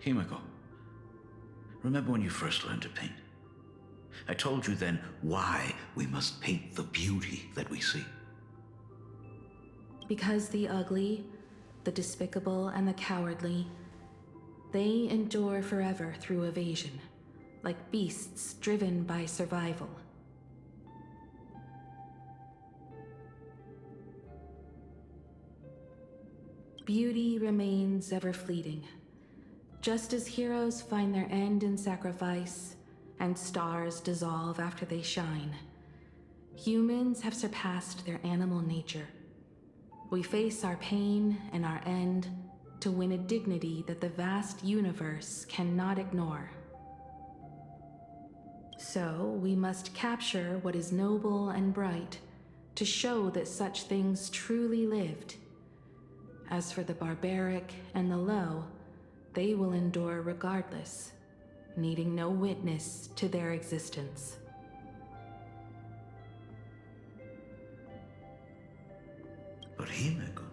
Himiko, remember when you first learned to paint? I told you then why we must paint the beauty that we see. Because the ugly, the despicable, and the cowardly, they endure forever through evasion, like beasts driven by survival. Beauty remains ever fleeting. Just as heroes find their end in sacrifice, and stars dissolve after they shine, humans have surpassed their animal nature. We face our pain and our end to win a dignity that the vast universe cannot ignore. So we must capture what is noble and bright to show that such things truly lived. As for the barbaric and the low, they will endure regardless, needing no witness to their existence. Himeko,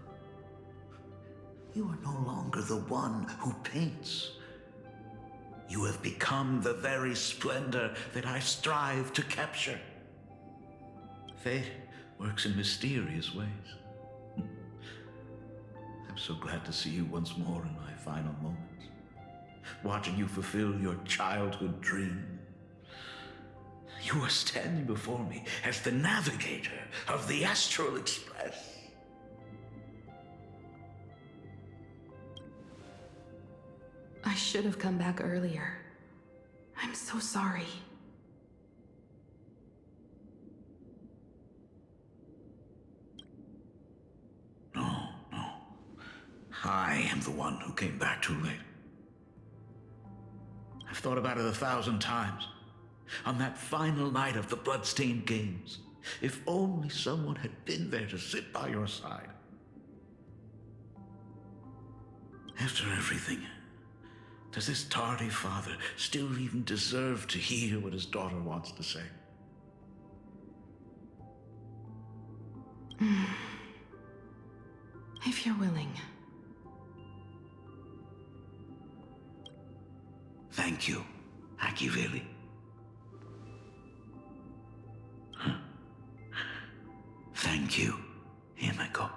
you are no longer the one who paints. You have become the very splendor that I strive to capture. Fate works in mysterious ways. I'm so glad to see you once more in my final moments, watching you fulfill your childhood dream. You are standing before me as the navigator of the Astral Express. I should have come back earlier. I'm so sorry. No. I am the one who came back too late. I've thought about it 1,000 times. On that final night of the bloodstained games, if only someone had been there to sit by your side. After everything, does this tardy father still even deserve to hear what his daughter wants to say? If you're willing. Thank you, Akiveli. Thank you, Himeko.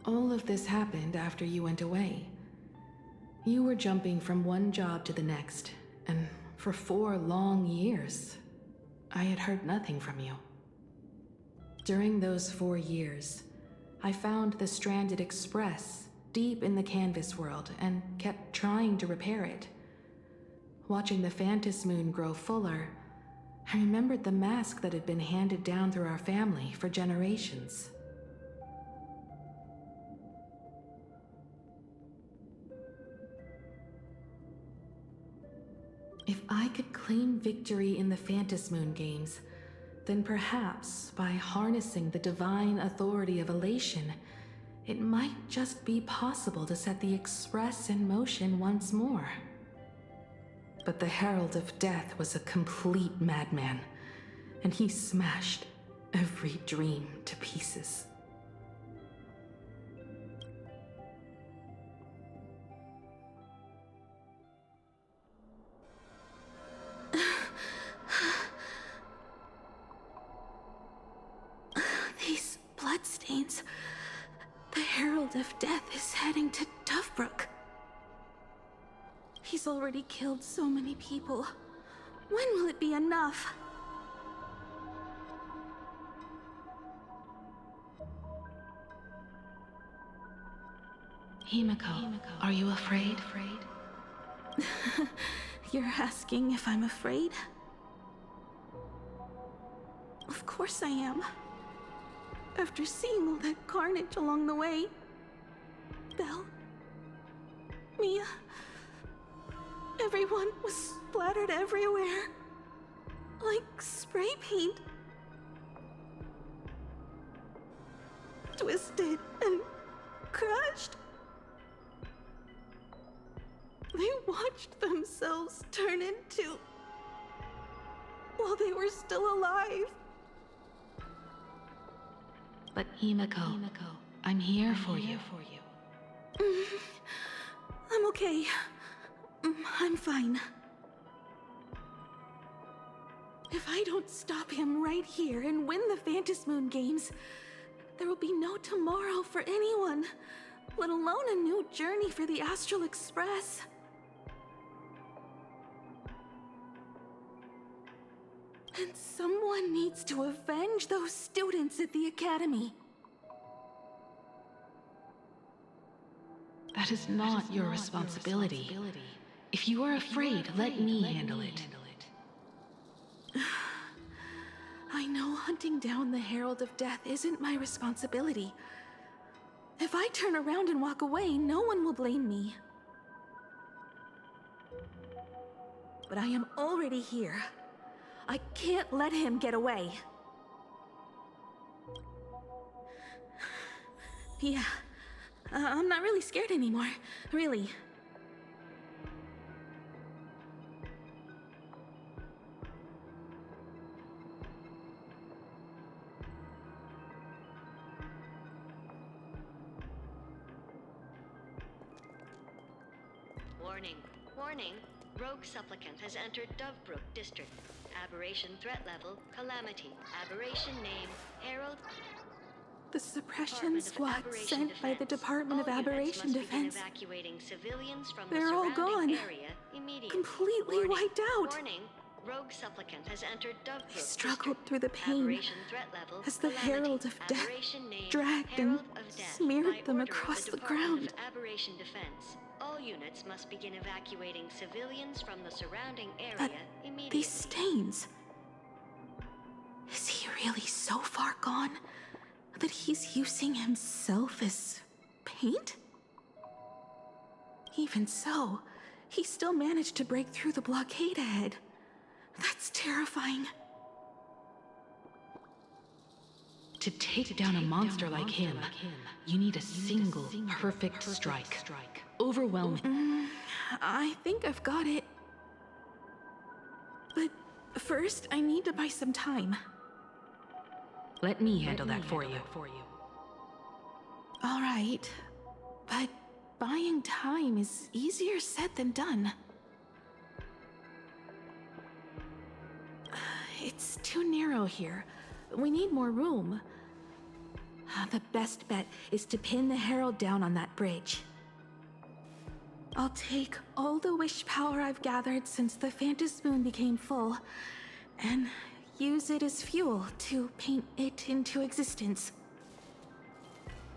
All of this happened after you went away. You were jumping from one job to the next, and for 4 long years, I had heard nothing from you. During those 4 years, I found the stranded express deep in the canvas world and kept trying to repair it. Watching the Phantom Moon grow fuller, I remembered the mask that had been handed down through our family for generations. If I could claim victory in the Phantom Moon games, then perhaps by harnessing the divine authority of elation, it might just be possible to set the Express in motion once more. But the Herald of Death was a complete madman, and he smashed every dream to pieces. These bloodstains. The Herald of Death is heading to Dovebrook. He's already killed so many people. When will it be enough? Himeko, are you afraid? You're asking if I'm afraid? Of course I am. After seeing all that carnage along the way. Belle, Mia, everyone was splattered everywhere. Like spray paint. Twisted and crushed. They watched themselves turn into... while they were still alive. But Himeko, I'm here for you. I'm okay. I'm fine. If I don't stop him right here and win the Phantom Moon games, there will be no tomorrow for anyone, let alone a new journey for the Astral Express. And someone needs to avenge those students at the Academy. That is not your responsibility. If you are afraid, let me handle it. I know hunting down the Herald of Death isn't my responsibility. If I turn around and walk away, no one will blame me. But I am already here. I can't let him get away. Yeah, I'm not really scared anymore, really. Warning. Warning. Rogue supplicant has entered Dovebrook District. Aberration threat level, Calamity. Aberration name, Harold. The suppression squad sent by the Department of Aberration Defense. They're all gone. Completely wiped out. Warning. Rogue supplicant has entered Dovebrook. I struggled through the pain Aberration threat level, as the Herald of Death Aberration name, dragged Herald and of Death. smeared By them order of across the Department ground. of Aberration Defense. All units must begin evacuating civilians from the surrounding area But immediately. these stains... Is he really so far gone that he's using himself as paint? Even so, he still managed to break through the blockade ahead. That's terrifying. To take down a monster like him, you need a single perfect strike. Overwhelming. I think I've got it. But first, I need to buy some time. Let me handle that for you. All right, but buying time is easier said than done. It's too narrow here. We need more room. The best bet is to pin the Herald down on that bridge. I'll take all the wish power I've gathered since the Phantom Moon became full, and use it as fuel to paint it into existence.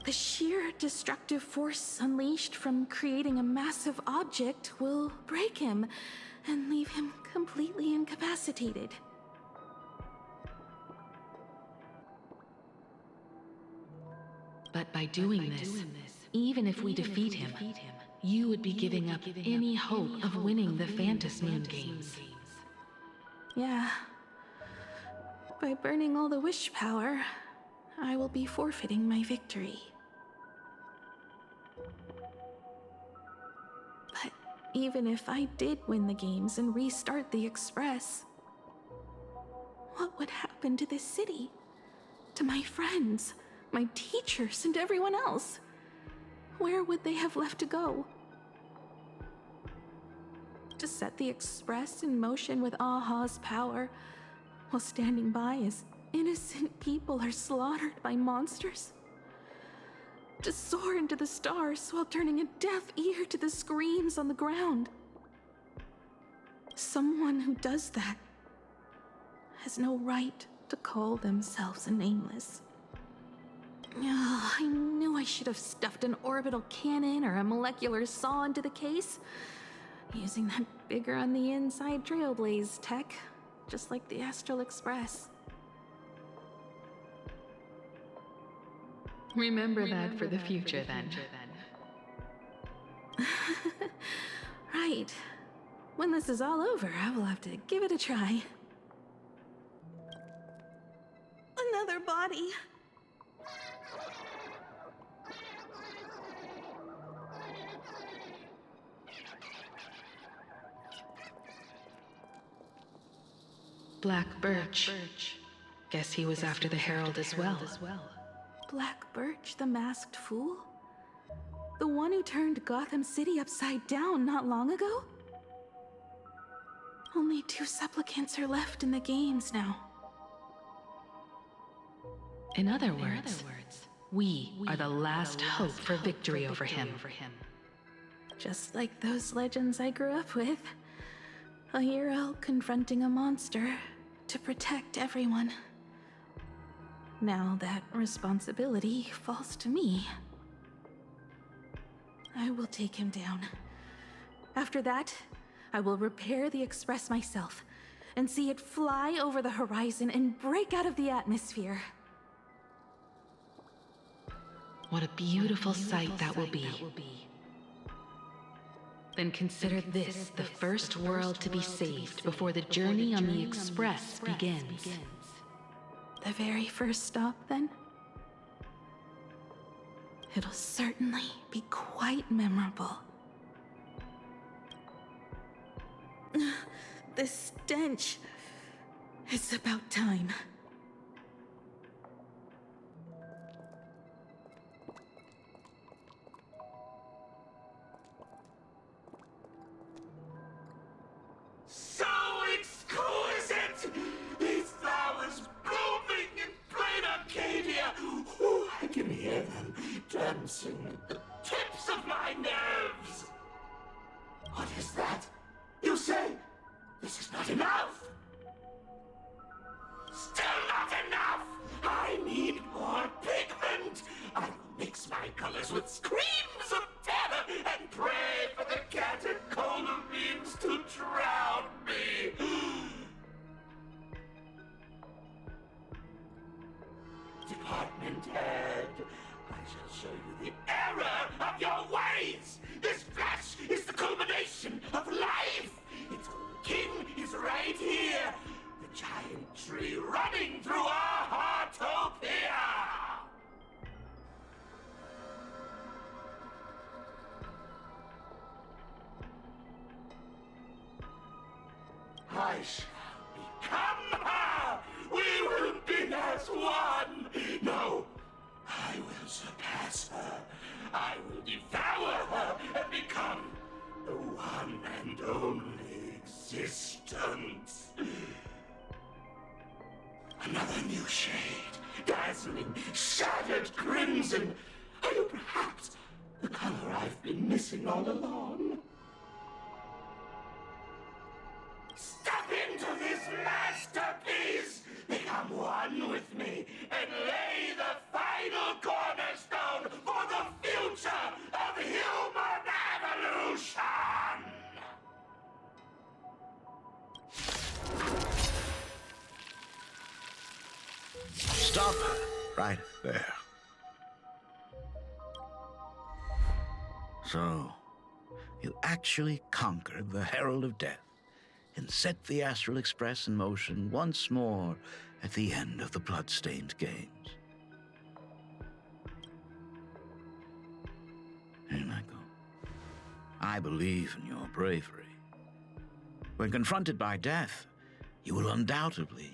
The sheer destructive force unleashed from creating a massive object will break him and leave him completely incapacitated. But by doing this, even if we defeat him, you would be giving up any hope of winning the Phantom Moon games. Yeah. By burning all the wish power, I will be forfeiting my victory. But even if I did win the games and restart the Express, what would happen to this city? To my friends, my teachers, and everyone else? Where would they have left to go? To set the Express in motion with Aha's power, while standing by as innocent people are slaughtered by monsters? To soar into the stars while turning a deaf ear to the screams on the ground? Someone who does that has no right to call themselves a nameless. I knew I should have stuffed an orbital cannon or a molecular saw into the case, using that bigger on the inside Trailblaze tech, just like the Astral Express. Remember that for the future, then. Right. When this is all over, I will have to give it a try. Another body. Black Birch. Guess he was after the Herald as well. Black Birch, the masked fool? The one who turned Gotham City upside down not long ago? Only 2 supplicants are left in the games now. In other words, we are the last hope for victory over him. Just like those legends I grew up with. A hero confronting a monster to protect everyone. Now that responsibility falls to me. I will take him down. After that, I will repair the Express myself and see it fly over the horizon and break out of the atmosphere. What a beautiful sight that will be. Then consider this the first world to be saved before the journey on the Express begins. The very first stop, then? It'll certainly be quite memorable. The stench. It's about time. hear them dancing at the tips of my nerves. What is that? You say this is not enough? Still not enough! I need more pigment! I will mix my colors with screams of terror and pray for the catecholamines to drown me! Department head, I shall show you the error of your ways! This flesh is the culmination of life! Its king is right here! The giant tree running through our heartopia! I shall become her! We will be as one! No, I will surpass her. I will devour her and become the one and only existence. Another new shade, dazzling, shattered crimson. Are you perhaps the color I've been missing all along? Step into this masterpiece! Become one with me and lay the final cornerstone for the future of human evolution! Stop right there. So, you actually conquered the Herald of Death and set the Astral Express in motion once more at the end of the blood-stained games. Hey, Michael, I believe in your bravery. When confronted by death, you will undoubtedly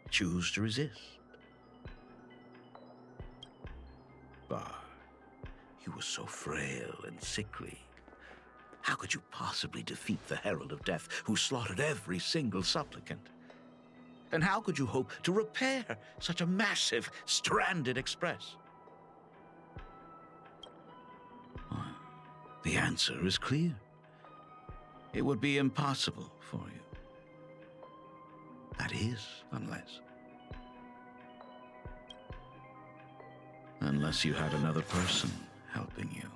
choose to resist. But you were so frail and sickly. How could you possibly defeat the Herald of Death, who slaughtered every single supplicant? And how could you hope to repair such a massive, stranded express? Well, the answer is clear. It would be impossible for you. That is, unless you had another person helping you.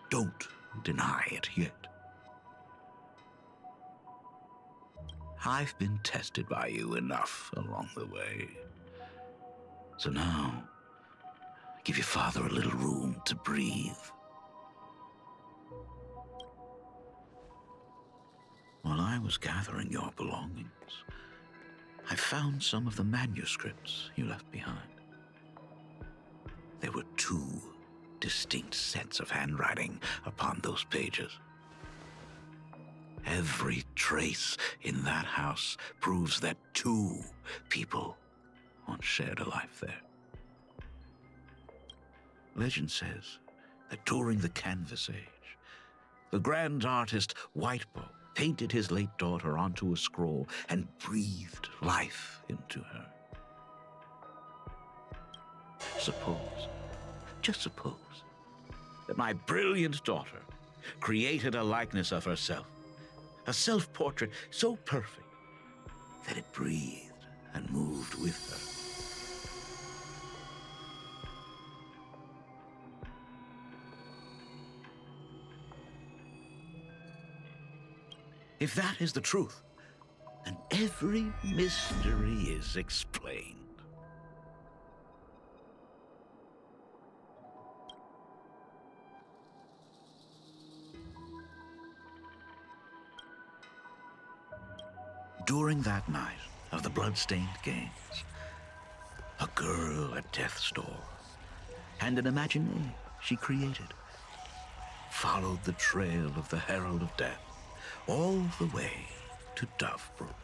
Don't deny it yet. I've been tested by you enough along the way. So now, give your father a little room to breathe. While I was gathering your belongings, I found some of the manuscripts you left behind. There were 2 distinct sets of handwriting upon those pages. Every trace in that house proves that 2 people once shared a life there. Legend says that during the Canvas Age, the grand artist Whitebow painted his late daughter onto a scroll and breathed life into her. Suppose, just suppose, that my brilliant daughter created a likeness of herself, a self-portrait so perfect that it breathed and moved with her. If that is the truth, then every mystery is explained. During that night of the blood-stained games, a girl at death's door and an imagination she created followed the trail of the Herald of Death all the way to Dovebrook.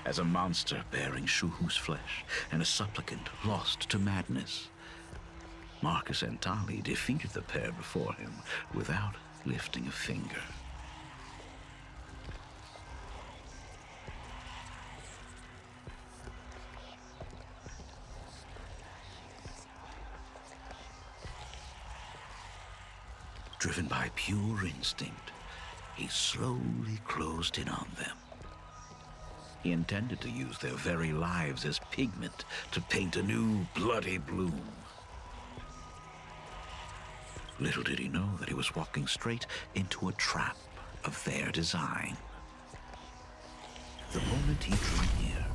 as a monster bearing Shuhu's flesh and a supplicant lost to madness. Marcus and Tali defeated the pair before him without lifting a finger. Driven by pure instinct, he slowly closed in on them. He intended to use their very lives as pigment to paint a new bloody bloom. Little did he know that he was walking straight into a trap of their design. The moment he drew near,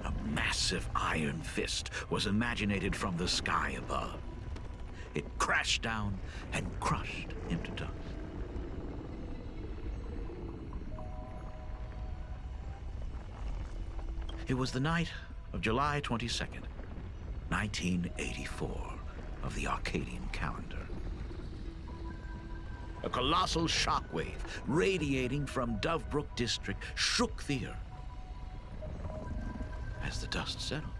a massive iron fist was imaginated from the sky above. It crashed down and crushed him to dust. It was the night of July 22nd, 1984, of the Arcadian calendar. A colossal shockwave radiating from Dovebrook district shook the earth. As the dust settled,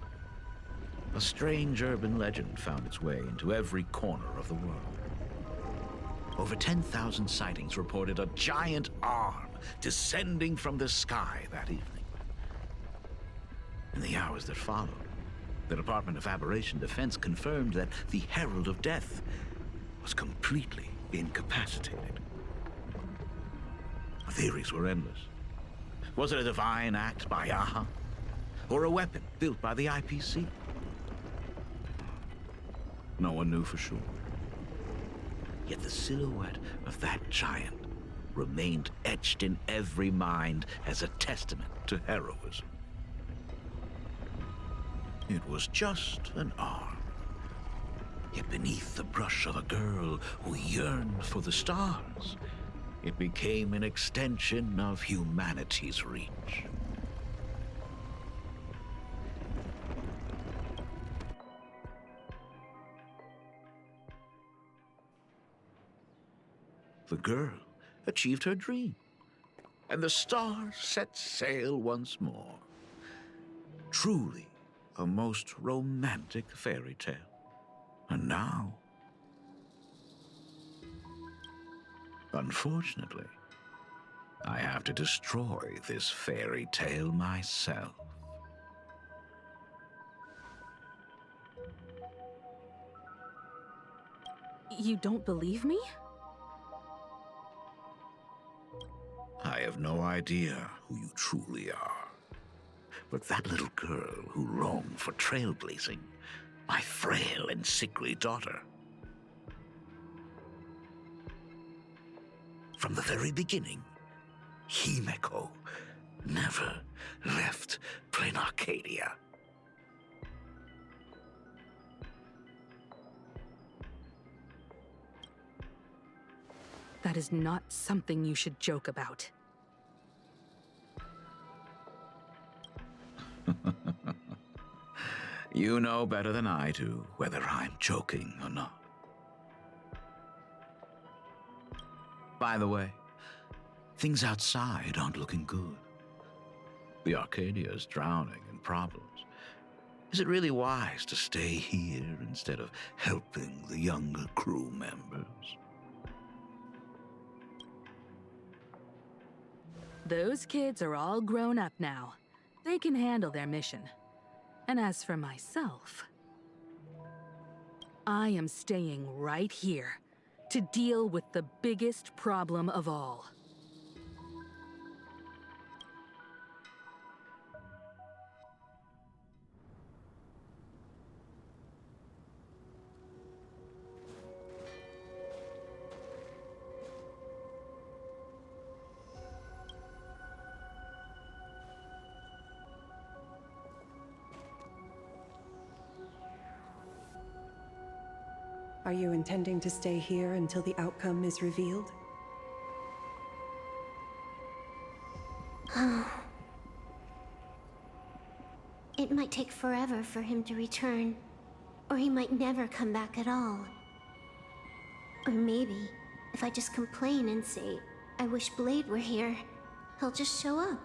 a strange urban legend found its way into every corner of the world. Over 10,000 sightings reported a giant arm descending from the sky that evening. In the hours that followed, the Department of Aberration Defense confirmed that the Herald of Death was completely incapacitated. The theories were endless. Was it a divine act by Aha? Or a weapon built by the IPC? No one knew for sure. Yet the silhouette of that giant remained etched in every mind as a testament to heroism. It was just an arm. Yet beneath the brush of a girl who yearned for the stars, it became an extension of humanity's reach. The girl achieved her dream, and the stars set sail once more. Truly a most romantic fairy tale. And now, unfortunately, I have to destroy this fairy tale myself. You don't believe me? I have no idea who you truly are. But that little girl who longed for trailblazing, my frail and sickly daughter. From the very beginning, Himeko never left plain Arcadia. That is not something you should joke about. You know better than I do whether I'm joking or not. By the way, things outside aren't looking good. The Arcadia is drowning in problems. Is it really wise to stay here instead of helping the younger crew members? Those kids are all grown up now. They can handle their mission. And as for myself, I am staying right here to deal with the biggest problem of all. Are you intending to stay here until the outcome is revealed? It might take forever for him to return, or he might never come back at all. Or maybe, if I just complain and say, I wish Blade were here, he'll just show up.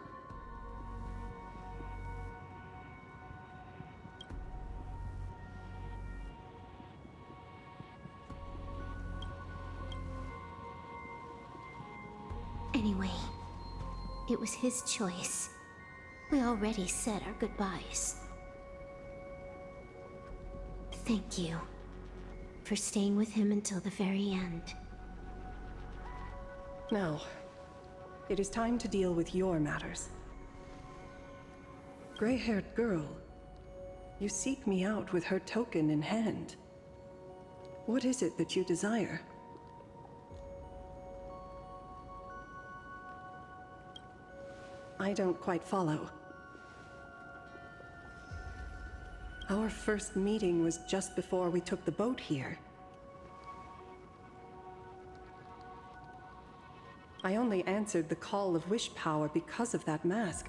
Anyway, it was his choice. We already said our goodbyes. Thank you for staying with him until the very end. Now, it is time to deal with your matters. Gray-haired girl, you seek me out with her token in hand. What is it that you desire? I don't quite follow. Our first meeting was just before we took the boat here. I only answered the call of wish power because of that mask.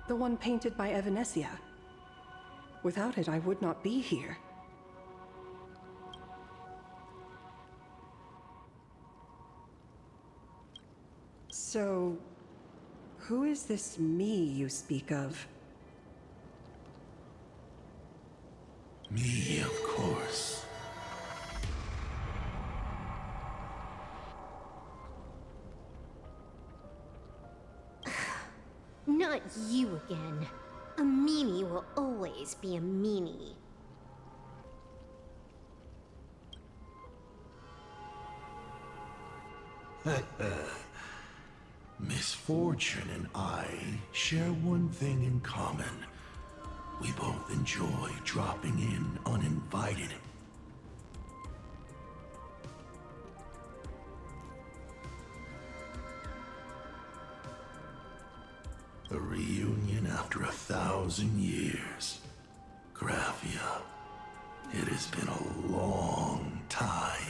The one painted by Evanesia. Without it, I would not be here. So, who is this me you speak of? Me, of course. Not you again. A meanie will always be a meanie. Misfortune and I share one thing in common. We both enjoy dropping in uninvited. A reunion after 1,000 years. Graphia, it has been a long time.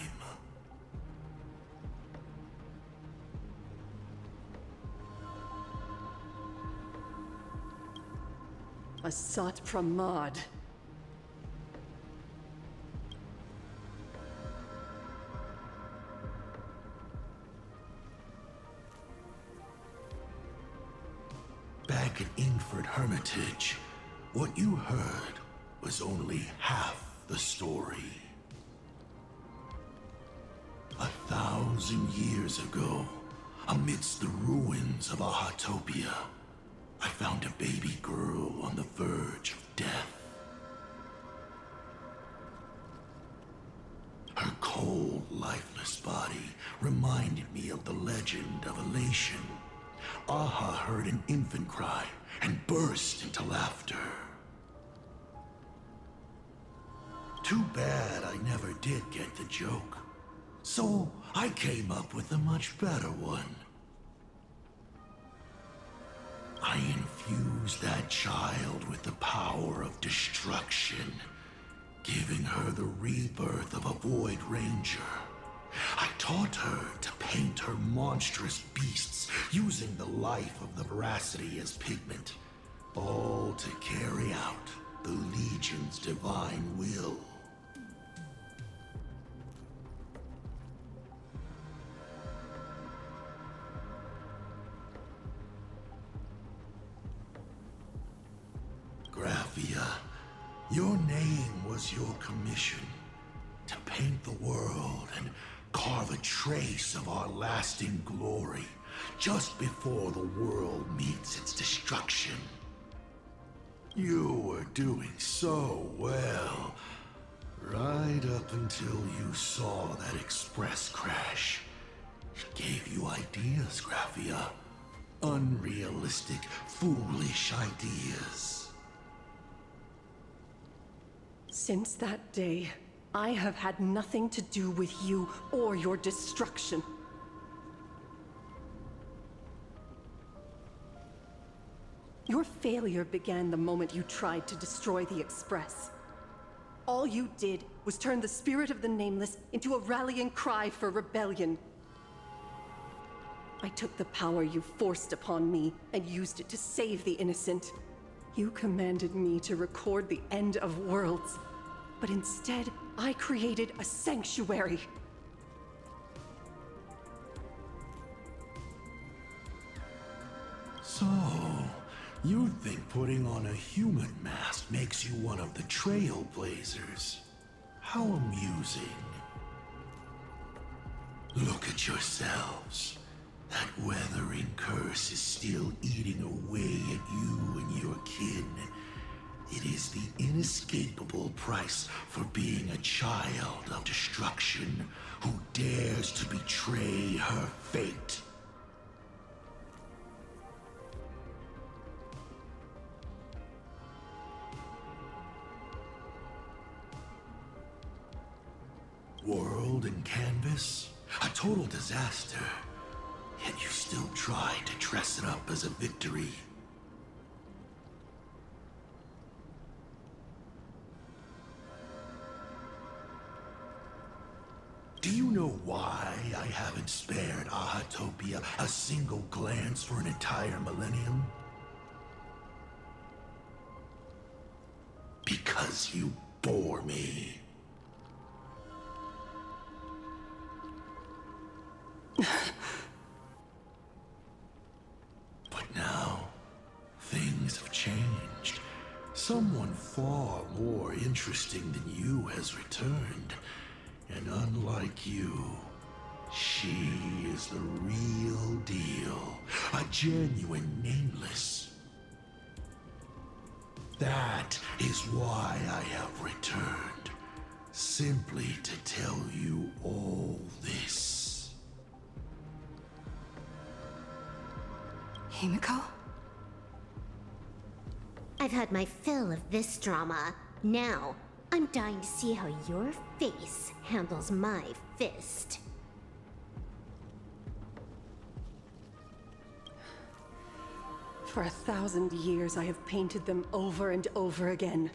Asat Pramad. Back at Ingford Hermitage, what you heard was only half the story. 1,000 years ago, amidst the ruins of Ahatopia, I found a baby girl on the verge of death. Her cold, lifeless body reminded me of the legend of Elation. Aha heard an infant cry and burst into laughter. Too bad I never did get the joke. So I came up with a much better one. I infused that child with the power of destruction, giving her the rebirth of a Void Ranger. I taught her to paint her monstrous beasts using the life of the veracity as pigment, all to carry out the Legion's divine will. Graphia, your name was your commission, to paint the world and carve a trace of our lasting glory, just before the world meets its destruction. You were doing so well, right up until you saw that express crash. It gave you ideas, Graphia. Unrealistic, foolish ideas. Since that day, I have had nothing to do with you or your destruction. Your failure began the moment you tried to destroy the Express. All you did was turn the spirit of the Nameless into a rallying cry for rebellion. I took the power you forced upon me and used it to save the innocent. You commanded me to record the end of worlds, but instead, I created a sanctuary. So, you think putting on a human mask makes you one of the trailblazers? How amusing. Look at yourselves. That weathered curse is still eating away at you and your kin. It is the inescapable price for being a child of destruction who dares to betray her fate. World and canvas, a total disaster. Yet you still try to dress it up as a victory. Do you know why I haven't spared Ahatopia a single glance for an entire millennium? Because you bore me. But now, things have changed. Someone far more interesting than you has returned. And unlike you, she is the real deal. A genuine nameless. That is why I have returned. Simply to tell you all this. Himiko? I've had my fill of this drama. Now, I'm dying to see how your face handles my fist. For 1,000 years, I have painted them over and over again.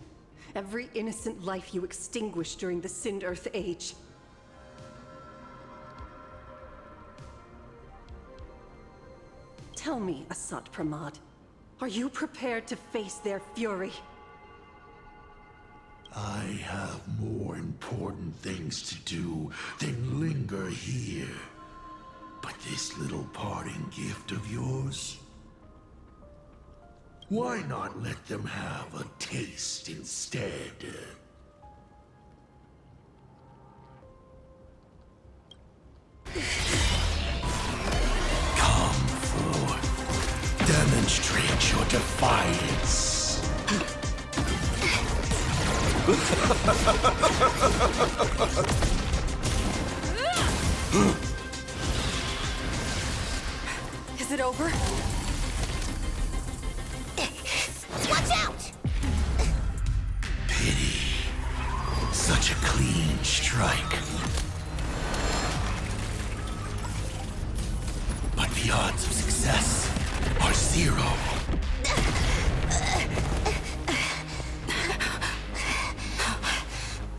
Every innocent life you extinguished during the Sind Earth Age. Tell me, Asat Pramad, are you prepared to face their fury? I have more important things to do than linger here. But this little parting gift of yours? Why not let them have a taste instead? Come forth. Demonstrate your defiance. Is it over? Watch out! Pity. Such a clean strike. But the odds of success are 0.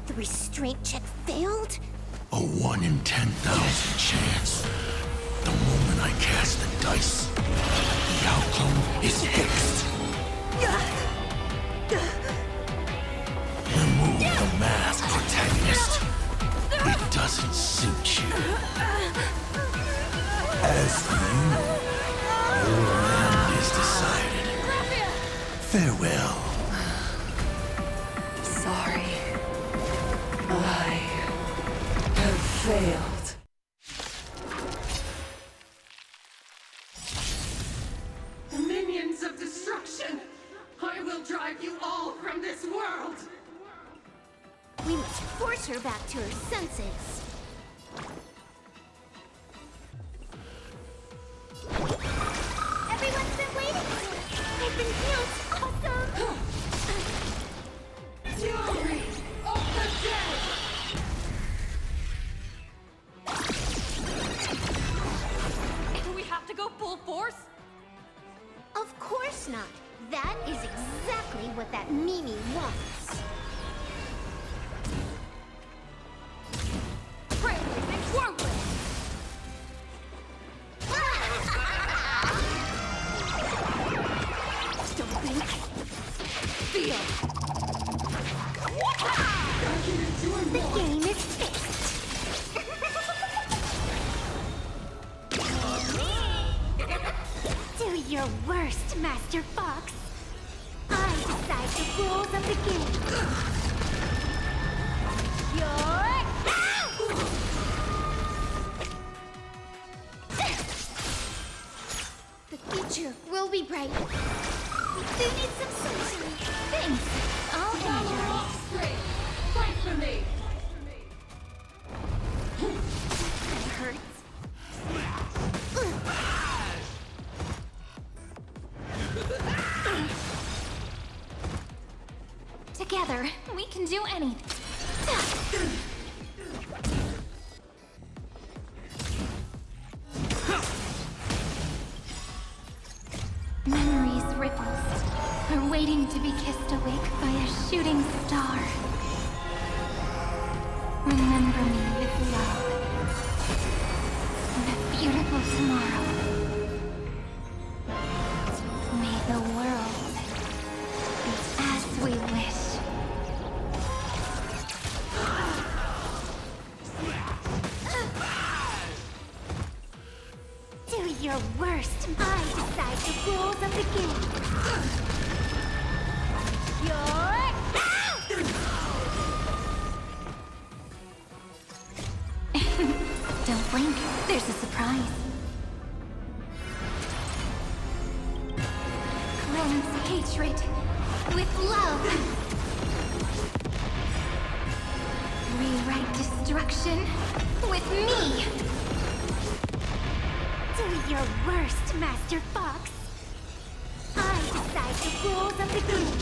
The restraint check failed? A 1 in 10,000 chance. The moment I cast the dice, the outcome is fixed. Remove the masked protagonist. It doesn't suit you. As for you, your end is decided. Farewell. Sorry. I have failed. Minions of destruction! I will drive you all from this world! We must force her back to her senses. Everyone's been waiting for us. I've been healed. Awesome. Fury of the dead! Do we have to go full force? Of course not. That is exactly what that Mimi wants. Trailblazing whirlwind! Don't blink. Feel! The game is fixed. Do your worst, Master Fox. I decide the rules of the game. You're out! The future will be bright. They need some sunshine. Thanks. I'll energize. Straight. Fight for me. That hurts. Together, we can do anything. Memories ripples are waiting to be kissed awake by a shooting star. Remember me with love. And a beautiful tomorrow. May the world be as we wish. Do your worst. I decide the rules of the game. Don't blink. There's a surprise. Cleanse hatred with love. Rewrite destruction with me. Do your worst, Master Fox. I decide the rules of the game.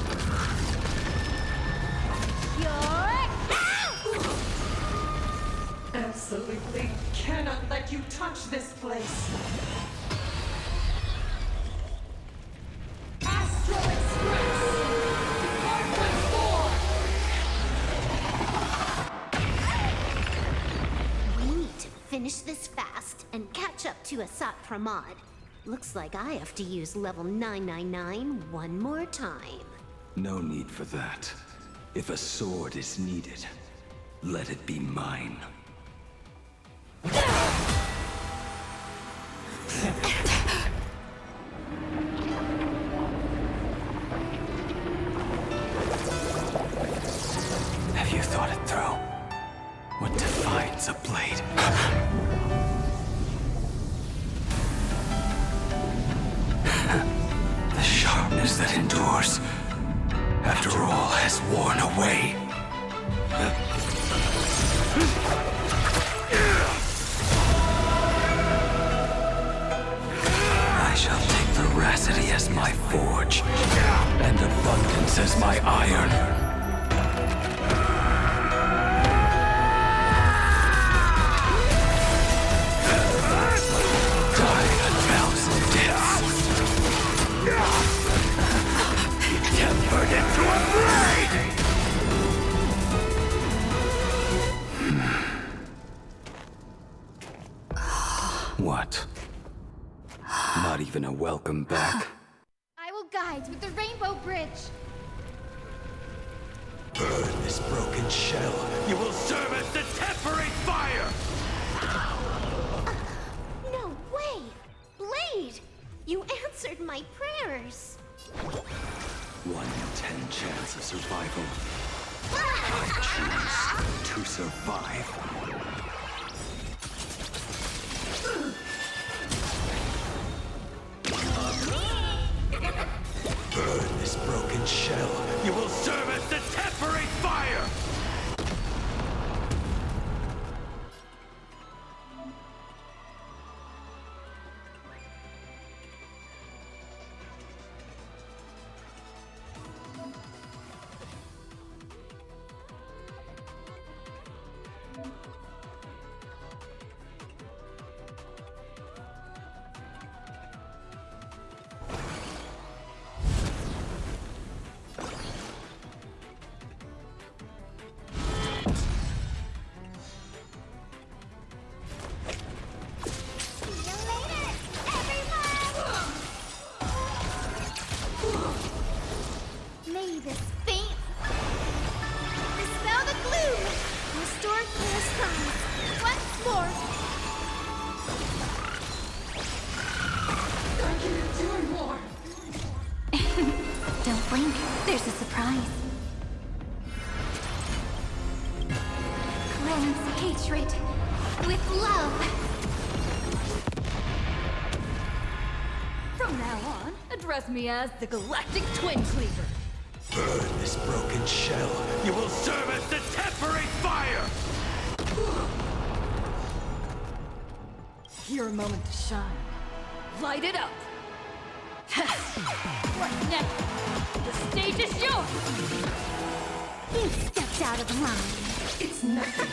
Absolutely cannot let you touch this place. Astral Express! Department 4! We need to finish this fast and catch up to Asat Pramod. Looks like I have to use level 999 one more time. No need for that. If a sword is needed, let it be mine. Have you thought it through? What defines a blade? The sharpness that endures, after all has worn away. I shall take veracity as my forge, and abundance as my iron. Die a thousand deaths. Tempered into a blade! What? Not even a welcome back? I will guide with the Rainbow Bridge. Burn this broken shell. You will serve as the temporary fire! No way! Blade! You answered my prayers! 1 in 10 chance of survival. I choose to survive. Burn this broken shell. You will serve as the temporary fire! May this faint dispel the gloom, restore clear skies once more. Thank you for doing more. Don't blink. There's a surprise. Cleanse hatred with love. From now on, address me as the Galactic Twin Cleaver. Burn this broken shell. You will serve as the temporary fire! Your moment to shine. Light it up! What next? The stage is yours! You stepped out of line. It's nothing.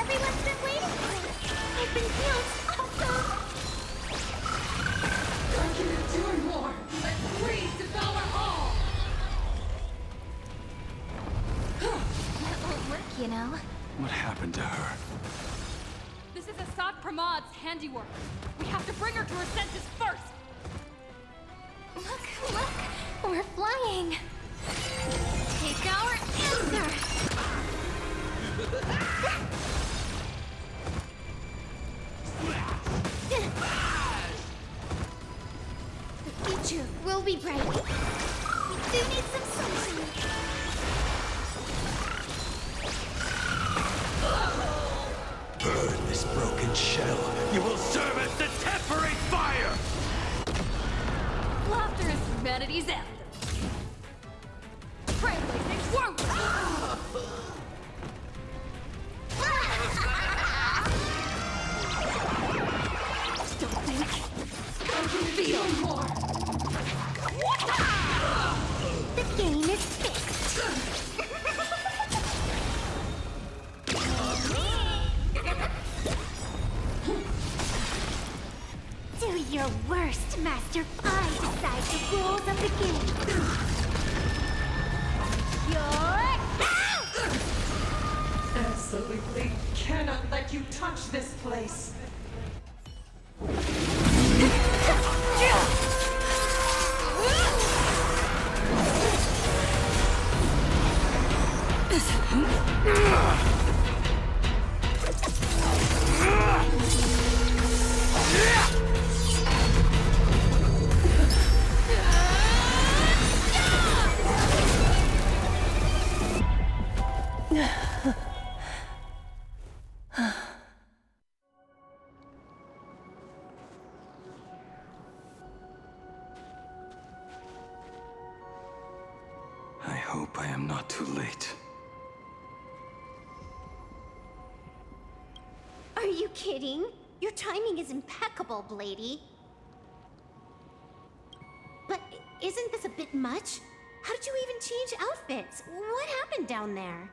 Everyone's been waiting for this. I've been killed. Awesome. Don't you doing more? Let greed devour all! That won't work, you know. What happened to her? This is Assad Pramad's handiwork. We have to bring her to her senses first! Look, we're flying. Take our answer. The future will be bright. We do need some sunshine. Burn this broken shell. You will serve as the temporary fire! Laughter is humanity's anthem. Trailblazing worm! Don't think. Don't you feel more? The game is fixed. Do your worst, Master. I decide the rules of the game. You're out! Absolutely cannot let you touch this place. I hope I am not too late. Are you kidding? Your timing is impeccable, Blady. But isn't this a bit much? How did you even change outfits? What happened down there?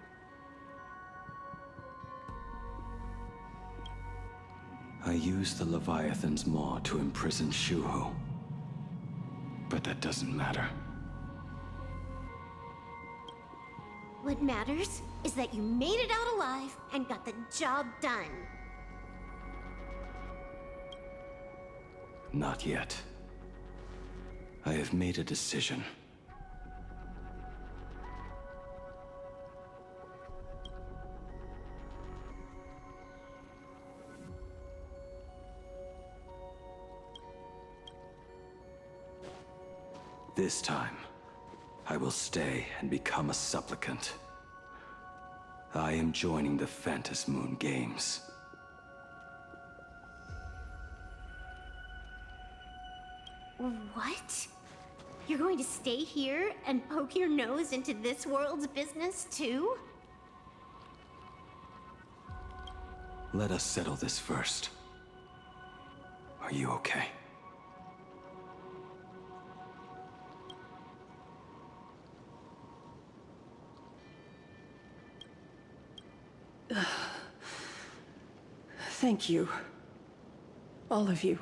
I used the Leviathan's maw to imprison Shuho. But that doesn't matter. What matters is that you made it out alive and got the job done. Not yet. I have made a decision. This time, I will stay and become a supplicant. I am joining the Phantas Moon Games. What? You're going to stay here and poke your nose into this world's business, too? Let us settle this first. Are you okay? Thank you. All of you.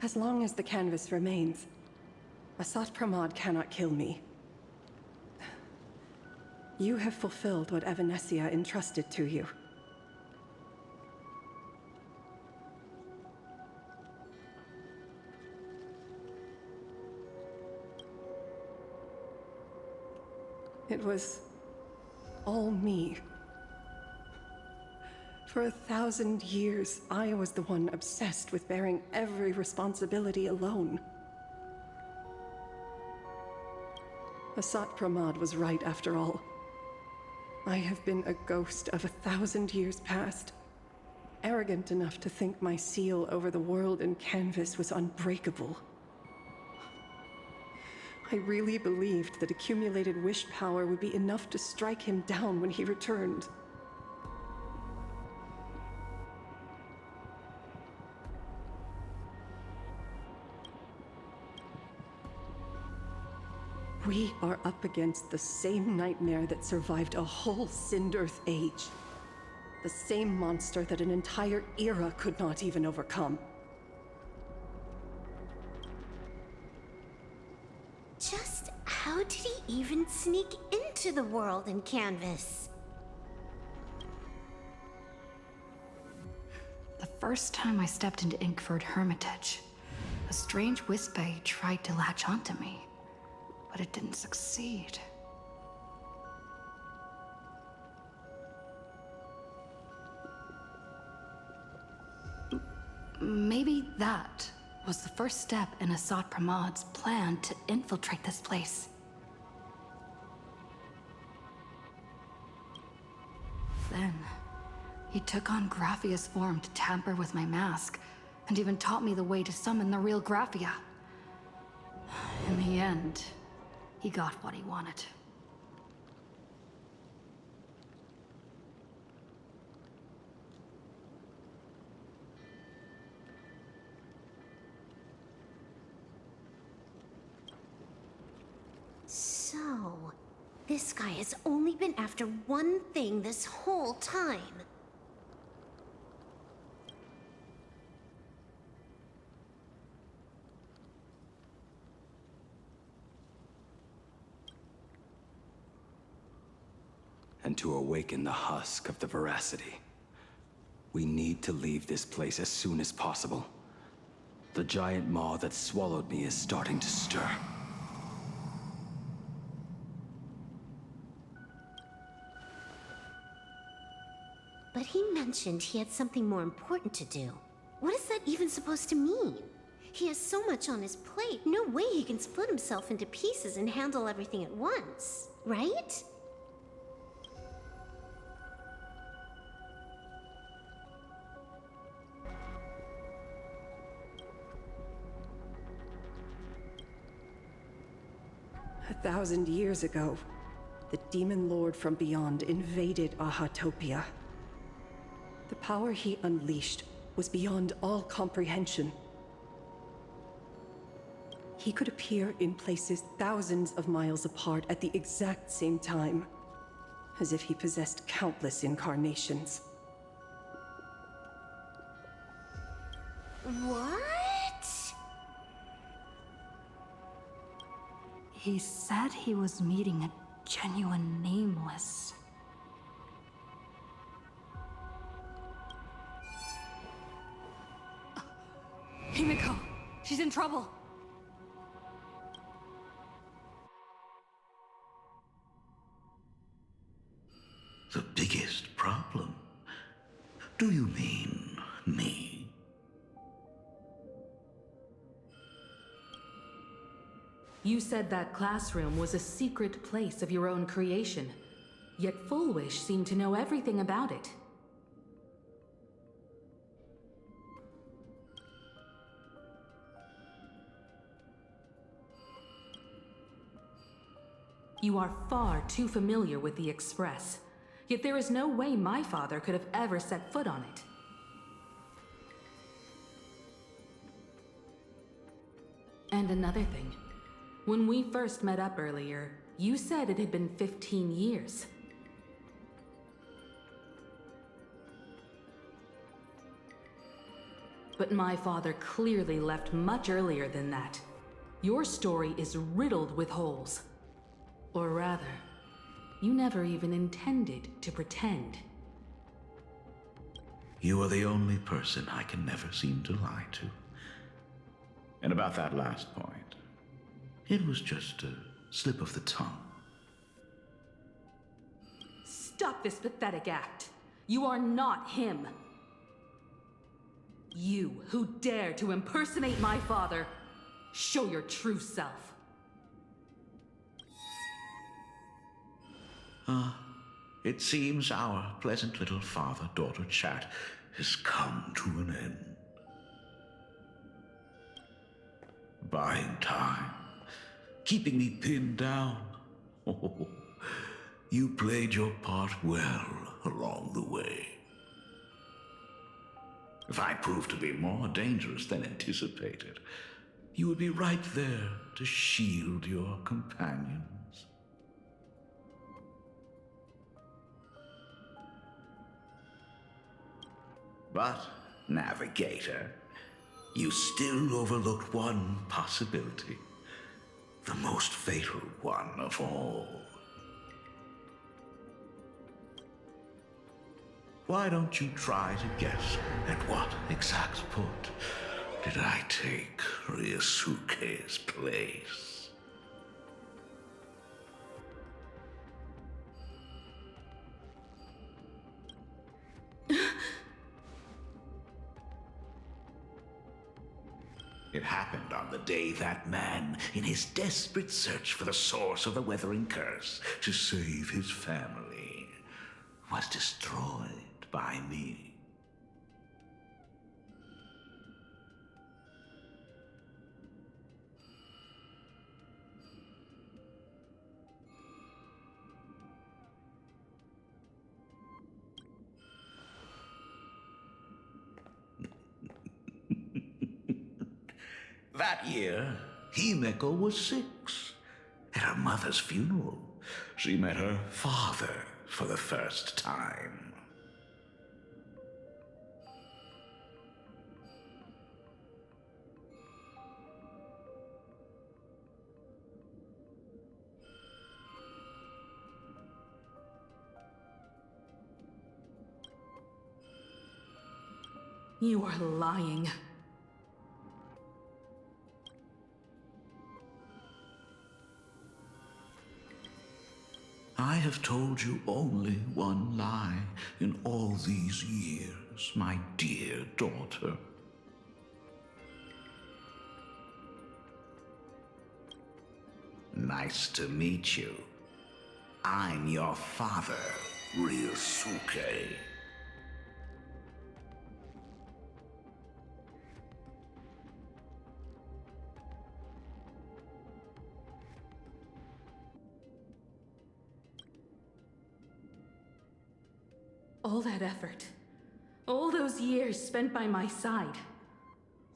As long as the canvas remains, Asat Pramad cannot kill me. You have fulfilled what Evanescia entrusted to you. It was all me. For 1,000 years, I was the one obsessed with bearing every responsibility alone. Asat Pramad was right after all. I have been a ghost of 1,000 years past. Arrogant enough to think my seal over the world and canvas was unbreakable. I really believed that accumulated wish power would be enough to strike him down when he returned. We are up against the same nightmare that survived a whole Sindearth age. The same monster that an entire era could not even overcome. Just how did he even sneak into the world in canvas? The first time I stepped into Inkford Hermitage, a strange Wispe tried to latch onto me, but it didn't succeed. Maybe that was the first step in Asat Pramad's plan to infiltrate this place. Then, he took on Graphia's form to tamper with my mask, and even taught me the way to summon the real Graphia. In the end, he got what he wanted. So, this guy has only been after one thing this whole time. And to awaken the husk of the veracity, we need to leave this place as soon as possible. The giant maw that swallowed me is starting to stir. But he mentioned he had something more important to do. What is that even supposed to mean? He has so much on his plate, no way he can split himself into pieces and handle everything at once, right? A 1,000 years ago, the demon lord from beyond invaded Ahatopia. The power he unleashed was beyond all comprehension. He could appear in places thousands of miles apart at the exact same time, as if he possessed countless incarnations. What? He said he was meeting a genuine nameless. Himiko! She's in trouble! The biggest problem? Do you mean me? You said that classroom was a secret place of your own creation, yet Fullwish seemed to know everything about it. You are far too familiar with the Express, yet there is no way my father could have ever set foot on it. And another thing. When we first met up earlier, you said it had been 15 years. But my father clearly left much earlier than that. Your story is riddled with holes. Or rather, you never even intended to pretend. You are the only person I can never seem to lie to. And about that last point, it was just a slip of the tongue. Stop this pathetic act. You are not him. You who dare to impersonate my father, show your true self. It seems our pleasant little father-daughter chat has come to an end. Buying time, keeping me pinned down. Oh, you played your part well along the way. If I proved to be more dangerous than anticipated, you would be right there to shield your companions. But, Navigator, you still overlooked one possibility. The most fatal one of all. Why don't you try to guess at what exact point did I take Ryusuke's place? It happened on the day that man, in his desperate search for the source of the weathering curse to save his family, was destroyed by me. That year, Himeko was 6. At her mother's funeral, she met her father for the first time. You are lying. I have told you only one lie in all these years, my dear daughter. Nice to meet you. I'm your father, Ryusuke. All that effort, all those years spent by my side,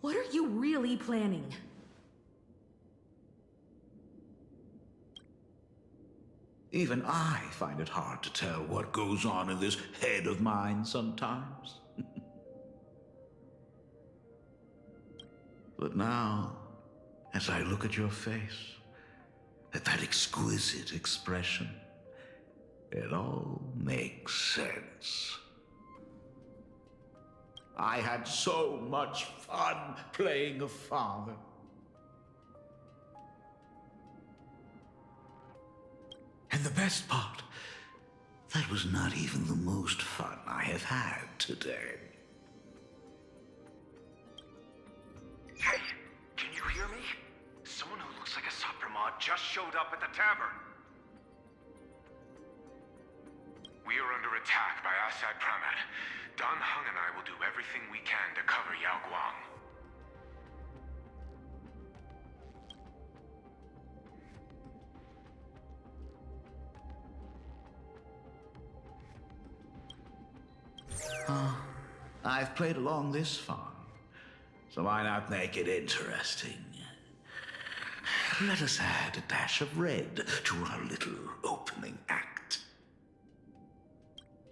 what are you really planning? Even I find it hard to tell what goes on in this head of mine sometimes. But now, as I look at your face, at that exquisite expression, it all makes sense. I had so much fun playing a father. And the best part, that was not even the most fun I have had today. Hey, can you hear me? Someone who looks like a Sapramod just showed up at the tavern. We are under attack by Asad Pramad. Dan Heng and I will do everything we can to cover Yao Guang. I've played along this far, so why not make it interesting? Let us add a dash of red to our little opening act.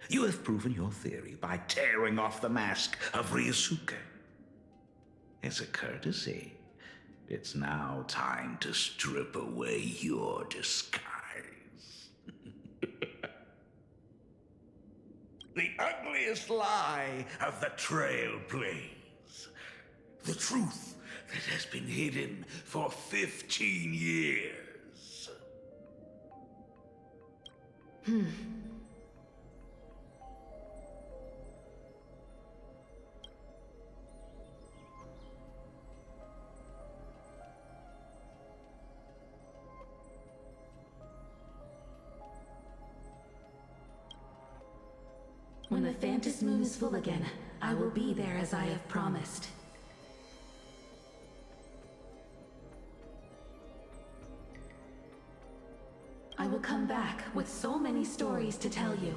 You have proven your theory by tearing off the mask of Ryusuke. As a courtesy, it's now time to strip away your disguise. The ugliest lie of the Trailblaze. The truth that has been hidden for 15 years. When the Phantom Moon is full again, I will be there as I have promised. I will come back with so many stories to tell you.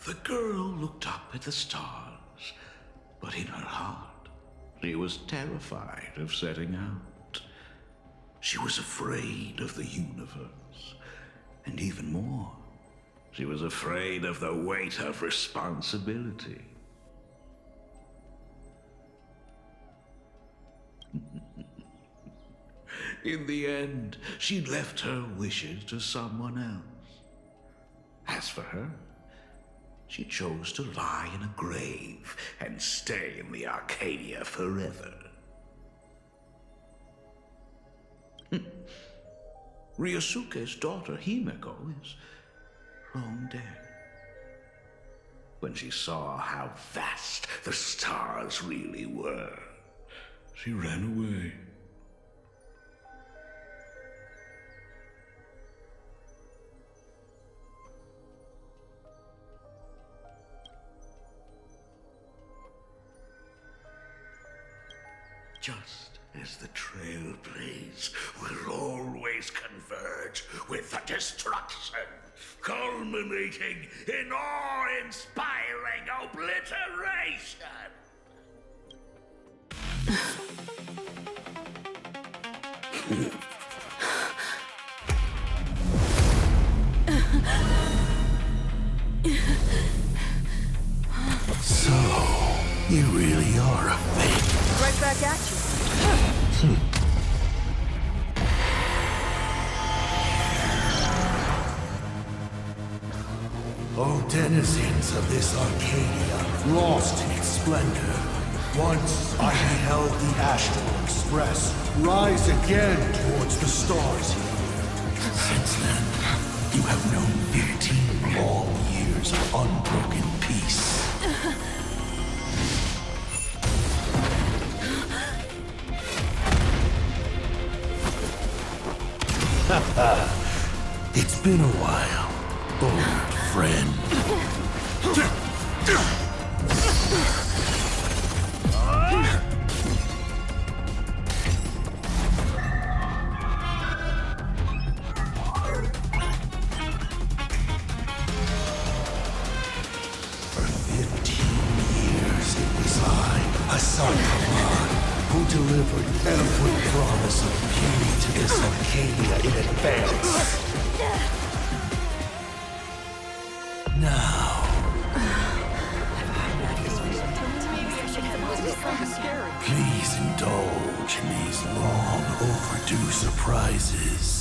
The girl looked up at the stars, but in her heart, she was terrified of setting out. She was afraid of the universe, and even more, she was afraid of the weight of responsibility. In the end, she left her wishes to someone else. As for her, she chose to lie in a grave and stay in the Arcadia forever. Ryosuke's daughter Himeko is long dead. When she saw how vast the stars really were, she ran away. Just as the trailblaze will always converge with the destruction, culminating in awe-inspiring obliteration. So, you really are a fake. Right back at you. O denizens of this Arcadia, lost in its splendor, once I beheld the Astral Express rise again towards the stars here. Since then, you have known 15 long years of unbroken peace. It's been a while, old friend. For 15 years it was I, Hassan Khan, who delivered every promise of beauty to this Arcadia in advance. Now, please indulge in these long overdue surprises.